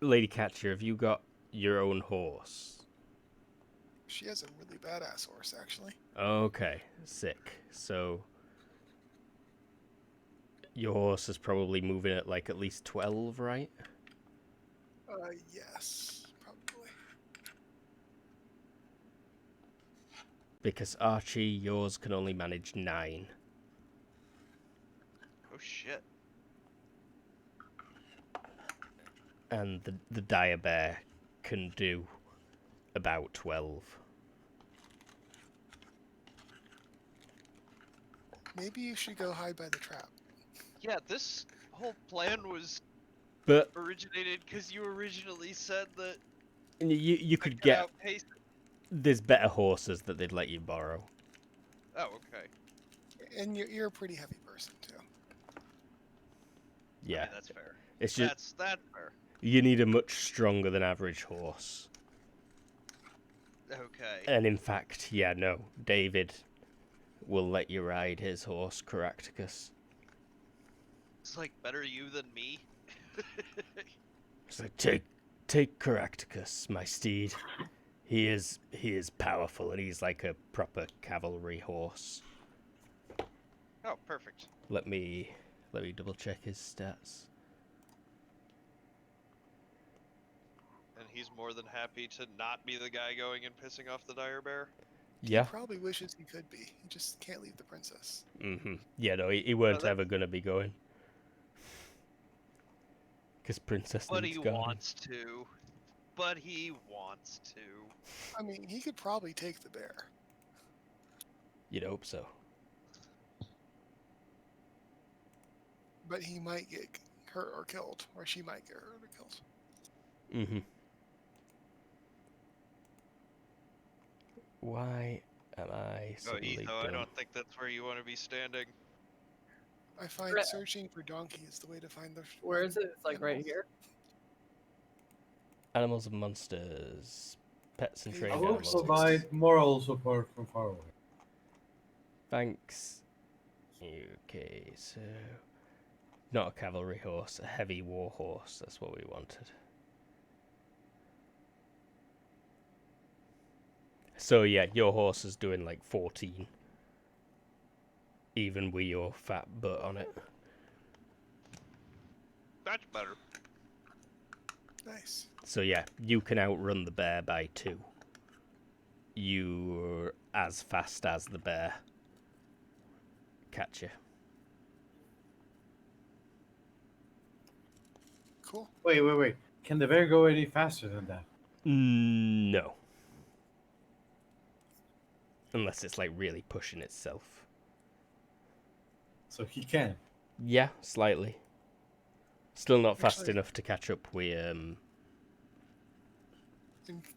Speaker 1: Lady Catcher, have you got your own horse?
Speaker 4: She has a really badass horse, actually.
Speaker 1: Okay, sick. So, your horse is probably moving at like at least 12, right?
Speaker 4: Yes, probably.
Speaker 1: Because Archie, yours can only manage 9.
Speaker 3: Oh shit.
Speaker 1: And the dire bear can do about 12.
Speaker 4: Maybe you should go hide by the trap.
Speaker 3: Yeah, this whole plan was
Speaker 1: But
Speaker 3: originated because you originally said that
Speaker 1: you
Speaker 3: I
Speaker 1: could
Speaker 3: could
Speaker 1: get...
Speaker 3: outpace it.
Speaker 1: There's better horses that they'd let you borrow.
Speaker 3: Oh, okay.
Speaker 4: And you're a pretty heavy person, too.
Speaker 1: Yeah.
Speaker 3: I mean, that's fair.
Speaker 1: It's just...
Speaker 3: That's fair.
Speaker 1: You need a much stronger than average horse.
Speaker 3: Okay.
Speaker 1: And in fact, yeah, no. David will let you ride his horse, Caractacus.
Speaker 3: It's like better you than me.
Speaker 1: It's like, take Caractacus, my steed. He is powerful, and he's like a proper cavalry horse.
Speaker 3: Oh, perfect.
Speaker 1: Let me double check his stats.
Speaker 3: And he's more than happy to not be the guy going and pissing off the dire bear.
Speaker 1: Yeah.
Speaker 4: He probably wishes he could be. He just can't leave the princess.
Speaker 1: Yeah, no, he weren't
Speaker 3: that-
Speaker 1: ever gonna be going. Because Princess
Speaker 3: But
Speaker 1: needs
Speaker 3: he
Speaker 1: guarding.
Speaker 3: wants to. But he wants to.
Speaker 4: I mean, he could probably take the bear.
Speaker 1: You'd hope so.
Speaker 4: But he might get hurt or killed. Or she might get hurt or killed.
Speaker 1: Why am I
Speaker 3: Oh,
Speaker 1: suddenly
Speaker 3: Etho, I
Speaker 1: dumb?
Speaker 3: don't think that's where you want to be standing.
Speaker 4: I find
Speaker 5: Right.
Speaker 4: searching for donkey is the way to find the...
Speaker 5: Where is it? It's like right
Speaker 4: animals.
Speaker 5: here.
Speaker 1: Animals and monsters. Pets and
Speaker 4: I
Speaker 2: I
Speaker 1: trained
Speaker 4: Trained
Speaker 2: will
Speaker 1: animals.
Speaker 4: animals.
Speaker 2: provide moral support from far away.
Speaker 1: Thanks. Okay, so not a cavalry horse, a heavy war horse. That's what we wanted. So yeah, your horse is doing like 14, even with your fat butt on it.
Speaker 3: That's better.
Speaker 4: Nice.
Speaker 1: So yeah, you can outrun the bear by 2. You're as fast as the bear. Catch you.
Speaker 4: Cool.
Speaker 2: Wait. Can the bear go any faster than that?
Speaker 1: No. Unless it's like really pushing itself.
Speaker 2: So he can.
Speaker 1: Yeah, slightly. Still not fast
Speaker 4: Actually-
Speaker 1: enough to catch up with
Speaker 4: And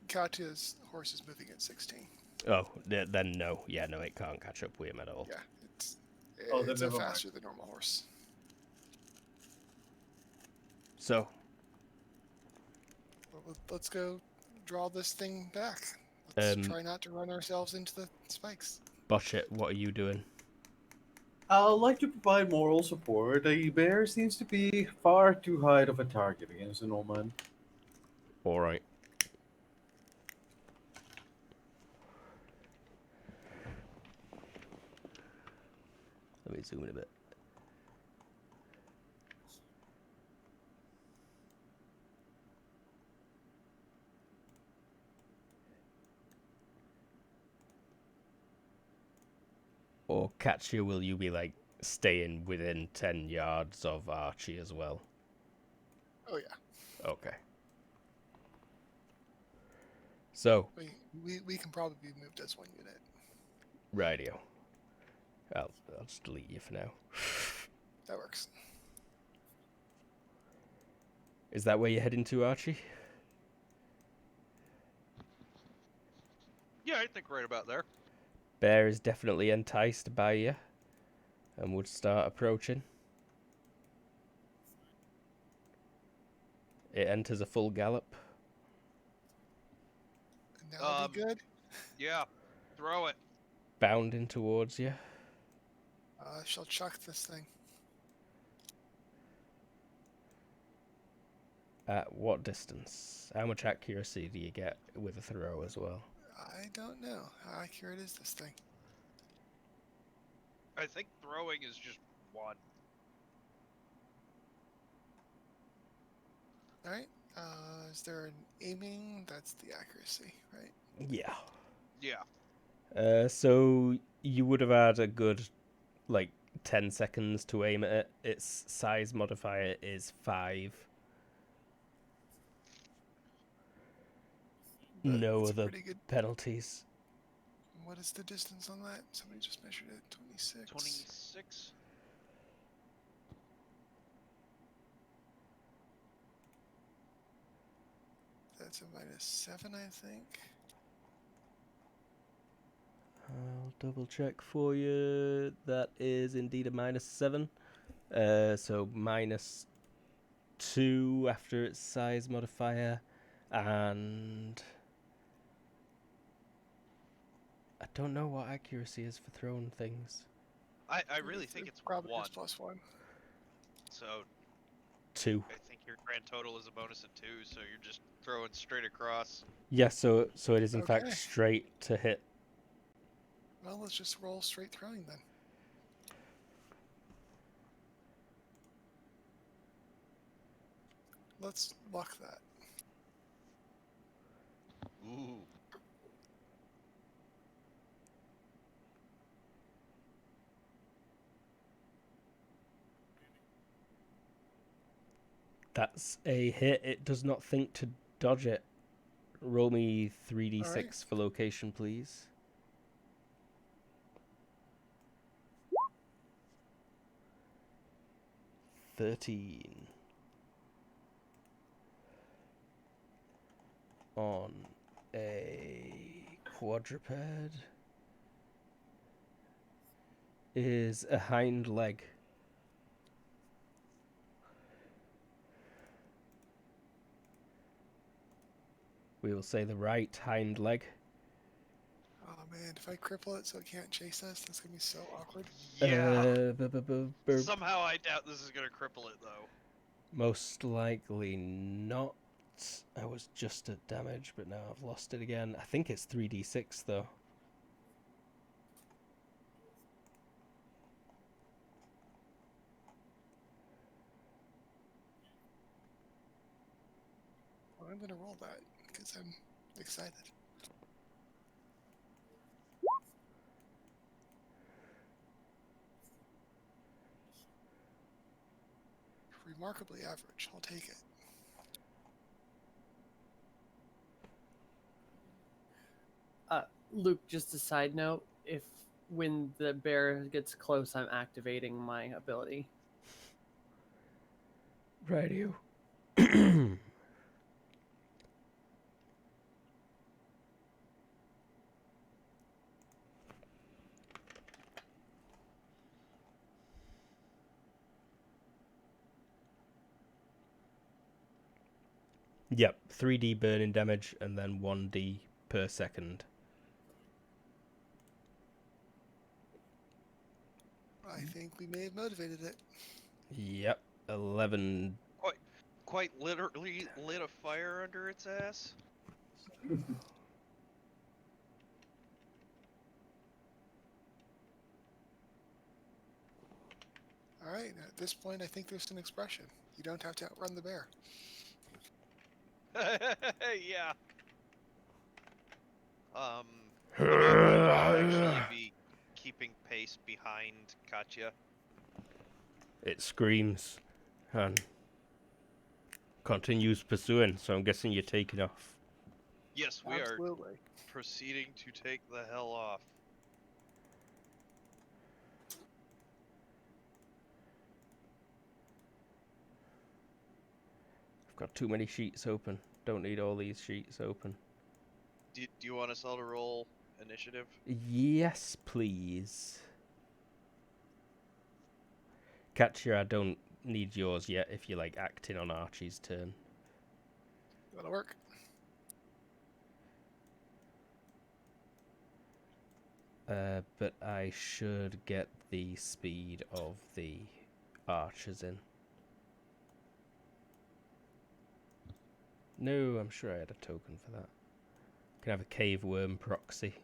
Speaker 4: Katya's horse is moving at 16.
Speaker 1: Oh, then no. Yeah, no, it can't catch up with him at all.
Speaker 4: Yeah, it's
Speaker 2: Oh, then
Speaker 4: it's a
Speaker 2: never mind.
Speaker 4: faster than normal horse.
Speaker 1: So,
Speaker 4: Well, let's go draw this thing back. Let's try not to run ourselves into the spikes.
Speaker 1: Botchet, what are you doing?
Speaker 2: I'd like to provide moral support. A bear seems to be far too high of a target against an old man.
Speaker 1: Alright. Let me zoom in a bit. Or catch you, will you be like staying within 10 yards of Archie as well?
Speaker 4: Oh yeah,
Speaker 1: Okay. So,
Speaker 4: we can probably be moved as one unit.
Speaker 1: radio. I'll just delete you for now.
Speaker 4: That works.
Speaker 1: Is that where you're heading to, Archie?
Speaker 3: Yeah, I think right about there.
Speaker 1: Bear is definitely enticed by you and would start approaching. It enters a full gallop.
Speaker 4: And that'll be good.
Speaker 3: Yeah, throw it.
Speaker 1: Bounding towards you.
Speaker 4: I shall chuck this thing.
Speaker 1: At what distance? How much accuracy do you get with a throw as well?
Speaker 4: I don't know. How accurate is this thing?
Speaker 3: I think throwing is just 1.
Speaker 4: Alright. Is there an aiming? That's the accuracy, right?
Speaker 1: Yeah.
Speaker 3: Yeah.
Speaker 1: So you would have had a good, like, 10 seconds to aim at it. Its size modifier is 5.
Speaker 4: But
Speaker 1: No
Speaker 4: it's
Speaker 1: other
Speaker 4: pretty good.
Speaker 1: penalties.
Speaker 4: What is the distance on that? Somebody just measured it. 26.
Speaker 3: 26.
Speaker 4: That's a -7, I think.
Speaker 1: I'll double check for you. That is indeed a -7. So -2 after its size modifier. And I don't know what accuracy is for throwing things.
Speaker 3: I really think it's
Speaker 4: probably
Speaker 3: 1.
Speaker 4: just +1.
Speaker 3: So
Speaker 1: 2.
Speaker 3: I think your grand total is a bonus of 2, so you're just throwing straight across.
Speaker 1: Yeah, so it is in fact
Speaker 4: Okay.
Speaker 1: straight to hit.
Speaker 4: Well, let's just roll straight throwing then. Let's luck that.
Speaker 3: Ooh.
Speaker 1: That's a hit. It does not think to dodge it. Roll me 3d6
Speaker 4: Alright.
Speaker 1: for location, please. $13 on a quadruped is a hind leg. We will say the right hind leg.
Speaker 4: Oh man, if I cripple it so it can't chase us, that's gonna be so awkward.
Speaker 3: Yeah.
Speaker 1: Burp.
Speaker 3: Somehow I doubt this is gonna cripple it though.
Speaker 1: Most likely not. I was just at damage, but now I've lost it again. I think it's 3d6 though.
Speaker 4: Well, I'm gonna roll that because I'm excited. Remarkably average. I'll take it.
Speaker 5: Luke, just a side note, if when the bear gets close, I'm activating my ability.
Speaker 1: Radio. Yep, 3d burning damage and then 1d per second.
Speaker 4: I think we may have motivated it.
Speaker 1: Yep, 11.
Speaker 3: Quite literally lit a fire under its ass.
Speaker 4: All right. At this point, I think there's an expression. You don't have to outrun the bear.
Speaker 3: Yeah. Would I actually be keeping pace behind Katya?
Speaker 1: It screams and continues pursuing, so I'm guessing you're taking off.
Speaker 3: Yes, we are
Speaker 4: Absolutely.
Speaker 3: proceeding to take the hell off.
Speaker 1: I've got too many sheets open. Don't need all these sheets open.
Speaker 3: Do you want us all to roll initiative?
Speaker 1: Yes, please. Catcher, I don't need yours yet if you're like acting on Archie's turn.
Speaker 4: That'll work.
Speaker 1: But I should get the speed of the archers in. No, I'm sure I had a token for that. Can have a cave worm proxy.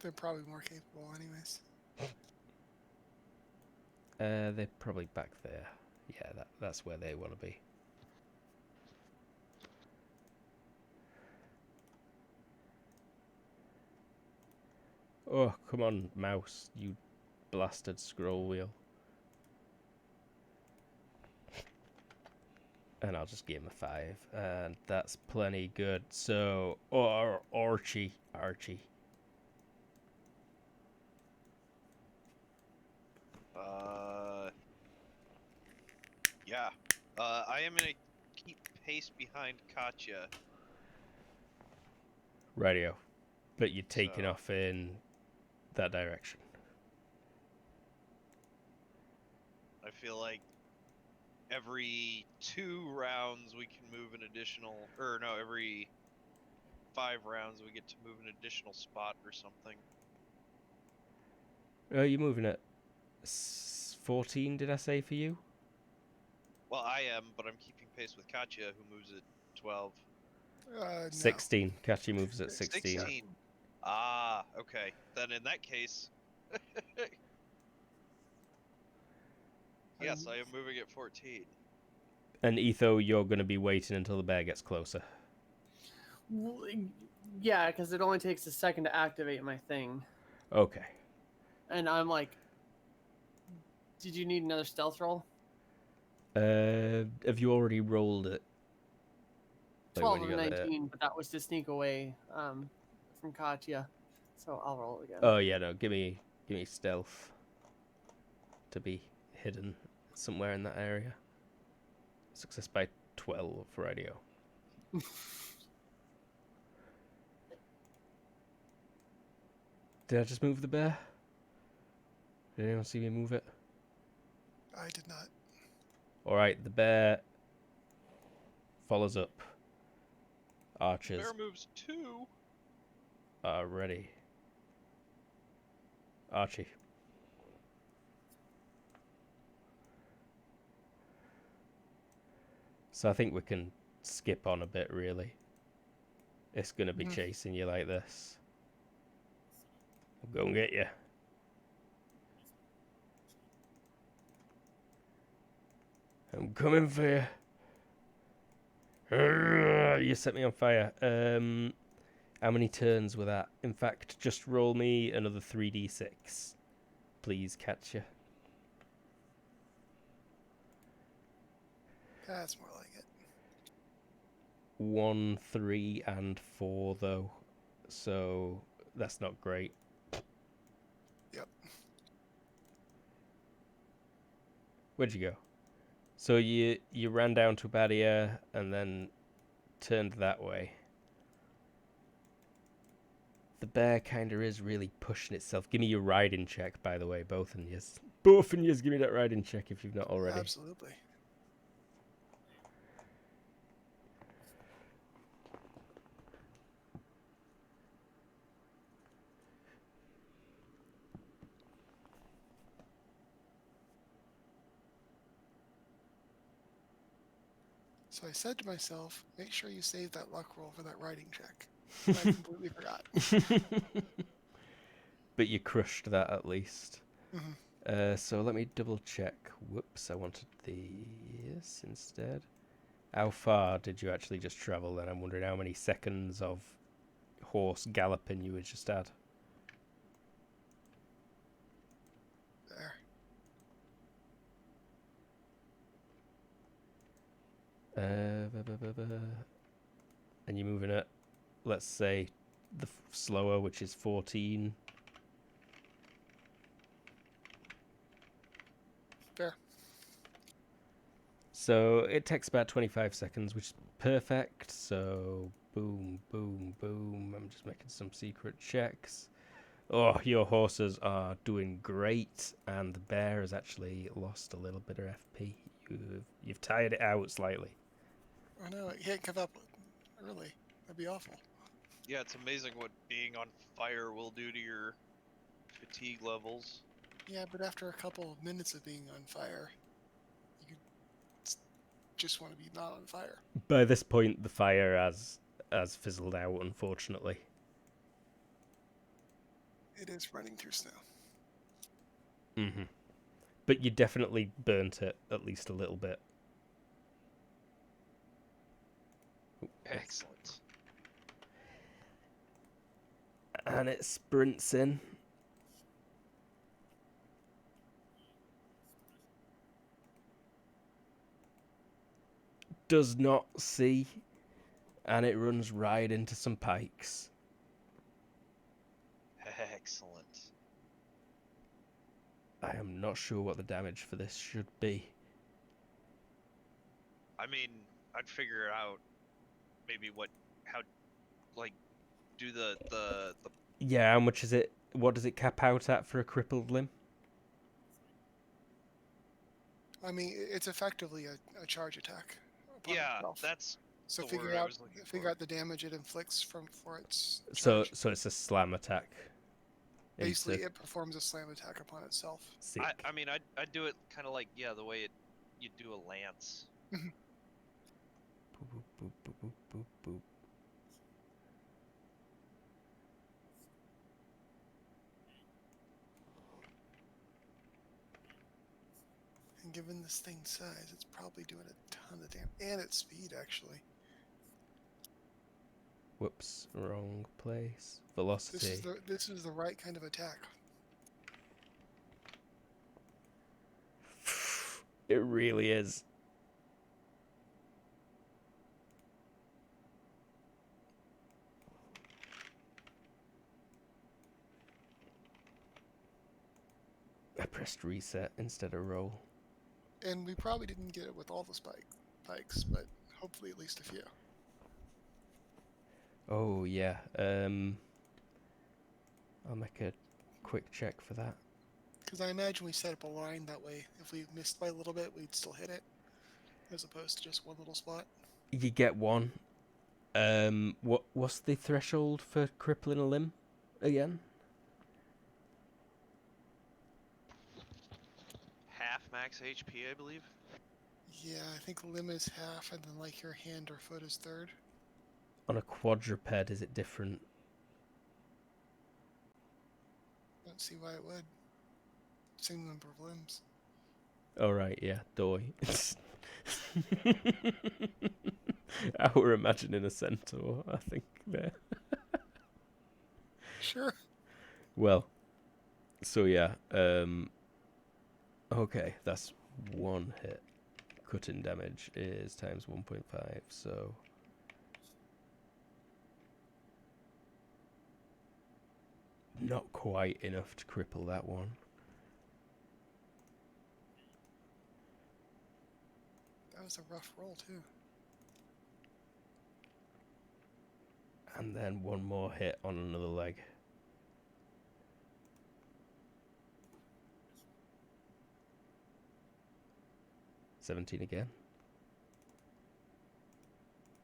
Speaker 4: They're probably more capable, anyways.
Speaker 1: They're probably back there. Yeah, that's where they want to be. Oh, come on, mouse, you blasted scroll wheel. And I'll just give him a 5. And that's plenty good. So, Archie.
Speaker 3: Yeah. I am gonna keep pace behind Katya.
Speaker 1: Radio. But you're taking
Speaker 3: So-
Speaker 1: off in that direction.
Speaker 3: I feel like every 2 rounds we can move an additional, or no, every 5 rounds we get to move an additional spot or something.
Speaker 1: You're moving at 14, did I say for you?
Speaker 3: Well, I am, but I'm keeping pace with Katya, who moves at 12.
Speaker 4: No.
Speaker 1: 16. Catchy moves at 16.
Speaker 3: 16. Ah, okay. Then in that case, yes, I am moving at 14.
Speaker 1: And Etho, you're going to be waiting until the bear gets closer.
Speaker 5: Yeah, because it only takes a second to activate my thing.
Speaker 1: Okay.
Speaker 5: And I'm like, did you need another stealth roll?
Speaker 1: Have you already rolled it? Like
Speaker 5: 12
Speaker 1: when
Speaker 5: of
Speaker 1: you got
Speaker 5: 19, but that was to sneak away from Katya. So I'll roll it again.
Speaker 1: Oh yeah, no. Give me stealth to be hidden somewhere in that area. Success by 12 for radio. Did I just move the bear? Did anyone see me move it?
Speaker 4: I did not.
Speaker 1: Alright, the bear follows up. Archers
Speaker 3: Bear moves 2.
Speaker 1: are ready. Archie. So I think we can skip on a bit, really. It's going to be chasing you like this. I'll go and get you. I'm coming for you. You set me on fire. How many turns were that? In fact, just roll me another 3d6. Please, catch you.
Speaker 4: That's more like it.
Speaker 1: 1, 3, and 4, though. So that's not great.
Speaker 4: Yep.
Speaker 1: Where'd you go? So you ran down to a barrier and then turned that way. The bear kind of is really pushing itself. Give me your riding check, by the way, both of yous. Both of yous, give me that riding check if you've not already.
Speaker 4: Absolutely. So I said to myself, make sure you save that luck roll for that writing check. And I completely forgot.
Speaker 1: But you crushed that at least.
Speaker 4: Mhm.
Speaker 1: So let me double check. Whoops, I wanted this instead. How far did you actually just travel then? I'm wondering how many seconds of horse galloping you had just had.
Speaker 4: There.
Speaker 1: And you're moving at, let's say, the slower, which is 14.
Speaker 4: Fair.
Speaker 1: So it takes about 25 seconds, which is perfect. So boom, boom, boom. I'm just making some secret checks. Oh, your horses are doing great, and the bear has actually lost a little bit of FP. You've tired it out slightly.
Speaker 4: Oh no, it can't give up early. That'd be awful.
Speaker 3: Yeah, it's amazing what being on fire will do to your fatigue levels.
Speaker 4: Yeah, but after a couple of minutes of being on fire, you could just want to be not on fire.
Speaker 1: By this point, the fire has fizzled out, unfortunately.
Speaker 4: It is running through snow.
Speaker 1: Mm-hmm. But you definitely burnt it at least a little bit.
Speaker 3: Excellent.
Speaker 1: And it sprints in. Does not see. And it runs right into some pikes.
Speaker 3: Excellent.
Speaker 1: I am not sure what the damage for this should be.
Speaker 3: I mean, I'd figure out maybe do the
Speaker 1: Yeah, how much is it? What does it cap out at for a crippled limb?
Speaker 4: I mean, it's effectively a charge attack. Upon
Speaker 3: yeah,
Speaker 4: itself.
Speaker 3: that's
Speaker 4: So
Speaker 3: the
Speaker 4: figure
Speaker 3: word I
Speaker 4: out
Speaker 3: was looking
Speaker 4: figure
Speaker 3: for.
Speaker 4: out the damage it inflicts for its
Speaker 1: So
Speaker 4: charge.
Speaker 1: it's a slam attack.
Speaker 4: Basically,
Speaker 1: Into
Speaker 4: it performs a slam attack upon itself.
Speaker 1: sick.
Speaker 3: I mean, I'd do it kind of like the way you do a lance.
Speaker 1: Boop, boop, boop, boop, boop, boop.
Speaker 4: And given this thing's size, it's probably doing a ton of damage. And its speed, actually.
Speaker 1: Whoops, wrong place. Velocity.
Speaker 4: This is the right kind of attack.
Speaker 1: It really is. I pressed reset instead of roll.
Speaker 4: And we probably didn't get it with all the pikes, but hopefully at least a few.
Speaker 1: Oh yeah. I'll make a quick check for that.
Speaker 4: Because I imagine we set up a line that way. If we missed by a little bit, we'd still hit it, as opposed to just one little spot.
Speaker 1: You get one. What's the threshold for crippling a limb again?
Speaker 3: Half max HP, I believe.
Speaker 4: Yeah, I think limb is half, and then like your hand or foot is third.
Speaker 1: On a quadruped, is it different?
Speaker 4: Don't see why it would. Same number of limbs.
Speaker 1: Oh right, yeah, doy. I were imagining a centaur, I think there.
Speaker 4: Sure.
Speaker 1: Well, so yeah, okay, that's one hit. Cutting damage is times 1.5, so not quite enough to cripple that one.
Speaker 4: That was a rough roll too.
Speaker 1: And then one more hit on another leg. $17 again.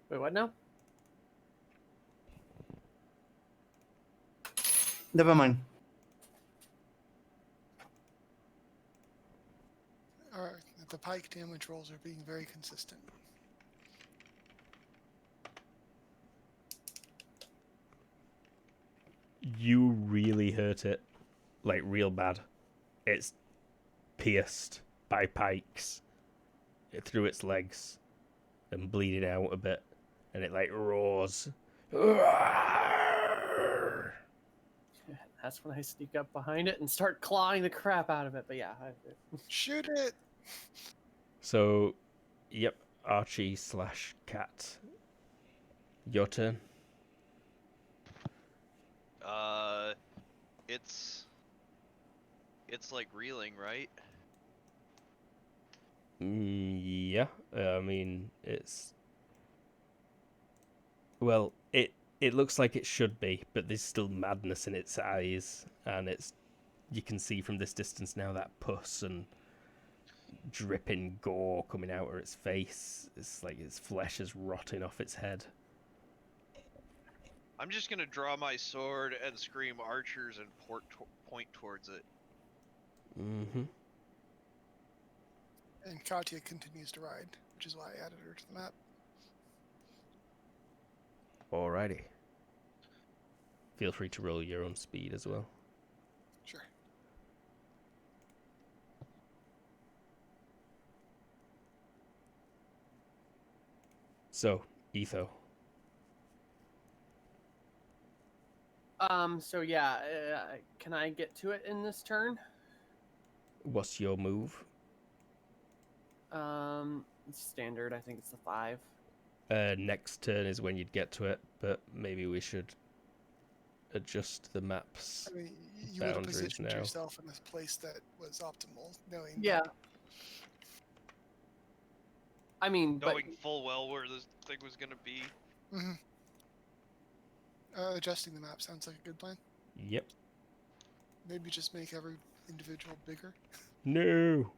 Speaker 5: Wait, what now?
Speaker 2: Never mind.
Speaker 4: Alright, the pike damage rolls are being very consistent.
Speaker 1: You really hurt it. Like, real bad. It's pierced by pikes through its legs and bleeding out a bit. And it, like, roars.
Speaker 5: That's when I sneak up behind it and start clawing the crap out of it. But yeah,
Speaker 4: Shoot it!
Speaker 1: So, yep, Archie/Cat. Your turn.
Speaker 3: It's like reeling, right?
Speaker 1: Yeah, I mean, it's... Well, it looks like it should be, but there's still madness in its eyes, and it's... You can see from this distance now that pus and dripping gore coming out of its face. It's like its flesh is rotting off its head.
Speaker 3: I'm just gonna draw my sword and scream archers and point towards it.
Speaker 1: Mm-hmm.
Speaker 4: And Katya continues to ride, which is why I added her to the map.
Speaker 1: Alrighty. Feel free to roll your own speed as well.
Speaker 4: Sure.
Speaker 1: So, Etho.
Speaker 5: So yeah, can I get to it in this turn?
Speaker 1: What's your move?
Speaker 5: It's standard. I think it's the 5.
Speaker 1: Next turn is when you'd get to it, but maybe we should adjust the map's
Speaker 4: I mean, you would have
Speaker 1: boundaries
Speaker 4: positioned
Speaker 1: now.
Speaker 4: yourself in a place that was optimal, knowing.
Speaker 5: Yeah. I mean, but
Speaker 3: Knowing full well where this thing was gonna be.
Speaker 4: Mm-hmm. Adjusting the map sounds like a good plan.
Speaker 1: Yep.
Speaker 4: Maybe just make every individual bigger,
Speaker 1: No.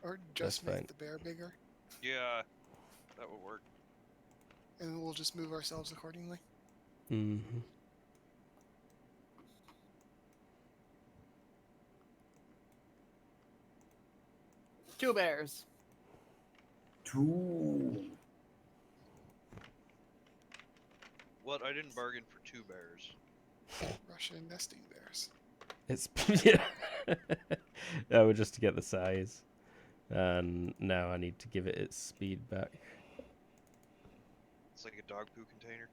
Speaker 4: or just
Speaker 1: That's
Speaker 4: make
Speaker 1: fine.
Speaker 4: the bear bigger,
Speaker 3: Yeah, that would work.
Speaker 4: and we'll just move ourselves accordingly.
Speaker 1: Mm-hmm.
Speaker 5: two bears.
Speaker 2: 2.
Speaker 3: What? I didn't bargain for 2 bears.
Speaker 4: Russian nesting bears.
Speaker 1: It's yeah. That was just to get the size, and now I need to give it its speed back.
Speaker 3: It's like a dog poo container.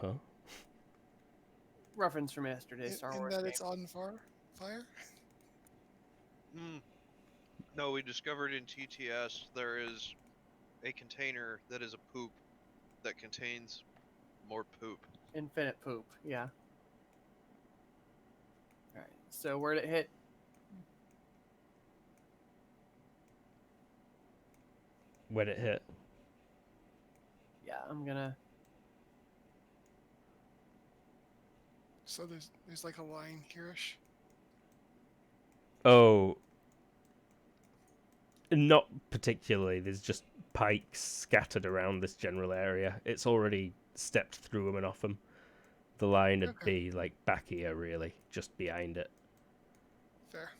Speaker 1: Huh?
Speaker 5: Reference from yesterday's Star
Speaker 4: In
Speaker 5: Wars
Speaker 4: that
Speaker 5: game.
Speaker 4: it's on fire.
Speaker 3: Hmm. No, we discovered in TTS there is a container that is a poop that contains more poop.
Speaker 5: Infinite poop. Yeah. All right. So where'd it hit?
Speaker 1: When it hit.
Speaker 5: Yeah, I'm gonna.
Speaker 4: So there's like a line here-ish.
Speaker 1: Oh. Not particularly. There's just pikes scattered around this general area. It's already stepped through them and off them. The line would
Speaker 4: Okay.
Speaker 1: be like back here, really, just behind it.
Speaker 4: Fair.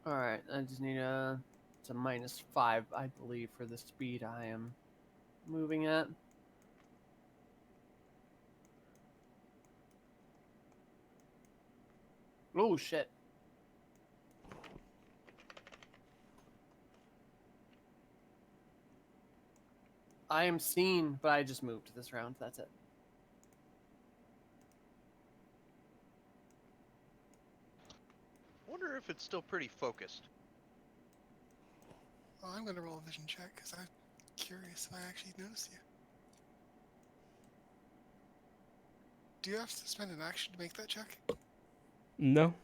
Speaker 5: All right, I just need it's a -5, I believe, for the speed I am moving at. Oh shit! I am seen, but I just moved this round. That's it.
Speaker 3: Wonder if it's still pretty focused.
Speaker 4: Well, I'm gonna roll a vision check because I'm curious if I actually notice you. Do you have to spend an action to make that check?
Speaker 1: No.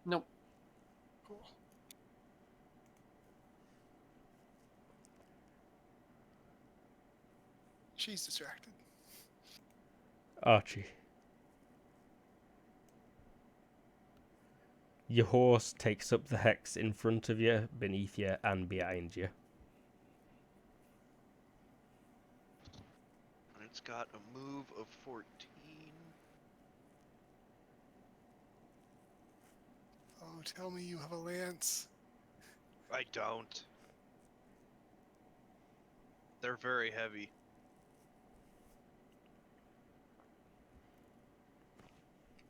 Speaker 5: Nope.
Speaker 4: Cool. She's distracted.
Speaker 1: Archie. Your horse takes up the hex in front of you, beneath you, and behind you.
Speaker 3: And it's got a move of 14.
Speaker 4: Oh, tell me you have a lance.
Speaker 3: I don't. They're very heavy.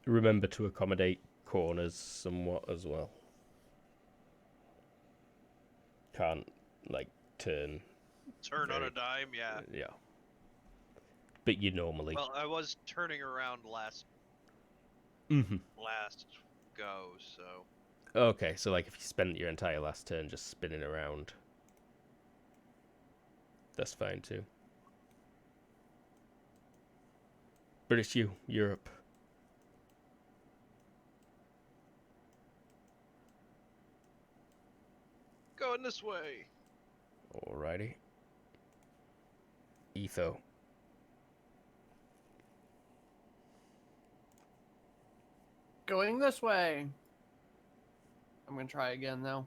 Speaker 1: Remember to accommodate corners somewhat as well. Can't, like, turn.
Speaker 3: Turn on
Speaker 1: Very-
Speaker 3: a dime, yeah.
Speaker 1: Yeah. But you normally.
Speaker 3: Well, I was turning around last
Speaker 1: Mm-hmm.
Speaker 3: go, so
Speaker 1: Okay, so like if you spent your entire last turn just spinning around, that's fine too. British you, Europe.
Speaker 3: going this way.
Speaker 1: Alrighty. Etho.
Speaker 5: Going this way. I'm gonna try again though.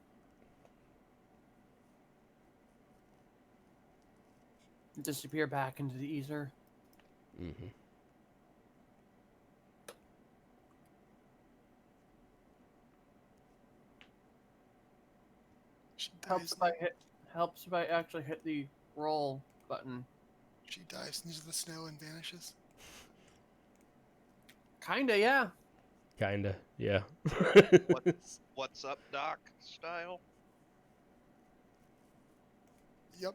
Speaker 5: Disappear back into the ether.
Speaker 1: Mm-hmm.
Speaker 4: She
Speaker 5: Helps
Speaker 4: dives.
Speaker 5: if I actually hit the roll button.
Speaker 4: She dives into the snow and vanishes.
Speaker 5: Kinda, yeah.
Speaker 1: Kinda, yeah.
Speaker 3: What's up, Doc? Style.
Speaker 4: Yep.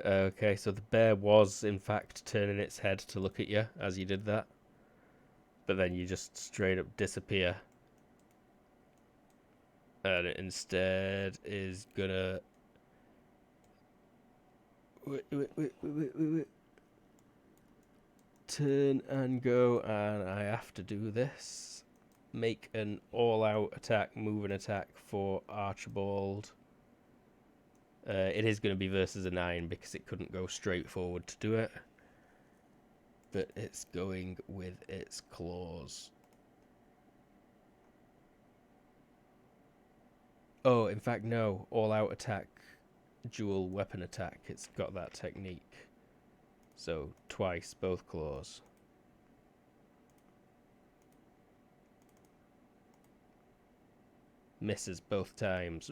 Speaker 1: Okay, so the bear was in fact turning its head to look at you as you did that. But then you just straight up disappear. And it instead is gonna... Wait. Turn and go, and I have to do this. Make an all-out attack, moving attack for Archibald. It is going to be versus a 9 because it couldn't go straight forward to do it. But it's going with its claws. Oh, in fact, no. All-out attack, dual weapon attack. It's got that technique. So, twice, both claws. Misses both times.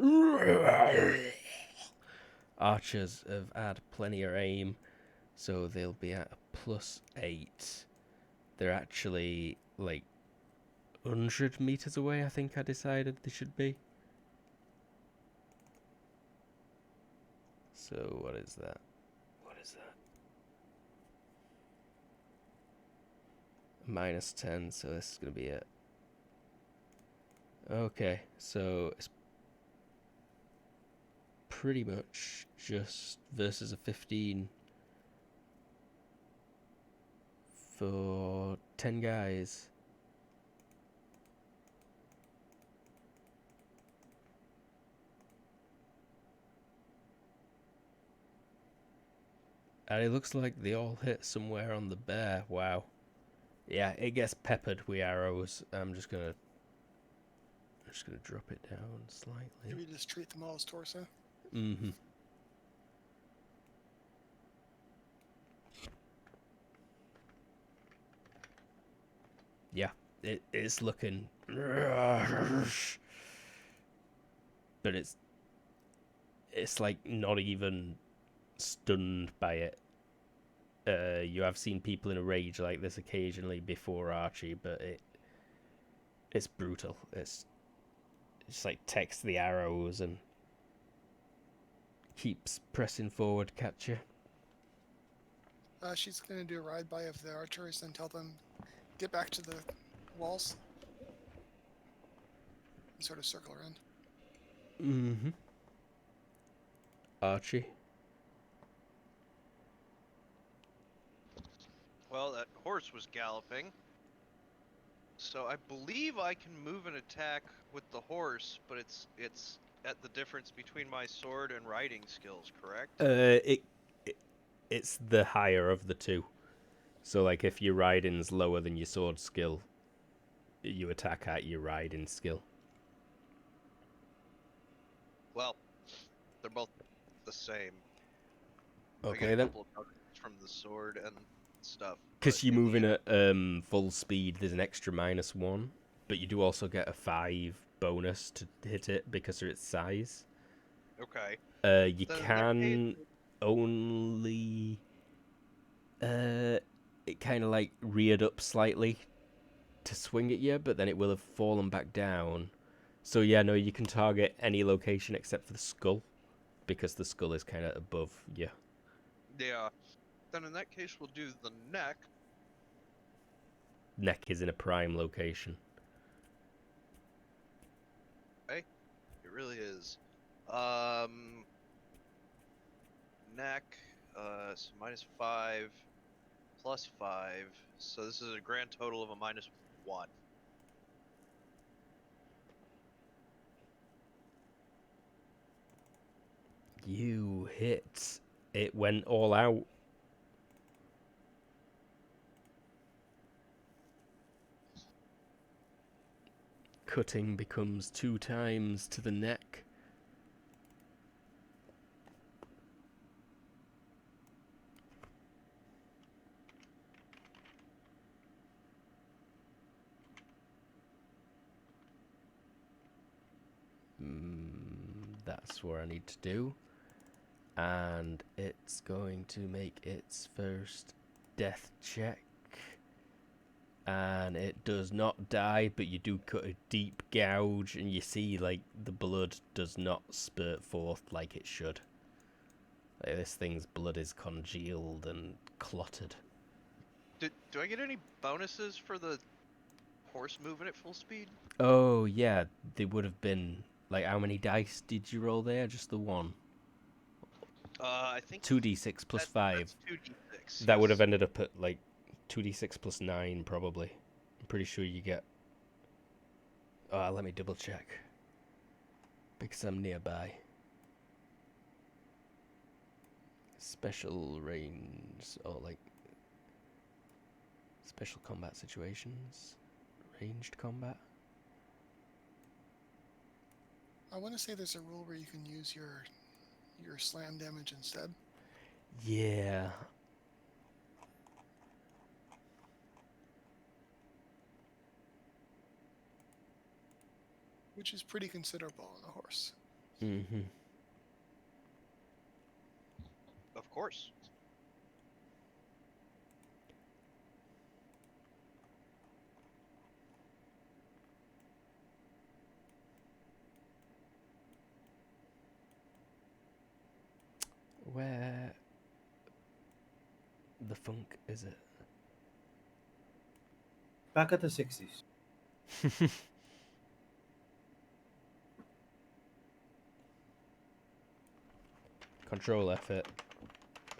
Speaker 1: Archers have had plenty of aim, so they'll be at a +8. They're actually, like, 100 meters away, I think I decided they should be. So, what is that? What is that? -10, so this is going to be it. Okay, so it's pretty much just versus a 15 for 10 guys. And it looks like they all hit somewhere on the bear. Wow. Yeah, it gets peppered with arrows. I'm just gonna just gonna drop it down
Speaker 4: Should
Speaker 1: slightly.
Speaker 4: we just treat them all as torso?
Speaker 1: Mm-hmm. Yeah, it's looking, but it's like not even stunned by it. You have seen people in a rage like this occasionally before Archie, but it's brutal. It's like takes the arrows and keeps pressing forward, catch you.
Speaker 4: She's going to do a ride by of the archers and tell them, get back to the walls. And sort of circle around.
Speaker 1: Mm-hmm. Archie.
Speaker 3: Well, that horse was galloping. So I believe I can move and attack with the horse, but it's at the difference between my sword and riding skills, correct?
Speaker 1: It's the higher of the two. So like if your riding's lower than your sword skill, you attack at your riding skill.
Speaker 3: Well, they're both the same. I
Speaker 1: Okay
Speaker 3: get a
Speaker 1: then.
Speaker 3: couple of bonuses from the sword and stuff.
Speaker 1: Because
Speaker 3: but
Speaker 1: you're
Speaker 3: in the
Speaker 1: moving
Speaker 3: end-
Speaker 1: at full speed, there's an extra -1, but you do also get a 5 bonus to hit it because of its size.
Speaker 3: Okay.
Speaker 1: You
Speaker 3: Then in that
Speaker 1: can
Speaker 3: case-
Speaker 1: only it kind of like reared up slightly to swing at you, but then it will have fallen back down. So yeah, no, you can target any location except for the skull, because the skull is kind of above you.
Speaker 3: Yeah. Then in that case, we'll do the neck.
Speaker 1: Neck is in a prime location.
Speaker 3: It really is. Neck. So -5, +5. So this is a grand total of a -1.
Speaker 1: You hit. It went all out. Cutting becomes 2 times to the neck. That's what I need to do. And it's going to make its first death check. And it does not die, but you do cut a deep gouge, and you see, like, the blood does not spurt forth like it should. Like, this thing's blood is congealed and clotted.
Speaker 3: Do I get any bonuses for the horse moving at full speed?
Speaker 1: Oh, yeah, they would have been... Like, how many dice did you roll there? Just the one?
Speaker 3: I think
Speaker 1: 2d6 plus 5.
Speaker 3: That's 2d6.
Speaker 1: That would
Speaker 3: yes.
Speaker 1: have ended up at, like, 2d6 plus 9, probably. I'm pretty sure you get... let me double check. Because I'm nearby. Special range, or, like... Special combat situations? Ranged combat?
Speaker 4: I want to say there's a rule where you can use your slam damage instead.
Speaker 1: Yeah.
Speaker 4: Which is pretty considerable on a horse.
Speaker 1: Mm-hmm.
Speaker 3: Of course.
Speaker 1: Where the funk is it?
Speaker 2: Back at the 60s.
Speaker 1: Control effort.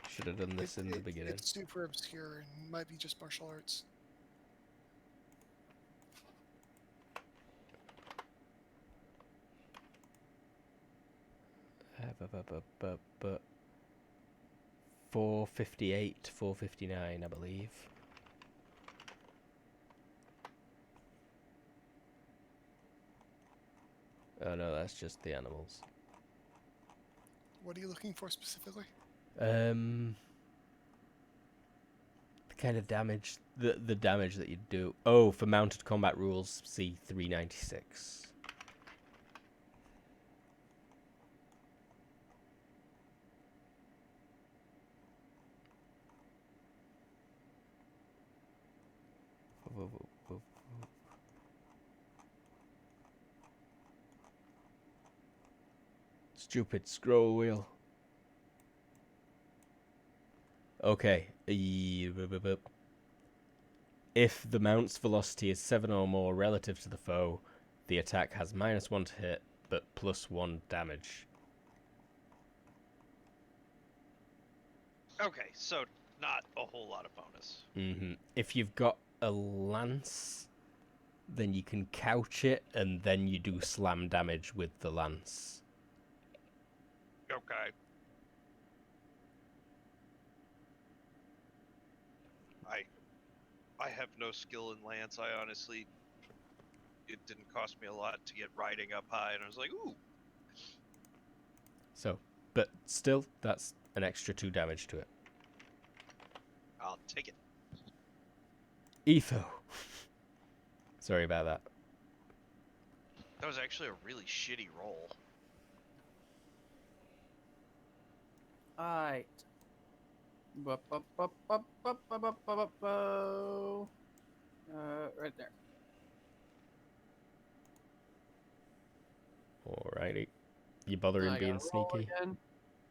Speaker 1: Should have done this in the beginning.
Speaker 4: It's super obscure and might be just martial arts.
Speaker 1: But 458, 459, I believe. Oh no, that's just the animals.
Speaker 4: What are you looking for specifically?
Speaker 1: The kind of damage, the damage that you do. Oh, for mounted combat rules, see 396. Stupid scroll wheel. Okay. If the mount's velocity is 7 or more relative to the foe, the attack has -1 to hit, but +1 damage.
Speaker 3: Okay, so not a whole lot of bonus.
Speaker 1: If you've got a lance, then you can couch it, and then you do slam damage with the lance.
Speaker 3: Okay. I have no skill in lance. I honestly, it didn't cost me a lot to get riding up high, and I was like, ooh.
Speaker 1: So, but still, that's an extra 2 damage to it.
Speaker 3: I'll take it.
Speaker 1: Etho. Sorry about that.
Speaker 3: That was actually a really shitty roll.
Speaker 5: Alright. Right there.
Speaker 1: Alrighty. You bothering
Speaker 5: I
Speaker 1: being
Speaker 5: gotta roll
Speaker 1: sneaky?
Speaker 5: again.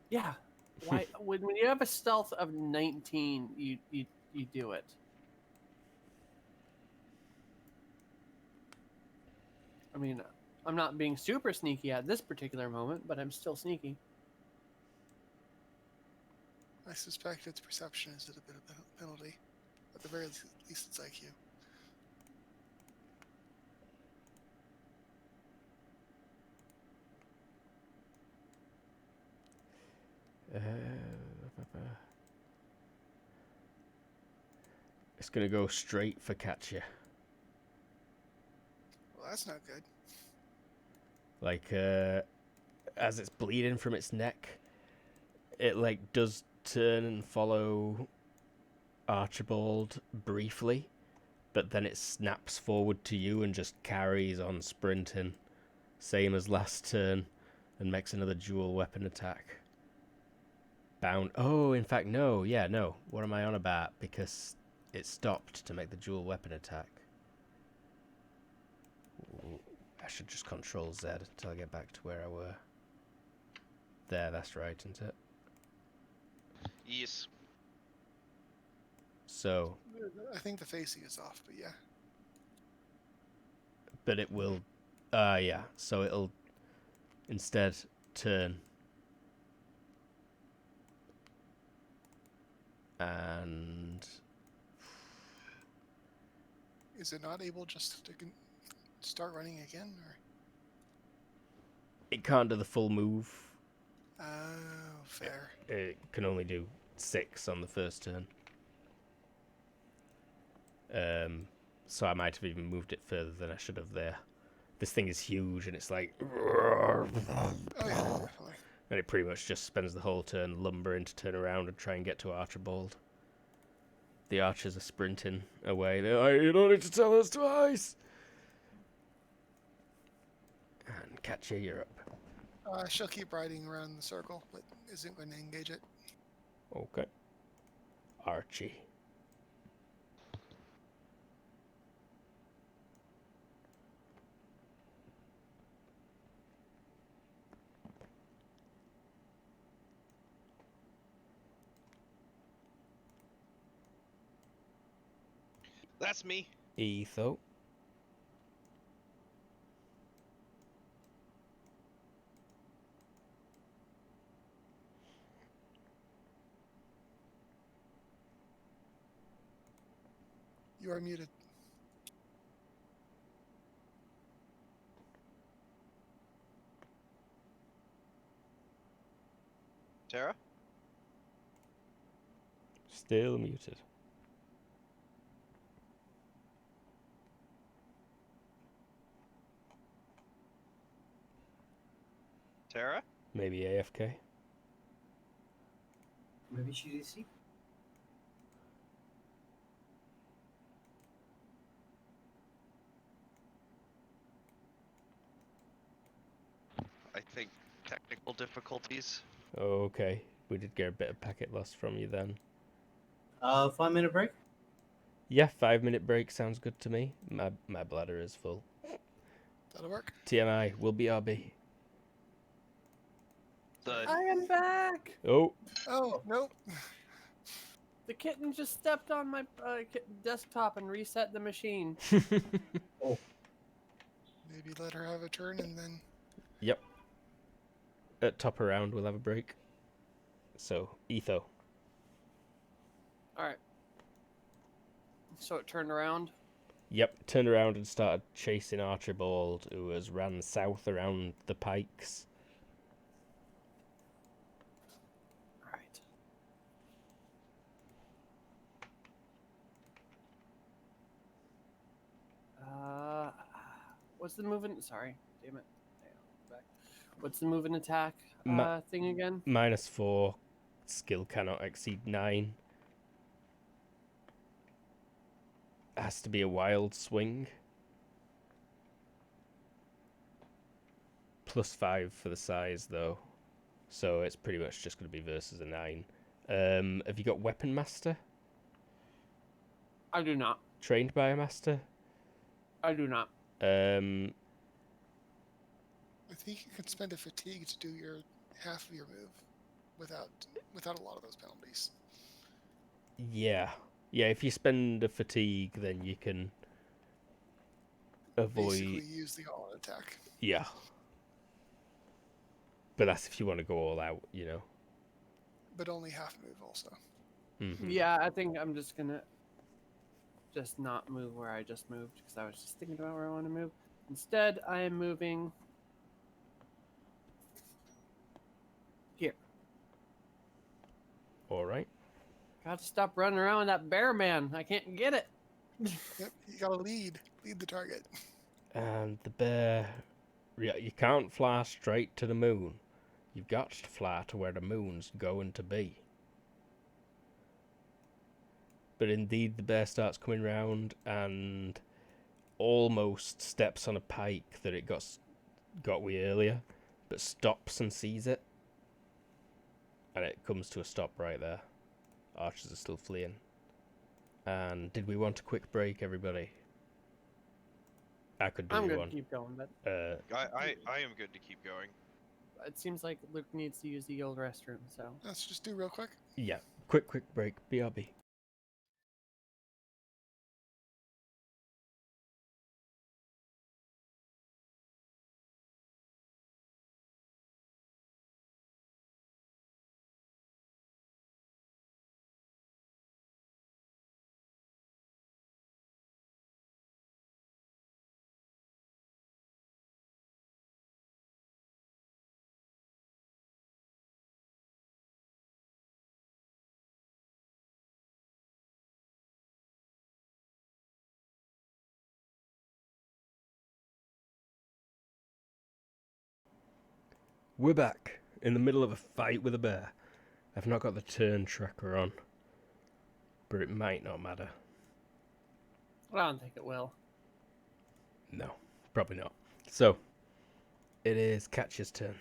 Speaker 5: Yeah. Why? when you have a stealth of 19, you do it. I mean, I'm not being super sneaky at this particular moment, but I'm still sneaky.
Speaker 4: I suspect its perception is at a bit of a penalty. At the very least, it's IQ.
Speaker 1: It's gonna go straight for Katya.
Speaker 4: Well, that's not good.
Speaker 1: Like, as it's bleeding from its neck, it like does turn and follow Archibald briefly, but then it snaps forward to you and just carries on sprinting, same as last turn, and makes another dual weapon attack. Bound. Oh, in fact, no. Yeah, no. What am I on about? Because it stopped to make the dual weapon attack. Ooh, I should just Control Z until I get back to where I were. There, that's right, isn't it?
Speaker 3: Yes.
Speaker 1: So,
Speaker 4: I think the facing is off, but yeah.
Speaker 1: but it will, yeah. So it'll instead turn and
Speaker 4: Is it not able just to start running again, or?
Speaker 1: it can't do the full move.
Speaker 4: Oh, fair.
Speaker 1: It can only do 6 on the first turn. So I might have even moved it further than I should have there. This thing is huge, and it's like,
Speaker 4: Oh yeah, definitely.
Speaker 1: and it pretty much just spends the whole turn lumbering to turn around and try and get to Archibald. The archers are sprinting away. They're like, you don't need to tell us twice. And Katya, you're up.
Speaker 4: She'll keep riding around the circle, but isn't going to engage it.
Speaker 1: Okay. Archie.
Speaker 3: That's me.
Speaker 1: Etho.
Speaker 4: You are muted.
Speaker 3: Tara?
Speaker 1: Still muted.
Speaker 3: Tara?
Speaker 1: Maybe AFK.
Speaker 6: Maybe she's asleep.
Speaker 3: I think technical difficulties.
Speaker 1: Okay, we did get a bit of packet loss from you then.
Speaker 6: 5-minute break.
Speaker 1: Yeah, 5-minute break sounds good to me. My bladder is full.
Speaker 4: That'll work.
Speaker 1: TMI, we'll be RB.
Speaker 3: The
Speaker 5: I am back.
Speaker 1: Oh,
Speaker 4: Oh, nope.
Speaker 5: The kitten just stepped on my desktop and reset the machine.
Speaker 4: Maybe let her have a turn and then.
Speaker 1: yep. At top of round, we'll have a break. So, Etho.
Speaker 5: All right. So it turned around.
Speaker 1: Yep, turned around and started chasing Archibald, who has ran south around the pikes.
Speaker 5: All right. What's the moving? Sorry, damn it. Hang on, back. What's the move and attack thing again?
Speaker 1: -4. Skill cannot exceed 9. Has to be a wild swing. +5 for the size, though. So it's pretty much just going to be versus a 9. Have you got Weapon Master?
Speaker 5: I do not.
Speaker 1: Trained by a Master?
Speaker 5: I do not.
Speaker 1: Um,
Speaker 4: I think you can spend a fatigue to do your half of your move without a lot of those penalties.
Speaker 1: yeah. Yeah, if you spend a fatigue, then you can avoid...
Speaker 4: Basically, use the all-out attack.
Speaker 1: Yeah. But that's if you want to go all out, you know.
Speaker 4: But only half move also.
Speaker 1: Mhm.
Speaker 5: Yeah, I think I'm just gonna just not move where I just moved because I was just thinking about where I want to move. Instead, I am moving here.
Speaker 1: All right.
Speaker 5: Got to stop running around with that bear man. I can't get it.
Speaker 4: Yep, you gotta lead the target.
Speaker 1: And the bear... Yeah, you can't fly straight to the moon. You've got to fly to where the moon's going to be. But indeed, the bear starts coming round and almost steps on a pike that it got we earlier, but stops and sees it. And it comes to a stop right there. Archers are still fleeing. And did we want a quick break, everybody? I could do
Speaker 5: I'm gonna
Speaker 1: one.
Speaker 5: keep going, but
Speaker 3: I am good to keep going.
Speaker 5: it seems like Luke needs to use the old restroom. So
Speaker 4: Let's just do real quick.
Speaker 1: Yeah, quick break. BRB. We're back in the middle of a fight with a bear. I've not got the turn tracker on, but it might not matter.
Speaker 5: I don't think it will.
Speaker 1: No, probably not. So, it is Catcher's turn.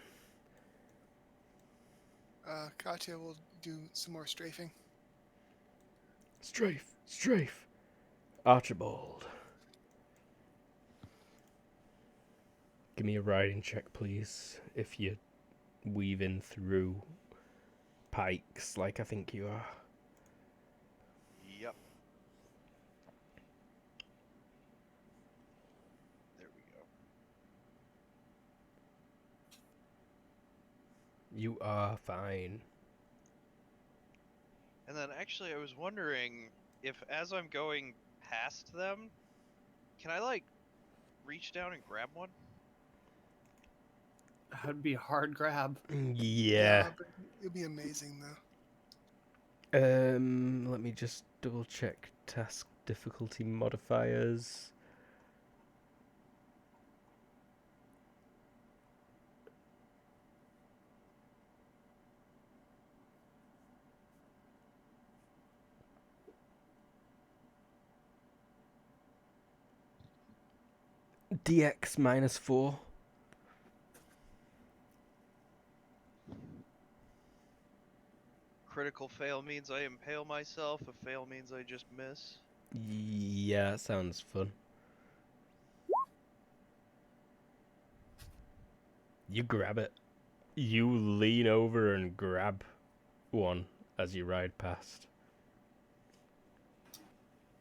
Speaker 4: Katya will do some more strafing.
Speaker 1: Strafe. Archibald. Give me a riding check, please, if you're weaving through pikes like I think you are.
Speaker 3: Yep. There we go.
Speaker 1: You are fine.
Speaker 3: And then actually I was wondering if as I'm going past them, can I like reach down and grab one?
Speaker 5: That'd be a hard grab.
Speaker 1: Yeah.
Speaker 4: But it'll be amazing though.
Speaker 1: Let me just double check task difficulty modifiers. DX -4.
Speaker 3: Critical fail means I impale myself. A fail means I just miss.
Speaker 1: Yeah, that sounds fun. You grab it. You lean over and grab one as you ride past.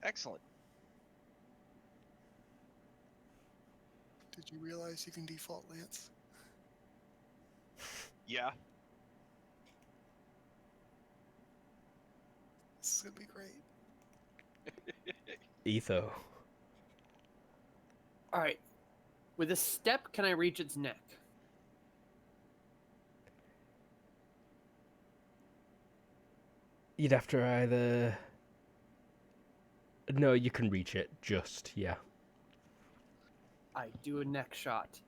Speaker 3: Excellent.
Speaker 4: Did you realize you can default Lance?
Speaker 3: Yeah.
Speaker 4: This is gonna be great.
Speaker 1: Etho.
Speaker 5: All right. With a step, can I reach its neck?
Speaker 1: You'd have to either... No, you can reach it, just, yeah.
Speaker 5: I do a neck shot.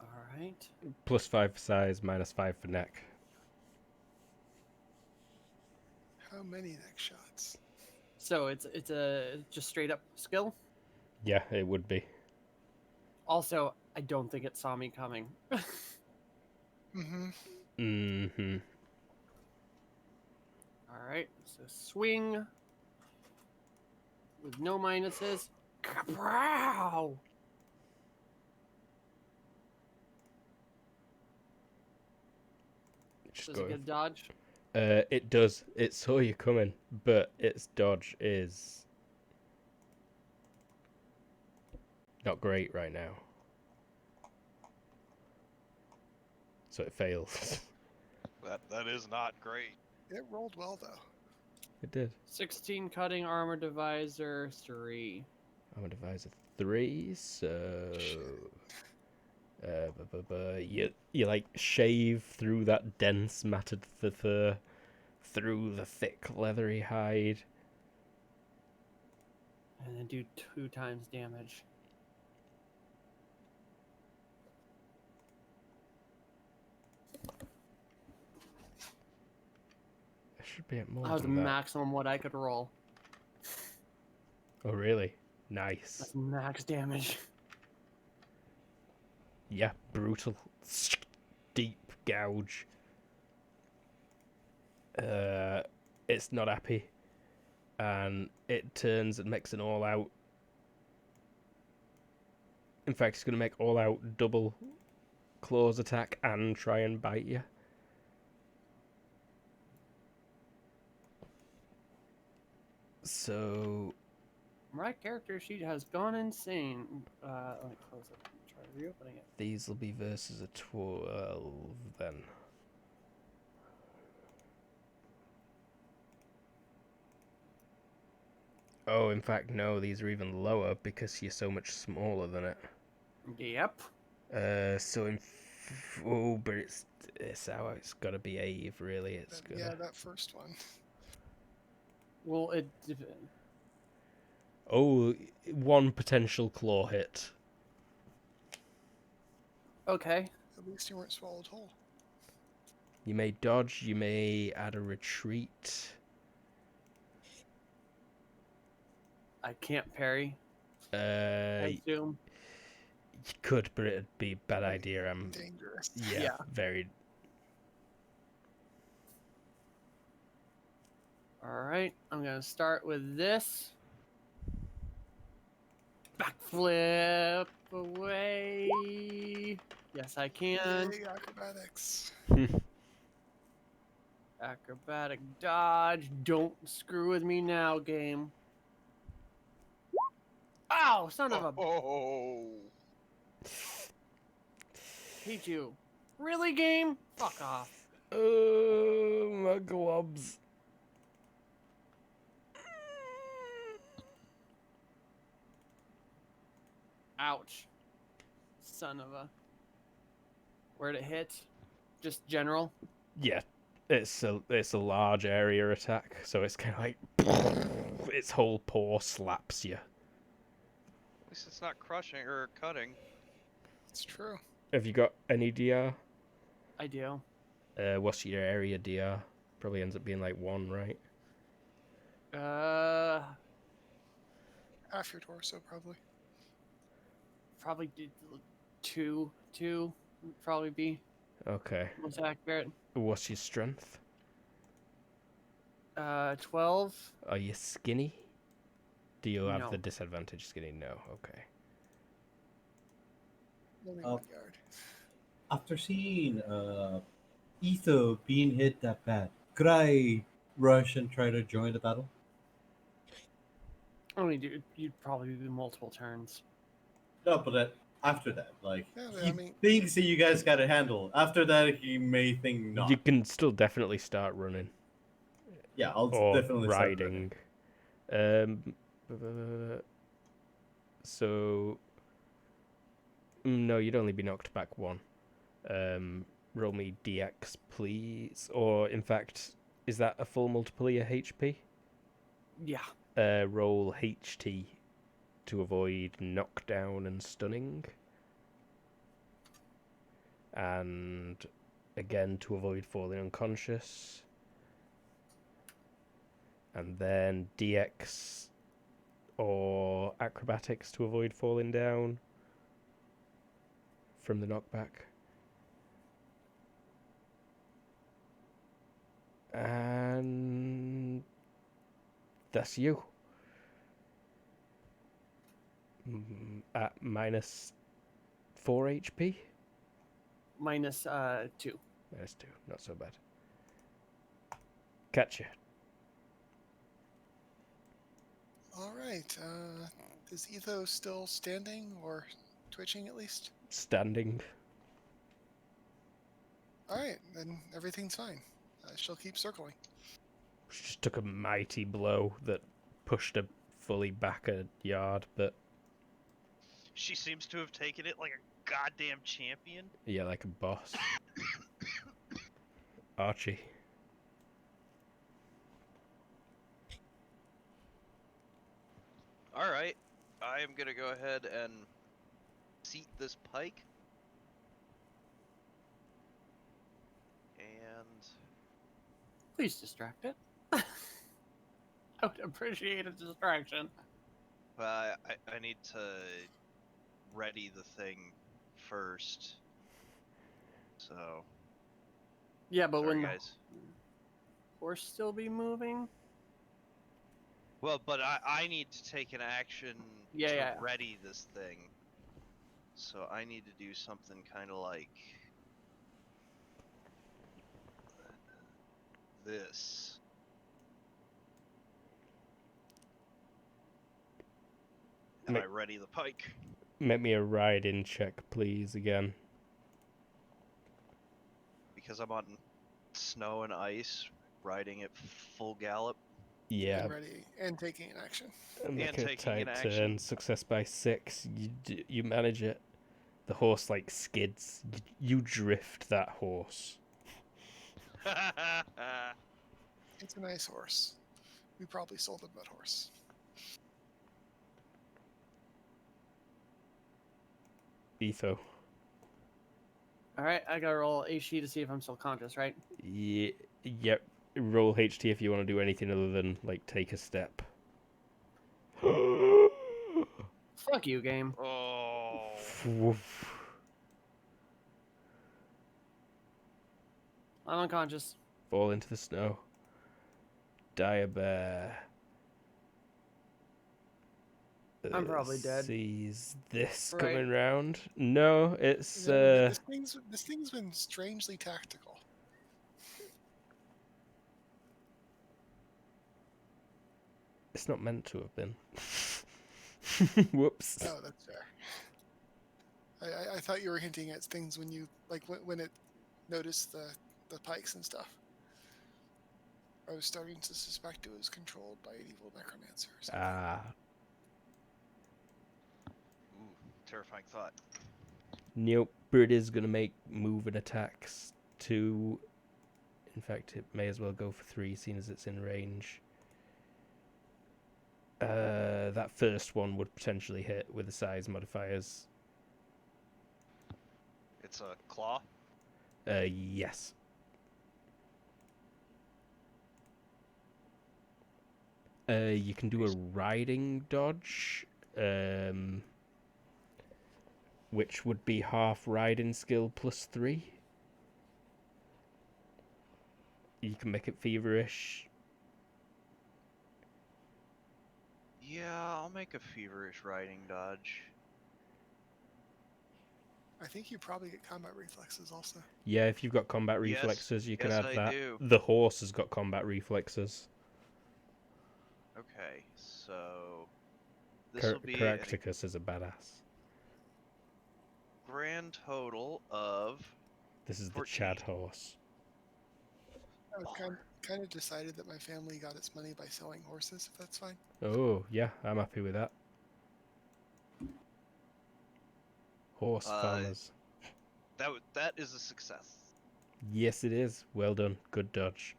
Speaker 5: All right.
Speaker 1: +5 for size, -5 for neck.
Speaker 4: How many neck shots?
Speaker 5: So it's a just straight up skill.
Speaker 1: Yeah, it would be.
Speaker 5: Also, I don't think it saw me coming.
Speaker 4: Mm-hmm.
Speaker 1: Mm-hmm.
Speaker 5: All right. So swing with no minuses. Kapow!
Speaker 1: Just
Speaker 5: Does it
Speaker 1: go.
Speaker 5: get a dodge?
Speaker 1: It does. It saw you coming, but its dodge is not great right now. So it fails.
Speaker 3: That is not great.
Speaker 4: It rolled well though.
Speaker 1: It did.
Speaker 5: 16 cutting armor divisor 3.
Speaker 1: I'm a divisor 3, so you like shave through that dense matted fur, through the thick leathery hide.
Speaker 5: And then do 2 times damage.
Speaker 1: It should be at more
Speaker 5: That was the
Speaker 1: than that.
Speaker 5: maximum what I could roll.
Speaker 1: Oh really? Nice.
Speaker 5: That's max damage.
Speaker 1: Yeah, brutal, deep gouge. It's not happy, and it turns and makes an all-out. In fact, it's going to make all-out double claws attack and try and bite you. So
Speaker 5: My character sheet has gone insane. Let me close it and try reopening it.
Speaker 1: these will be versus a 12 then. Oh, in fact, no, these are even lower because you're so much smaller than it.
Speaker 5: Yep.
Speaker 1: So oh, but it's how it's got to behave. Really, it's
Speaker 4: That-
Speaker 1: gonna.
Speaker 4: yeah, that first one.
Speaker 5: Well, it.
Speaker 1: Oh, one potential claw hit.
Speaker 5: Okay.
Speaker 4: At least you weren't swallowed whole.
Speaker 1: You may dodge. You may add a retreat.
Speaker 5: I can't parry. I
Speaker 1: You
Speaker 5: assume.
Speaker 1: could, but it'd be a bad
Speaker 4: Right.
Speaker 1: idea.
Speaker 4: Dangerous.
Speaker 1: Yeah,
Speaker 5: Yeah.
Speaker 1: very.
Speaker 5: Alright, I'm gonna start with this. Backflip away. Yes, I can.
Speaker 4: Yay, acrobatics.
Speaker 5: Acrobatic dodge. Don't screw with me now, game. Ow, son of a.
Speaker 3: Oh.
Speaker 5: Hate you. Really, game? Fuck off.
Speaker 1: Oh, my globs.
Speaker 5: Ouch. Son of a. Where'd it hit? Just general?
Speaker 1: Yeah, it's a large area attack, so it's kind of like its whole paw slaps you.
Speaker 3: At least it's not crushing or cutting.
Speaker 4: It's true.
Speaker 1: Have you got any DR?
Speaker 5: I do.
Speaker 1: What's your area DR? Probably ends up being like 1, right?
Speaker 4: Half your torso, probably.
Speaker 5: Probably did 2. 2 would probably be
Speaker 1: Okay.
Speaker 5: most accurate.
Speaker 1: What's your strength?
Speaker 5: 12.
Speaker 1: Are you skinny? Do you have
Speaker 5: No.
Speaker 1: the disadvantage skinny? No. Okay.
Speaker 4: Only
Speaker 6: Oh.
Speaker 4: 1 yard.
Speaker 6: After seeing Etho being hit that bad, could I rush and try to join the battle?
Speaker 5: I mean, dude, you'd probably do multiple turns.
Speaker 6: No, but after that, like
Speaker 4: Yeah, but
Speaker 6: he
Speaker 4: I mean-
Speaker 6: thinks that you guys got a handle. After that, he may think not.
Speaker 1: You can still definitely start running
Speaker 6: Yeah, I'll
Speaker 1: or
Speaker 6: definitely start running.
Speaker 1: riding. So no, you'd only be knocked back 1. Roll me DX, please. Or in fact, is that a full multiple of your HP?
Speaker 5: Yeah.
Speaker 1: Roll HT to avoid knockdown and stunning. And again to avoid falling unconscious. And then DX or acrobatics to avoid falling down from the knockback. And that's you. At minus 4 HP?
Speaker 5: Minus 2.
Speaker 1: Minus 2, not so bad. Catch you.
Speaker 4: All right. Is Etho still standing or twitching at least?
Speaker 1: Standing.
Speaker 4: All right, then everything's fine. She'll keep circling.
Speaker 1: She just took a mighty blow that pushed her fully back a yard, but
Speaker 3: She seems to have taken it like a goddamn champion.
Speaker 1: yeah, like a boss. Archie.
Speaker 3: All right, I am gonna go ahead and seat this pike. And
Speaker 5: Please distract it. I would appreciate a distraction.
Speaker 3: I need to ready the thing first. So
Speaker 5: Yeah, but
Speaker 3: sorry,
Speaker 5: when the
Speaker 3: guys.
Speaker 5: horse still be moving?
Speaker 3: Well, but I need to take an action
Speaker 5: Yeah,
Speaker 3: to
Speaker 5: yeah.
Speaker 3: ready this thing. So I need to do something kind of like this. And
Speaker 1: Ma-
Speaker 3: I ready the pike.
Speaker 1: Make me a ride-in check, please, again.
Speaker 3: Because I'm on snow and ice, riding at full gallop.
Speaker 1: Yeah,
Speaker 4: And ready and taking an action.
Speaker 1: make a
Speaker 3: taking an
Speaker 1: tight
Speaker 3: action.
Speaker 1: turn. Success by 6. You manage it. The horse like skids. You drift that horse.
Speaker 4: It's a nice horse. We probably sold him that horse.
Speaker 1: Etho.
Speaker 5: Alright, I gotta roll HT to see if I'm still conscious, right?
Speaker 1: Yeah, yep. Roll HT if you want to do anything other than like take a step.
Speaker 5: Fuck you, game.
Speaker 3: Oh.
Speaker 1: Woof.
Speaker 5: I'm unconscious.
Speaker 1: Fall into the snow. Die a bear.
Speaker 5: I'm probably dead.
Speaker 1: Sees this
Speaker 5: Right.
Speaker 1: coming round. No, it's
Speaker 4: You know, this thing's been strangely tactical.
Speaker 1: it's not meant to have been. Whoops.
Speaker 4: Oh, that's fair. I thought you were hinting at things when you like when it noticed the pikes and stuff. I was starting to suspect it was controlled by an evil necromancer or something.
Speaker 1: Ah,
Speaker 3: Ooh, terrifying thought.
Speaker 1: nope. Bird is gonna make moving attacks to. In fact, it may as well go for 3, seeing as it's in range. That first one would potentially hit with the size modifiers.
Speaker 3: It's a claw.
Speaker 1: Yes. You can do a riding dodge, which would be half riding skill +3. You can make it feverish.
Speaker 3: Yeah, I'll make a feverish riding dodge.
Speaker 4: I think you probably get combat reflexes also.
Speaker 1: Yeah, if you've got combat
Speaker 3: Yes,
Speaker 1: reflexes, you can
Speaker 3: yes,
Speaker 1: add
Speaker 3: I
Speaker 1: that.
Speaker 3: do.
Speaker 1: The horse has got combat reflexes.
Speaker 3: Okay, so this will be
Speaker 1: Caractacus is a badass.
Speaker 3: a grand total of
Speaker 1: This is the
Speaker 3: 14.
Speaker 1: Chad horse.
Speaker 4: I've
Speaker 3: Baller.
Speaker 4: kind of decided that my family got its money by selling horses, if that's fine.
Speaker 1: Oh, yeah, I'm happy with that. Horse farmers.
Speaker 3: That is a success.
Speaker 1: Yes, it is. Well done. Good dodge.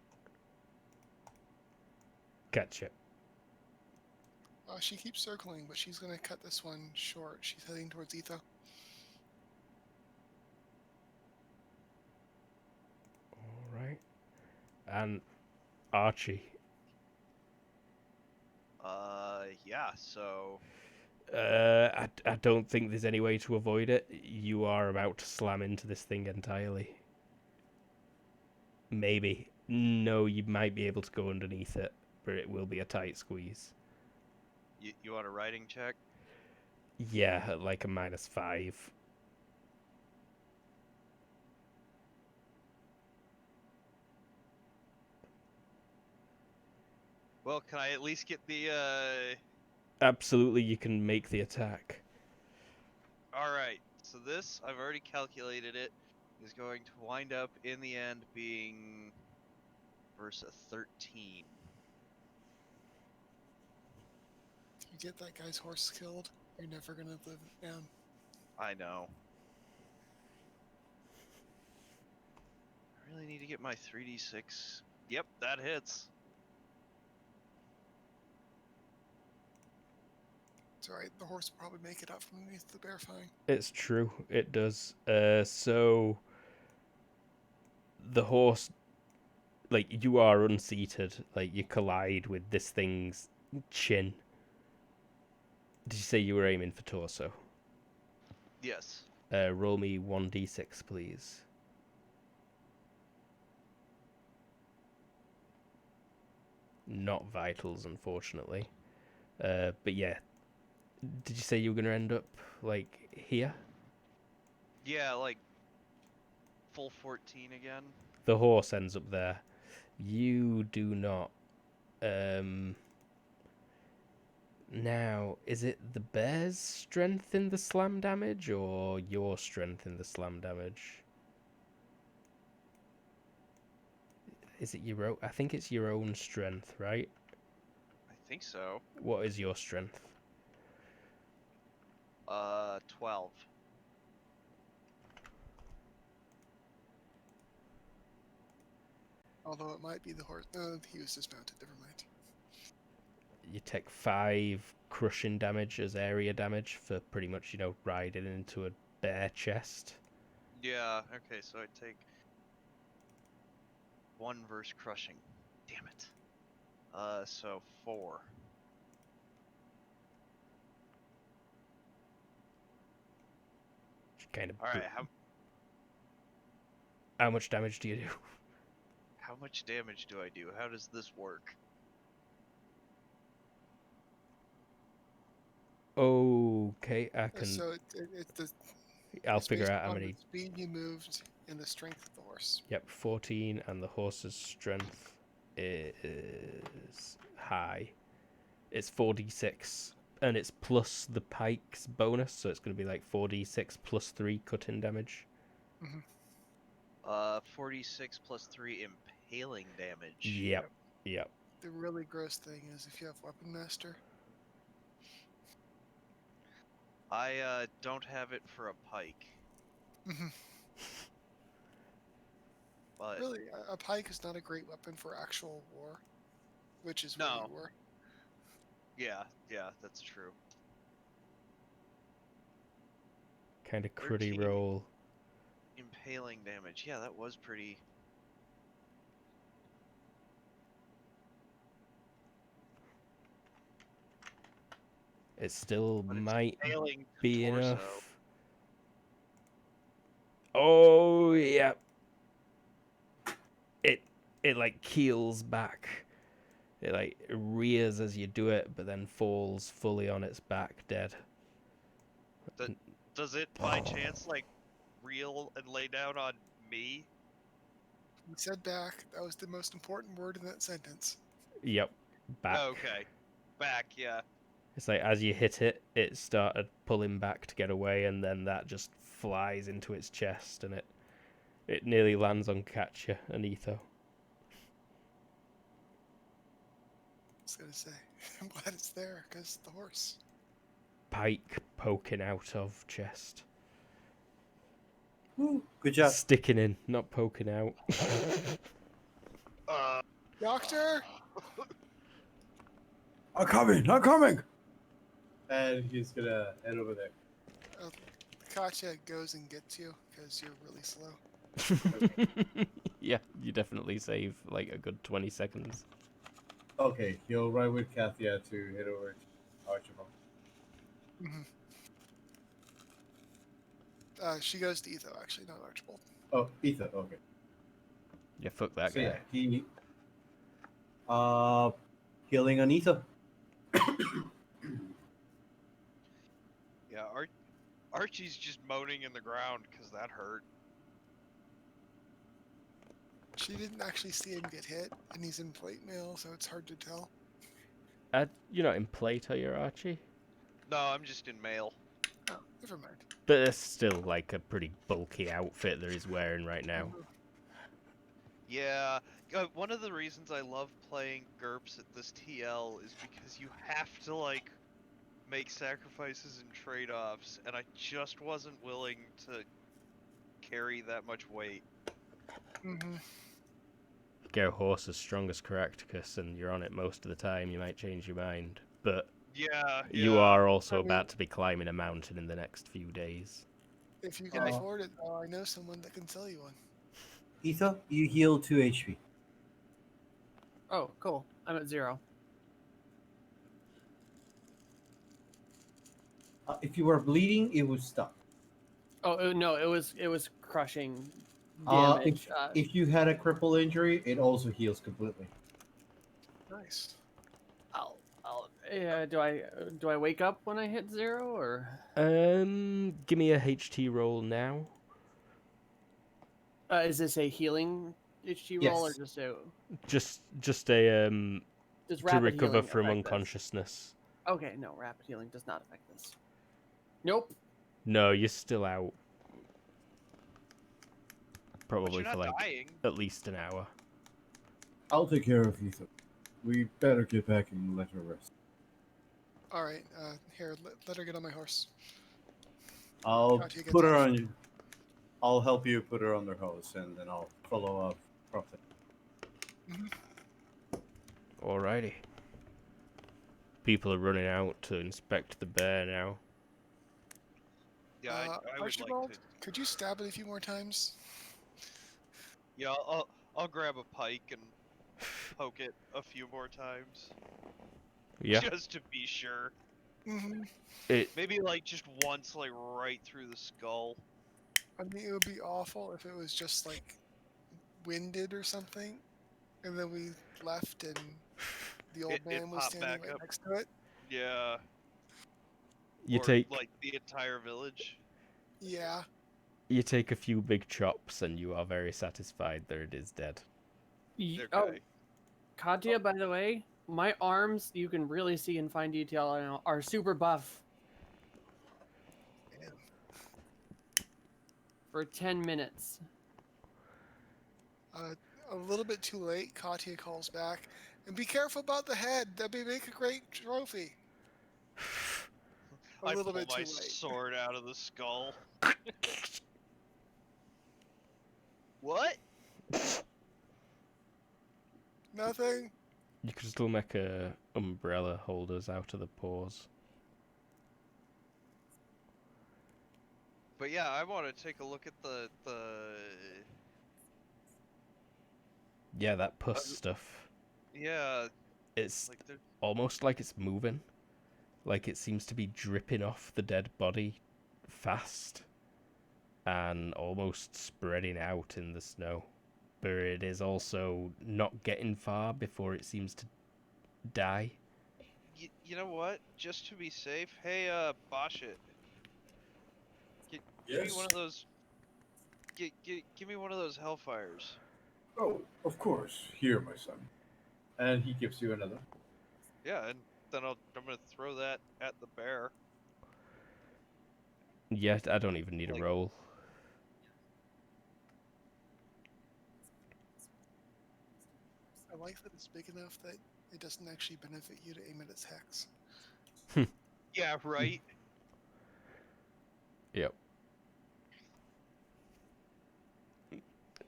Speaker 1: Catch it.
Speaker 4: She keeps circling, but she's going to cut this one short. She's heading towards Etho.
Speaker 1: All right. And Archie.
Speaker 3: Yeah, so
Speaker 1: I don't think there's any way to avoid it. You are about to slam into this thing entirely. Maybe. No, you might be able to go underneath it, but it will be a tight squeeze.
Speaker 3: you want a riding check?
Speaker 1: Yeah, at like a -5.
Speaker 3: Well, can I at least get the
Speaker 1: Absolutely, you can make the attack.
Speaker 3: Alright, so this, I've already calculated it, is going to wind up in the end being versus a 13.
Speaker 4: If you get that guy's horse killed, you're never going to live it down.
Speaker 3: I know. I really need to get my 3d6. Yep, that hits.
Speaker 4: It's alright, the horse will probably make it up from underneath the bear fine.
Speaker 1: It's true, it does. So the horse, like, you are unseated, like you collide with this thing's chin. Did you say you were aiming for torso?
Speaker 3: Yes.
Speaker 1: Roll me 1d6, please. Not vitals, unfortunately. But yeah. Did you say you were going to end up, like, here?
Speaker 3: Yeah, like full 14 again.
Speaker 1: The horse ends up there. You do not. Now, is it the bear's strength in the slam damage, or your strength in the slam damage? Is it your own? I think it's your own strength, right?
Speaker 3: I think so.
Speaker 1: What is your strength?
Speaker 3: 12.
Speaker 4: Although it might be the horse. No, he was dismounted. Never mind.
Speaker 1: You take 5 crushing damage as area damage for pretty much, riding into a bare chest.
Speaker 3: Yeah, okay, so I take 1 versus crushing. Damn it. So 4.
Speaker 1: Kind of.
Speaker 3: Alright,
Speaker 1: How much damage do you do?
Speaker 3: how much damage do I do? How does this work?
Speaker 1: Okay, I can.
Speaker 4: So it's the.
Speaker 1: I'll
Speaker 4: it's
Speaker 1: figure
Speaker 4: based
Speaker 1: out how
Speaker 4: on
Speaker 1: many.
Speaker 4: the speed you moved and the strength of the horse.
Speaker 1: Yep, 14, and the horse's strength is high. It's 4d6, and it's plus the pike's bonus, so it's going to be like 4d6 plus 3 cutting damage.
Speaker 3: 46 plus 3 impaling damage.
Speaker 1: Yep.
Speaker 4: The really gross thing is if you have Weapon Master.
Speaker 3: I don't have it for a pike. But
Speaker 4: Really, a pike is not a great weapon for actual war, which is what
Speaker 3: No.
Speaker 4: you were.
Speaker 3: yeah, that's true.
Speaker 1: Kind of cruddy
Speaker 3: 13.
Speaker 1: roll.
Speaker 3: Impaling damage. Yeah, that was pretty.
Speaker 1: It still
Speaker 3: But it's
Speaker 1: might
Speaker 3: impaling the
Speaker 1: be
Speaker 3: torso.
Speaker 1: enough. Oh yeah. It like keels back. It like rears as you do it, but then falls fully on its back, dead.
Speaker 3: Does it by chance like reel and lay down on me?
Speaker 4: He said back. That was the most important word in that sentence.
Speaker 1: Yep, back.
Speaker 3: Okay. Back, yeah.
Speaker 1: It's like as you hit it, it started pulling back to get away, and then that just flies into its chest, and it nearly lands on Katya and Etho.
Speaker 4: I was gonna say, I'm glad it's there because the horse.
Speaker 1: Pike poking out of chest.
Speaker 6: Woo, good job.
Speaker 1: Sticking in, not poking out.
Speaker 4: Doctor.
Speaker 6: I'm coming. I'm coming. And he's gonna head over there.
Speaker 4: Katya goes and gets you because you're really slow.
Speaker 1: Yeah, you definitely save like a good 20 seconds.
Speaker 6: Okay, he'll ride with Kathia to head over to Archibald.
Speaker 4: She goes to Etho, actually, not Archibald.
Speaker 6: Oh, Ethan. Okay.
Speaker 1: Yeah, fuck that
Speaker 6: So
Speaker 1: guy.
Speaker 6: yeah, he healing on Ethan.
Speaker 3: Yeah, Archie's just moaning in the ground because that hurt.
Speaker 4: She didn't actually see him get hit, and he's in plate mail, so it's hard to tell.
Speaker 1: You're not in plate, are you, Archie?
Speaker 3: No, I'm just in mail.
Speaker 4: Oh, never mind.
Speaker 1: But it's still like a pretty bulky outfit that he's wearing right now.
Speaker 3: Yeah, one of the reasons I love playing GURPS at this TL is because you have to like make sacrifices and trade-offs, and I just wasn't willing to carry that much weight.
Speaker 4: Mm-hmm.
Speaker 1: Get a horse as strong as Caractacus and you're on it most of the time, you might change your mind. But
Speaker 3: Yeah,
Speaker 1: you
Speaker 3: yeah.
Speaker 1: are also
Speaker 4: I mean-
Speaker 1: about to be climbing a mountain in the next few days.
Speaker 4: If you can afford it, I know someone that can sell you one.
Speaker 6: Ethan, you heal 2 HP.
Speaker 5: Oh, cool. I'm at 0.
Speaker 6: If you were bleeding, it would stop.
Speaker 5: Oh no, it was crushing
Speaker 6: If,
Speaker 5: damage.
Speaker 6: if you had a cripple injury, it also heals completely.
Speaker 4: Nice.
Speaker 5: Yeah, do I wake up when I hit 0 or?
Speaker 1: Give me a HT roll now.
Speaker 5: Is this a healing HG roll or
Speaker 6: Yes.
Speaker 5: just a
Speaker 1: Just a
Speaker 5: does
Speaker 1: to
Speaker 5: rapid
Speaker 1: recover
Speaker 5: healing
Speaker 1: from
Speaker 5: affect this?
Speaker 1: unconsciousness.
Speaker 5: Okay, no, rapid healing does not affect this. Nope.
Speaker 1: No, you're still out.
Speaker 3: But
Speaker 1: Probably
Speaker 3: you're not
Speaker 1: for like
Speaker 3: dying.
Speaker 1: at least an hour.
Speaker 6: I'll take care of Ethan. We better get back and let her rest.
Speaker 4: All right. Here, let her get on my horse.
Speaker 6: I'll
Speaker 4: Katya gets
Speaker 6: put her
Speaker 4: off.
Speaker 6: on you. I'll help you put her on the horse, and then I'll follow up properly.
Speaker 1: Alrighty. People are running out to inspect the bear now.
Speaker 3: Yeah, I would
Speaker 4: Archibald,
Speaker 3: like to.
Speaker 4: could you stab it a few more times?
Speaker 3: Yeah, I'll grab a pike and poke it a few more times.
Speaker 1: Yeah.
Speaker 3: Just to be sure.
Speaker 4: Mm-hmm.
Speaker 3: Maybe like just once, like right through the skull.
Speaker 4: I mean, it would be awful if it was just like winded or something, and then we left and the old
Speaker 3: It
Speaker 4: man was
Speaker 3: popped
Speaker 4: standing
Speaker 3: back
Speaker 4: right
Speaker 3: up.
Speaker 4: next to it.
Speaker 3: Yeah.
Speaker 1: You
Speaker 3: Or,
Speaker 1: take
Speaker 3: like the entire village.
Speaker 4: Yeah.
Speaker 1: you take a few big chops and you are very satisfied that it is dead.
Speaker 5: Oh,
Speaker 3: Okay.
Speaker 5: Katya, by the way, my arms, you can really see in fine detail now, are super buff
Speaker 4: Man.
Speaker 5: for 10 minutes.
Speaker 4: A little bit too late. Katya calls back, and be careful about the head. That'd make a great trophy. A
Speaker 3: I
Speaker 4: little
Speaker 3: pull
Speaker 4: bit
Speaker 3: my
Speaker 4: too late.
Speaker 3: sword out of the skull. What?
Speaker 4: Nothing.
Speaker 1: You could still make umbrella holders out of the paws.
Speaker 3: But yeah, I want to take a look at the
Speaker 1: Yeah, that pus stuff.
Speaker 3: yeah,
Speaker 1: It's
Speaker 3: like the
Speaker 1: almost like it's moving. Like it seems to be dripping off the dead body fast and almost spreading out in the snow. But it is also not getting far before it seems to die.
Speaker 3: You know what? Just to be safe, hey, Bosh it. Give me one of those. Give me one of those Hellfires.
Speaker 2: Oh, of course. Here, my son. And he gives you another.
Speaker 3: Yeah, and then I'm gonna throw that at the bear.
Speaker 1: Yet I don't even need a
Speaker 3: Like-
Speaker 1: roll.
Speaker 4: I like that it's big enough that it doesn't actually benefit you to aim at its hex.
Speaker 3: Yeah, right.
Speaker 1: Yep.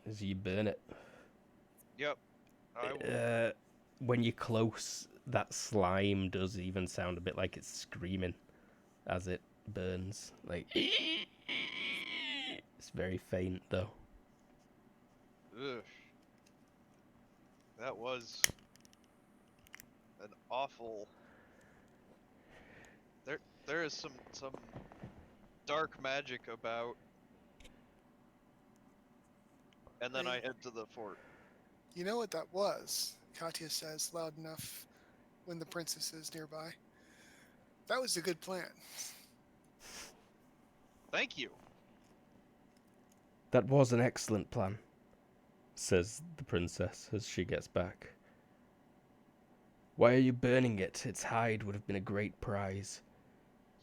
Speaker 1: As you burn it.
Speaker 3: Yep. I will.
Speaker 1: When you're close, that slime does even sound a bit like it's screaming as it burns. Like it's very faint though.
Speaker 3: Ugh. That was an awful. There is some dark magic about. And then I
Speaker 4: Right.
Speaker 3: head to the fort.
Speaker 4: You know what that was? Katya says loud enough when the princess is nearby. That was a good plan.
Speaker 3: Thank you.
Speaker 1: That was an excellent plan, says the princess as she gets back. Why are you burning it? Its hide would have been a great prize.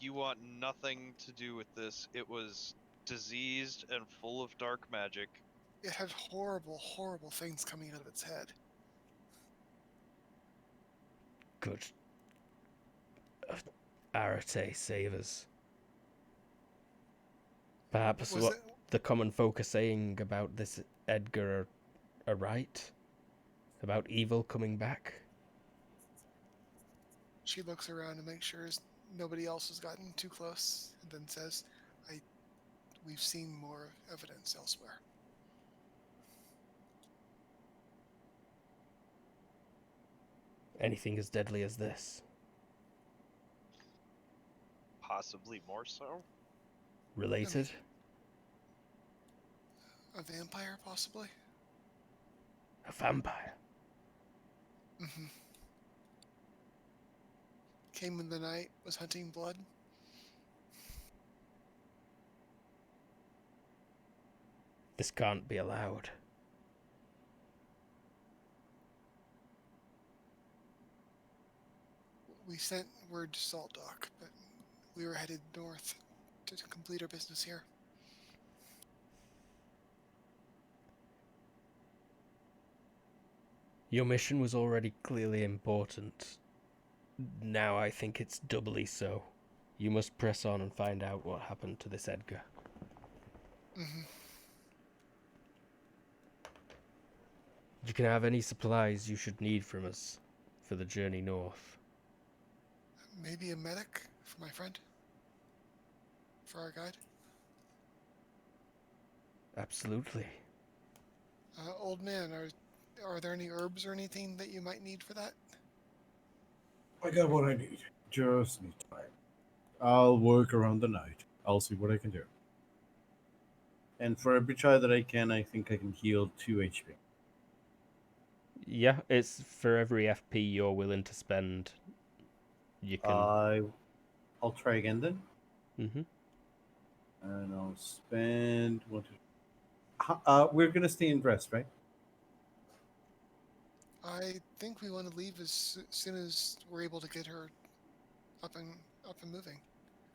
Speaker 3: You want nothing to do with this. It was diseased and full of dark magic.
Speaker 4: It had horrible, horrible things coming out of its head.
Speaker 1: Good. Arate save us. Perhaps
Speaker 4: Was
Speaker 1: what
Speaker 4: it?
Speaker 1: the common folk are saying about this Edgar are right? About evil coming back?
Speaker 4: She looks around to make sure nobody else has gotten too close, and then says, we've seen more evidence elsewhere."
Speaker 1: Anything as deadly as this?
Speaker 3: Possibly more so.
Speaker 1: Related?
Speaker 4: A vampire, possibly?
Speaker 1: A vampire?
Speaker 4: Mm-hmm. Came in the night, was hunting blood.
Speaker 1: This can't be allowed.
Speaker 4: We sent word to Salt Dock, but we were headed north to complete our business here.
Speaker 1: Your mission was already clearly important. Now I think it's doubly so. You must press on and find out what happened to this Edgar.
Speaker 4: Mm-hmm.
Speaker 1: You can have any supplies you should need from us for the journey north.
Speaker 4: Maybe a medic for my friend? For our guide?
Speaker 1: Absolutely.
Speaker 4: Old man, are there any herbs or anything that you might need for that?
Speaker 6: I got what I need. Just need time. I'll work around the night. I'll see what I can do. And for every try that I can, I think I can heal 2 HP.
Speaker 1: Yeah, it's for every FP you're willing to spend. You can.
Speaker 6: I'll try again then.
Speaker 1: Mm-hmm.
Speaker 6: And I'll spend one, two. We're gonna stay in rest, right?
Speaker 4: I think we want to leave as soon as we're able to get her up and moving.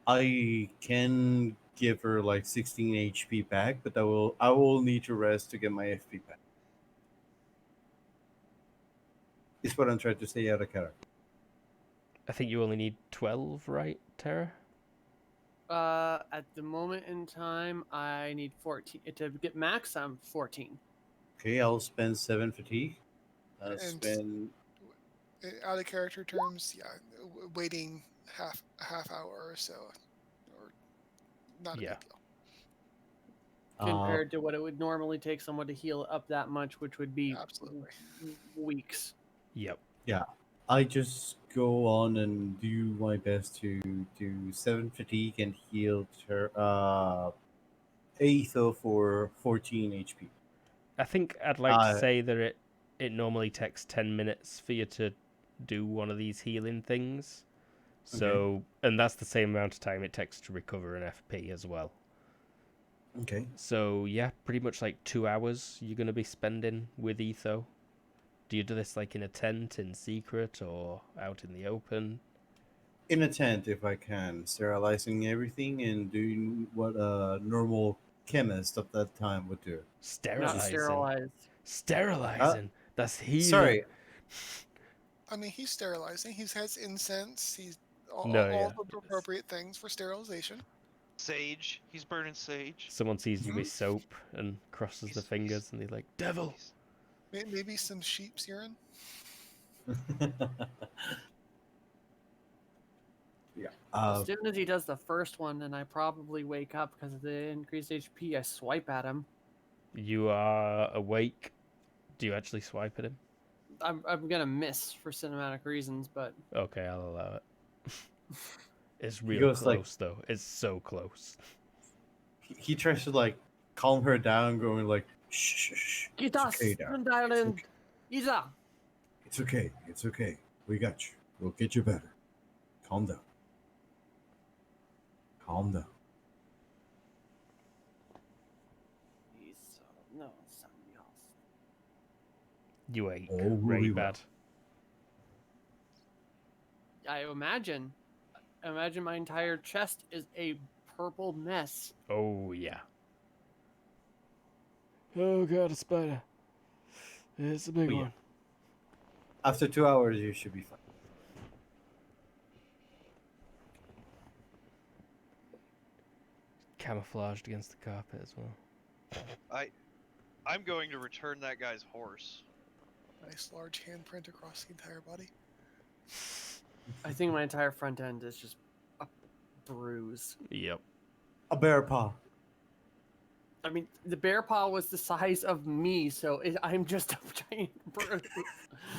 Speaker 6: I can give her like 16 HP back, but I will need to rest to get my FP back. Is what I'm trying to say out of character.
Speaker 1: I think you only need 12, right, Tara?
Speaker 5: At the moment in time, I need 14 to get max. I'm 14.
Speaker 6: Okay, I'll spend 7 fatigue. I'll
Speaker 4: And-
Speaker 6: spend.
Speaker 4: Out of character terms, yeah, waiting a half hour or so, or not a
Speaker 1: Yeah.
Speaker 4: big deal.
Speaker 5: Compared to what it would normally take someone to heal up that much, which would be
Speaker 4: Absolutely.
Speaker 5: weeks.
Speaker 1: Yep.
Speaker 6: I just go on and do my best to do 7 fatigue and heal her Aetho for 14 HP.
Speaker 1: I think I'd like to say that it normally takes 10 minutes for you to do one of these healing things. So, and that's the same amount of time it takes to recover an FP as well.
Speaker 6: Okay.
Speaker 1: So, yeah, pretty much like 2 hours you're going to be spending with Etho. Do you do this like in a tent, in secret, or out in the open?
Speaker 6: In a tent, if I can, sterilizing everything and doing what a normal chemist of that time would do.
Speaker 5: Not
Speaker 1: Sterilizing.
Speaker 5: sterilized.
Speaker 1: Sterilizing. That's healing.
Speaker 6: Sorry,
Speaker 4: I mean, he's sterilizing. He has incense. He's
Speaker 1: No,
Speaker 4: all
Speaker 1: yeah.
Speaker 4: the appropriate things for sterilization.
Speaker 3: Sage. He's burning sage.
Speaker 1: Someone sees you
Speaker 4: Mhm.
Speaker 1: with soap and crosses the
Speaker 3: He's-
Speaker 1: fingers and they're like, devil!
Speaker 3: He's-
Speaker 4: Maybe some sheep's urine.
Speaker 6: yeah.
Speaker 5: As soon as he does the first one, and I probably wake up because of the increased HP, I swipe at him.
Speaker 1: You are awake. Do you actually swipe at him?
Speaker 5: I'm gonna miss for cinematic reasons, but
Speaker 1: Okay, I'll allow it. It's real
Speaker 6: goes
Speaker 1: close,
Speaker 6: like-
Speaker 1: though. It's so close.
Speaker 6: he tries to like calm her down, going like, "Shh, shh, shh.
Speaker 5: get
Speaker 6: It's
Speaker 5: us
Speaker 6: okay, darling.
Speaker 5: Island, Isa.
Speaker 6: It's okay. It's okay. We got you. We'll get you better. Calm down. Calm down."
Speaker 5: No, somebody else.
Speaker 1: You ache
Speaker 6: Oh,
Speaker 1: really
Speaker 6: we will.
Speaker 1: bad.
Speaker 5: I imagine my entire chest is a purple mess.
Speaker 1: Oh, yeah. Oh, God, a spider. It's a big
Speaker 6: Oh, yeah.
Speaker 1: one.
Speaker 6: After 2 hours, you should be fine.
Speaker 1: Camouflaged against the carpet as well.
Speaker 3: I'm going to return that guy's horse.
Speaker 4: Nice large handprint across the entire body.
Speaker 5: I think my entire front end is just a bruise.
Speaker 1: Yep.
Speaker 6: A bear paw.
Speaker 5: I mean, the bear paw was the size of me, so I'm just a giant bruise.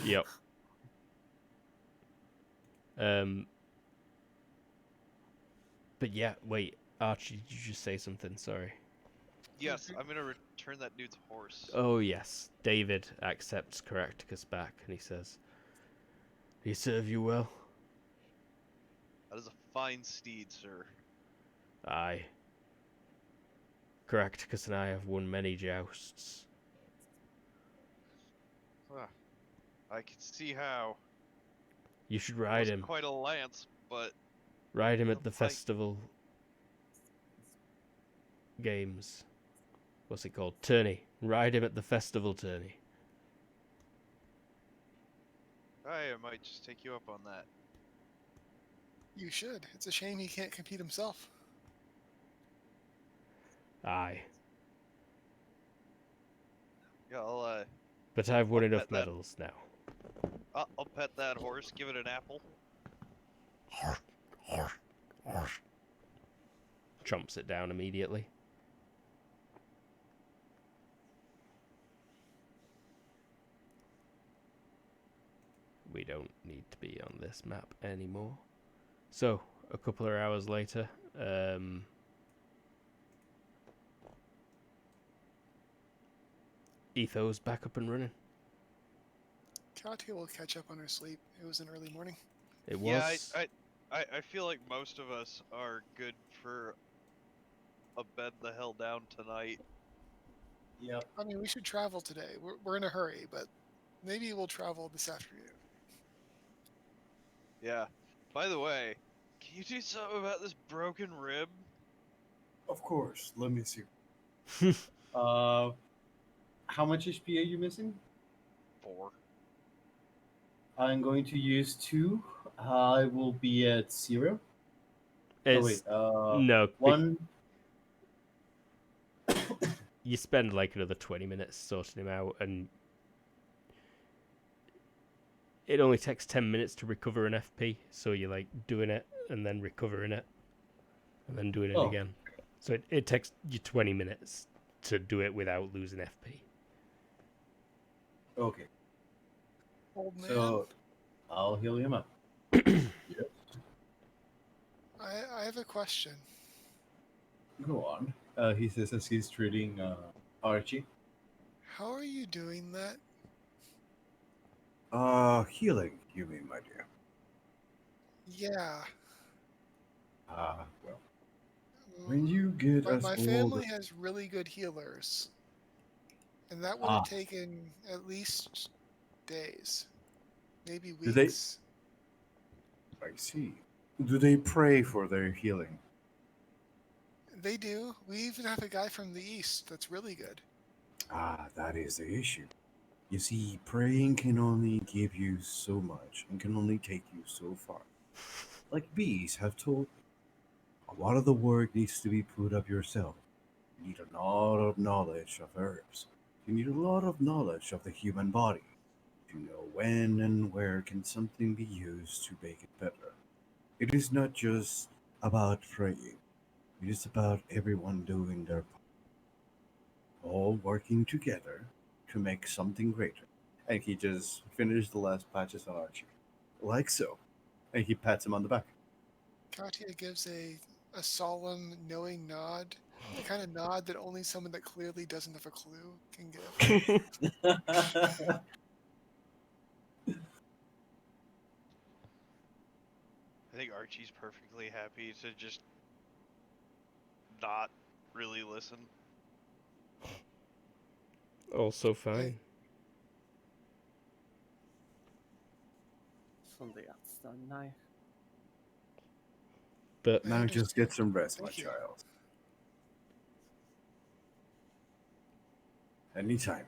Speaker 1: Yep. But yeah, wait. Archie, did you just say something? Sorry.
Speaker 3: Yes, I'm going to return that dude's horse.
Speaker 1: Oh, yes. David accepts Caractacus back, and he says, he serve you well?
Speaker 3: That is a fine steed, sir.
Speaker 1: Aye. Caractacus and I have won many jousts.
Speaker 3: Huh. I can see how.
Speaker 1: You should ride
Speaker 3: Wasn't
Speaker 1: him.
Speaker 3: quite a lance, but
Speaker 1: Ride him at the
Speaker 3: Looks like-
Speaker 1: festival games. What's it called? Tourney. Ride him at the festival tourney.
Speaker 3: I might just take you up on that.
Speaker 4: You should. It's a shame he can't compete himself.
Speaker 1: Aye.
Speaker 3: Yeah,
Speaker 1: But I've won
Speaker 3: I'll
Speaker 1: enough
Speaker 3: bet that-
Speaker 1: medals now.
Speaker 3: I'll pet that horse, give it an apple.
Speaker 1: Chomps it down immediately. We don't need to be on this map anymore. So, a couple of hours later, Etho's back up and running.
Speaker 4: Katia will catch up on her sleep. It was an early morning.
Speaker 1: It was.
Speaker 3: Yeah, I feel like most of us are good for a bed the hell down tonight.
Speaker 6: Yep.
Speaker 4: I mean, we should travel today. We're in a hurry, but maybe we'll travel this afternoon.
Speaker 3: Yeah. By the way, can you do something about this broken rib?
Speaker 6: Of course. Let me see. How much HP are you missing?
Speaker 3: 4.
Speaker 6: I'm going to use 2. I will be at 0. Oh wait.
Speaker 1: It's, no,
Speaker 6: 1.
Speaker 1: you spend like another 20 minutes sorting him out, and it only takes 10 minutes to recover an FP, so you're like doing it and then recovering it and then doing it
Speaker 6: Oh.
Speaker 1: again. So it takes you 20 minutes to do it without losing FP.
Speaker 6: Okay.
Speaker 4: Old man.
Speaker 6: So I'll heal him up. Yes.
Speaker 4: I have a question.
Speaker 6: Go on. He says as he's treating Archie.
Speaker 4: How are you doing that?
Speaker 6: Healing, you mean, my dear?
Speaker 4: Yeah.
Speaker 6: Well, when you get as
Speaker 4: My
Speaker 6: old.
Speaker 4: family has really good healers, and that would have
Speaker 6: Ah.
Speaker 4: taken at least days, maybe
Speaker 6: Do they-
Speaker 4: weeks.
Speaker 6: I see. Do they pray for their healing?
Speaker 4: They do. We even have a guy from the east that's really good.
Speaker 6: That is the issue. You see, praying can only give you so much and can only take you so far. Like bees have told me, a lot of the work needs to be put up yourself. You need a lot of knowledge of herbs. You need a lot of knowledge of the human body to know when and where can something be used to make it better. It is not just about praying. It is about everyone doing their part, all working together to make something greater. And he just finished the last patches on Archie. Like so. And he pats him on the back.
Speaker 4: Katya gives a solemn, knowing nod, the kind of nod that only someone that clearly doesn't have a clue can give.
Speaker 3: I think Archie's perfectly happy to just not really listen.
Speaker 1: Also fine.
Speaker 5: Something else done now.
Speaker 1: But
Speaker 4: I
Speaker 6: Now just get
Speaker 4: understand.
Speaker 6: some rest, my
Speaker 4: Thank you.
Speaker 6: child. Anytime.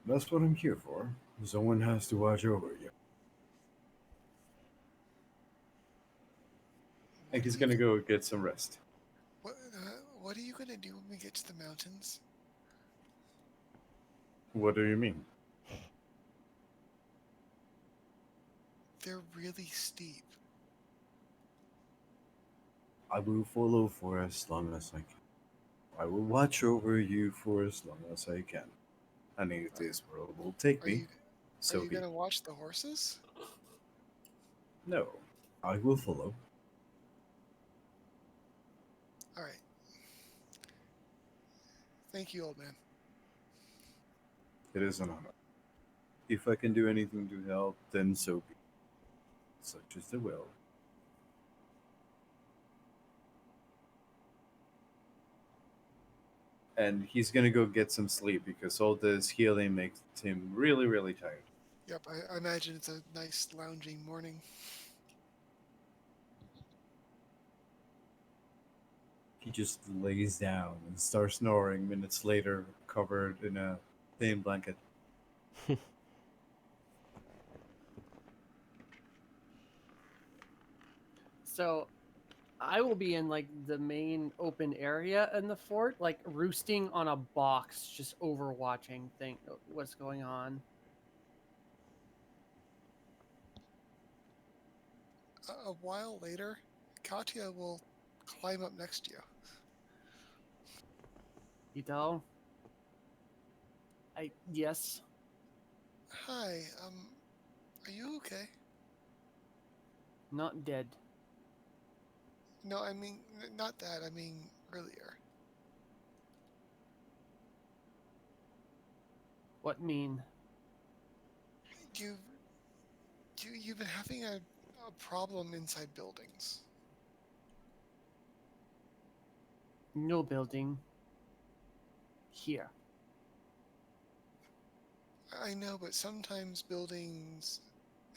Speaker 6: That's what I'm here for. Someone has to watch over you. And he's gonna go get some rest.
Speaker 4: What are you gonna do when we get to the mountains?
Speaker 6: What do you mean?
Speaker 4: They're really steep.
Speaker 6: I will follow for as long as I can. I will watch over you for as long as I can. And if this world will take
Speaker 4: Are
Speaker 6: me,
Speaker 4: you
Speaker 6: so
Speaker 4: are you
Speaker 6: be it.
Speaker 4: gonna watch the horses?
Speaker 6: No, I will follow.
Speaker 4: All right. Thank you, old man.
Speaker 6: It is an honor. If I can do anything to help, then so be it. Such is the will. And he's gonna go get some sleep because all this healing makes him really, really tired.
Speaker 4: Yep, I imagine it's a nice lounging morning.
Speaker 6: He just lays down and starts snoring minutes later, covered in a thin blanket.
Speaker 5: So I will be in like the main open area in the fort, like roosting on a box, just overwatching what's going on.
Speaker 4: A while later, Katya will climb up next to you.
Speaker 5: You know? Yes.
Speaker 4: Hi, are you okay?
Speaker 5: Not dead.
Speaker 4: No, I mean, not that. I mean, earlier.
Speaker 5: What mean?
Speaker 4: You've you've been having a problem inside buildings.
Speaker 5: No building. Here.
Speaker 4: I know, but sometimes buildings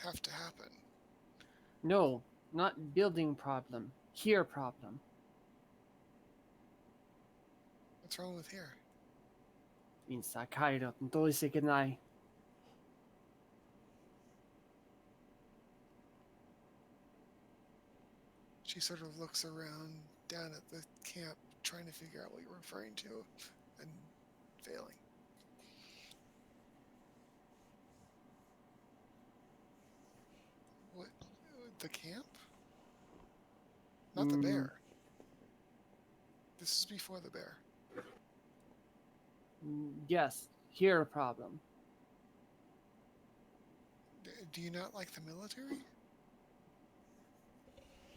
Speaker 4: have to happen.
Speaker 5: No, not building problem. Here problem.
Speaker 4: What's wrong with here?
Speaker 5: Minsta kairot toisekenai.
Speaker 4: She sort of looks around down at the camp, trying to figure out what you're referring to, and failing. What? The camp? Not the bear. This is before the bear.
Speaker 5: Yes, here problem.
Speaker 4: Do you not like the military?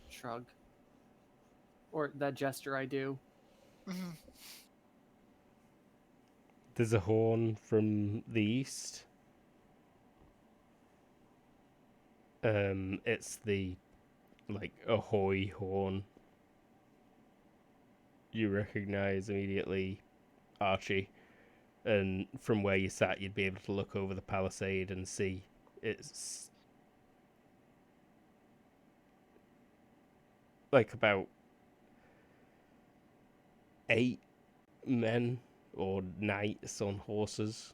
Speaker 5: Shrug. Or that gesture I do.
Speaker 4: Hmm.
Speaker 1: There's a horn from the east. It's the like ahoy horn. You recognize immediately Archie, and from where you sat, you'd be able to look over the palisade and see it's like about 8 men or knights on horses,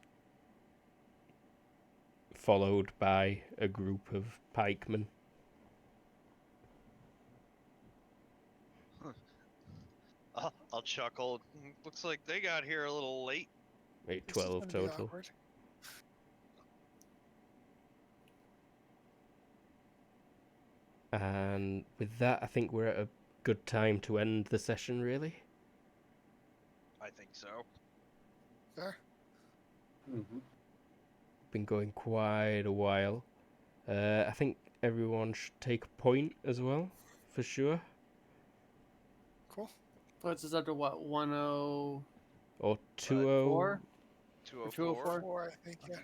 Speaker 1: followed by a group of pikemen.
Speaker 3: I'll chuckle. Looks like they got here a little late.
Speaker 1: Maybe
Speaker 4: This is
Speaker 1: 12
Speaker 4: gonna be
Speaker 1: total.
Speaker 4: awkward.
Speaker 1: And with that, I think we're at a good time to end the session, really.
Speaker 3: I think so.
Speaker 4: Fair.
Speaker 2: Mm-hmm.
Speaker 1: Been going quite a while. I think everyone should take a point as well, for sure.
Speaker 4: Cool.
Speaker 5: Puts us up to what, 10
Speaker 1: Or 2-0.
Speaker 5: 4?
Speaker 3: 204.
Speaker 5: 204?
Speaker 4: 4, I think. Yeah.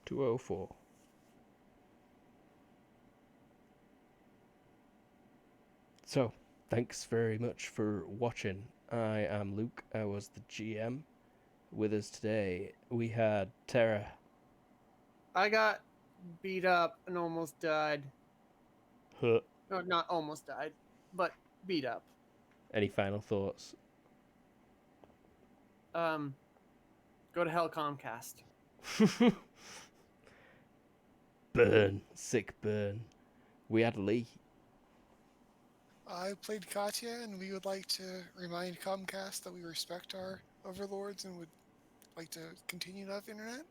Speaker 1: 204. So, thanks very much for watching. I am Luke. I was the GM. With us today, we had Tara.
Speaker 5: I got beat up and almost died.
Speaker 1: Huh.
Speaker 5: No, not almost died, but beat up.
Speaker 1: Any final thoughts?
Speaker 5: Go to hell, Comcast.
Speaker 1: Burn. Sick burn. We had Lee.
Speaker 4: I played Katya, and we would like to remind Comcast that we respect our overlords and would like to continue to have internet.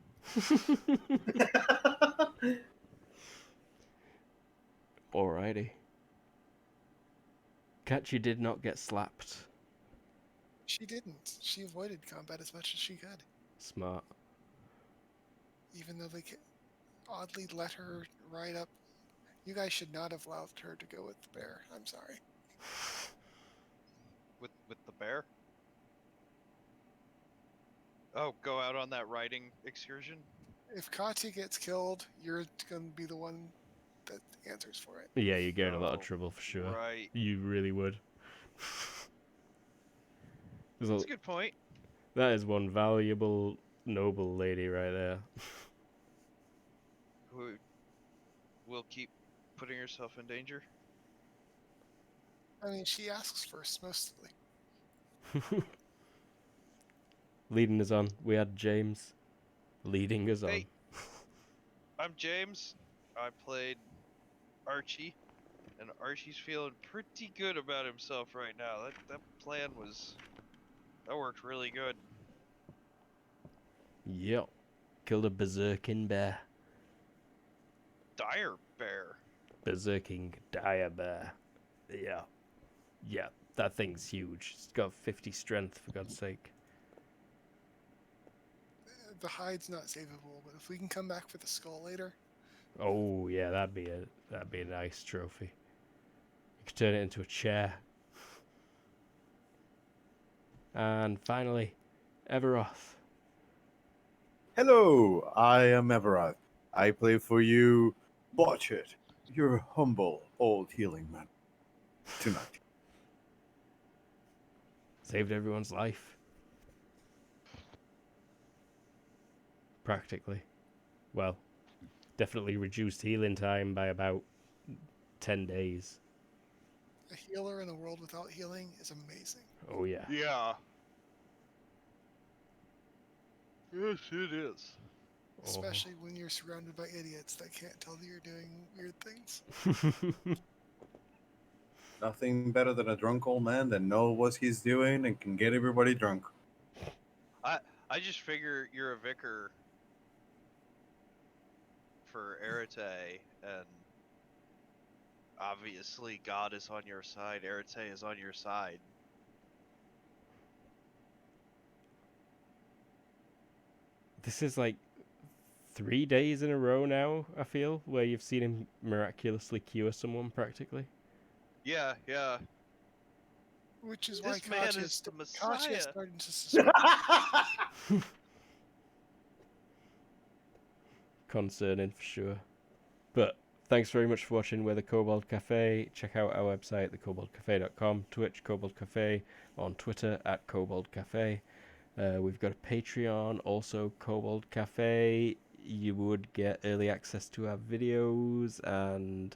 Speaker 1: Alrighty. Catchy did not get slapped.
Speaker 4: She didn't. She avoided combat as much as she could,
Speaker 1: Smart.
Speaker 4: even though they oddly let her ride up. You guys should not have allowed her to go with the bear. I'm sorry.
Speaker 3: With the bear. Oh, go out on that riding excursion.
Speaker 4: If Katya gets killed, you're going to be the one that answers for it.
Speaker 1: Yeah, you get in a lot of
Speaker 3: Oh,
Speaker 1: trouble for sure.
Speaker 3: Right.
Speaker 1: You really would. There's
Speaker 3: That's a good point.
Speaker 1: that is one valuable, noble lady right there.
Speaker 3: Who will keep putting herself in danger?
Speaker 4: I mean, she asks first, mostly.
Speaker 1: Leading us on, we had James. Leading us on.
Speaker 3: Hey. I'm James. I played Archie, and Archie's feeling pretty good about himself right now. That plan that worked really good.
Speaker 1: Yep. Killed a berserking bear.
Speaker 3: Dire bear.
Speaker 1: Berserking dire bear. Yeah. Yeah, that thing's huge. It's got 50 strength, for God's sake.
Speaker 4: The hide's not savable, but if we can come back for the skull later,
Speaker 1: Oh yeah, that'd be a nice trophy. You could turn it into a chair. And finally, Everoth.
Speaker 2: Hello, I am Everard. I play for you, Botchet, your humble old healing man. Tonight.
Speaker 1: Saved everyone's life. Practically. Well, definitely reduced healing time by about 10 days.
Speaker 4: a healer in a world without healing is amazing.
Speaker 1: Oh yeah.
Speaker 3: Yeah. Yes, it is.
Speaker 4: Especially when you're surrounded by idiots that can't tell that you're doing weird things.
Speaker 2: Nothing better than a drunk old man that knows what he's doing and can get everybody drunk.
Speaker 3: I just figure you're a vicar for Arete, and obviously God is on your side. Arete is on your side.
Speaker 1: This is like 3 days in a row now, I feel, where you've seen him miraculously cure someone practically.
Speaker 3: Yeah, yeah.
Speaker 4: Which is why
Speaker 3: This man
Speaker 4: Katya
Speaker 3: is the
Speaker 4: Katya is
Speaker 3: Messiah.
Speaker 4: starting to suspect.
Speaker 1: Concerning for sure. But thanks very much for watching We're the Kobold Cafe. Check out our website, thekoboldcafe.com, Twitch, Kobold Cafe, on Twitter, @Kobold Cafe. We've got a Patreon, also Kobold Cafe. You would get early access to our videos and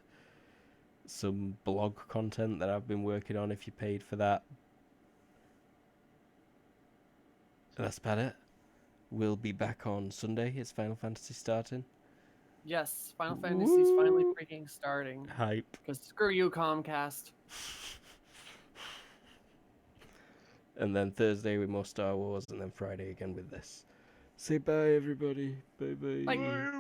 Speaker 1: some blog content that I've been working on if you paid for that. And that's about it. We'll be back on Sunday. It's Final Fantasy starting.
Speaker 5: Yes, Final Fantasy's finally
Speaker 1: Woo!
Speaker 5: freaking starting.
Speaker 1: Hype.
Speaker 5: Because screw you, Comcast.
Speaker 1: And then Thursday with more Star Wars, and then Friday again with this. Say bye, everybody. Bye bye.
Speaker 5: Bye.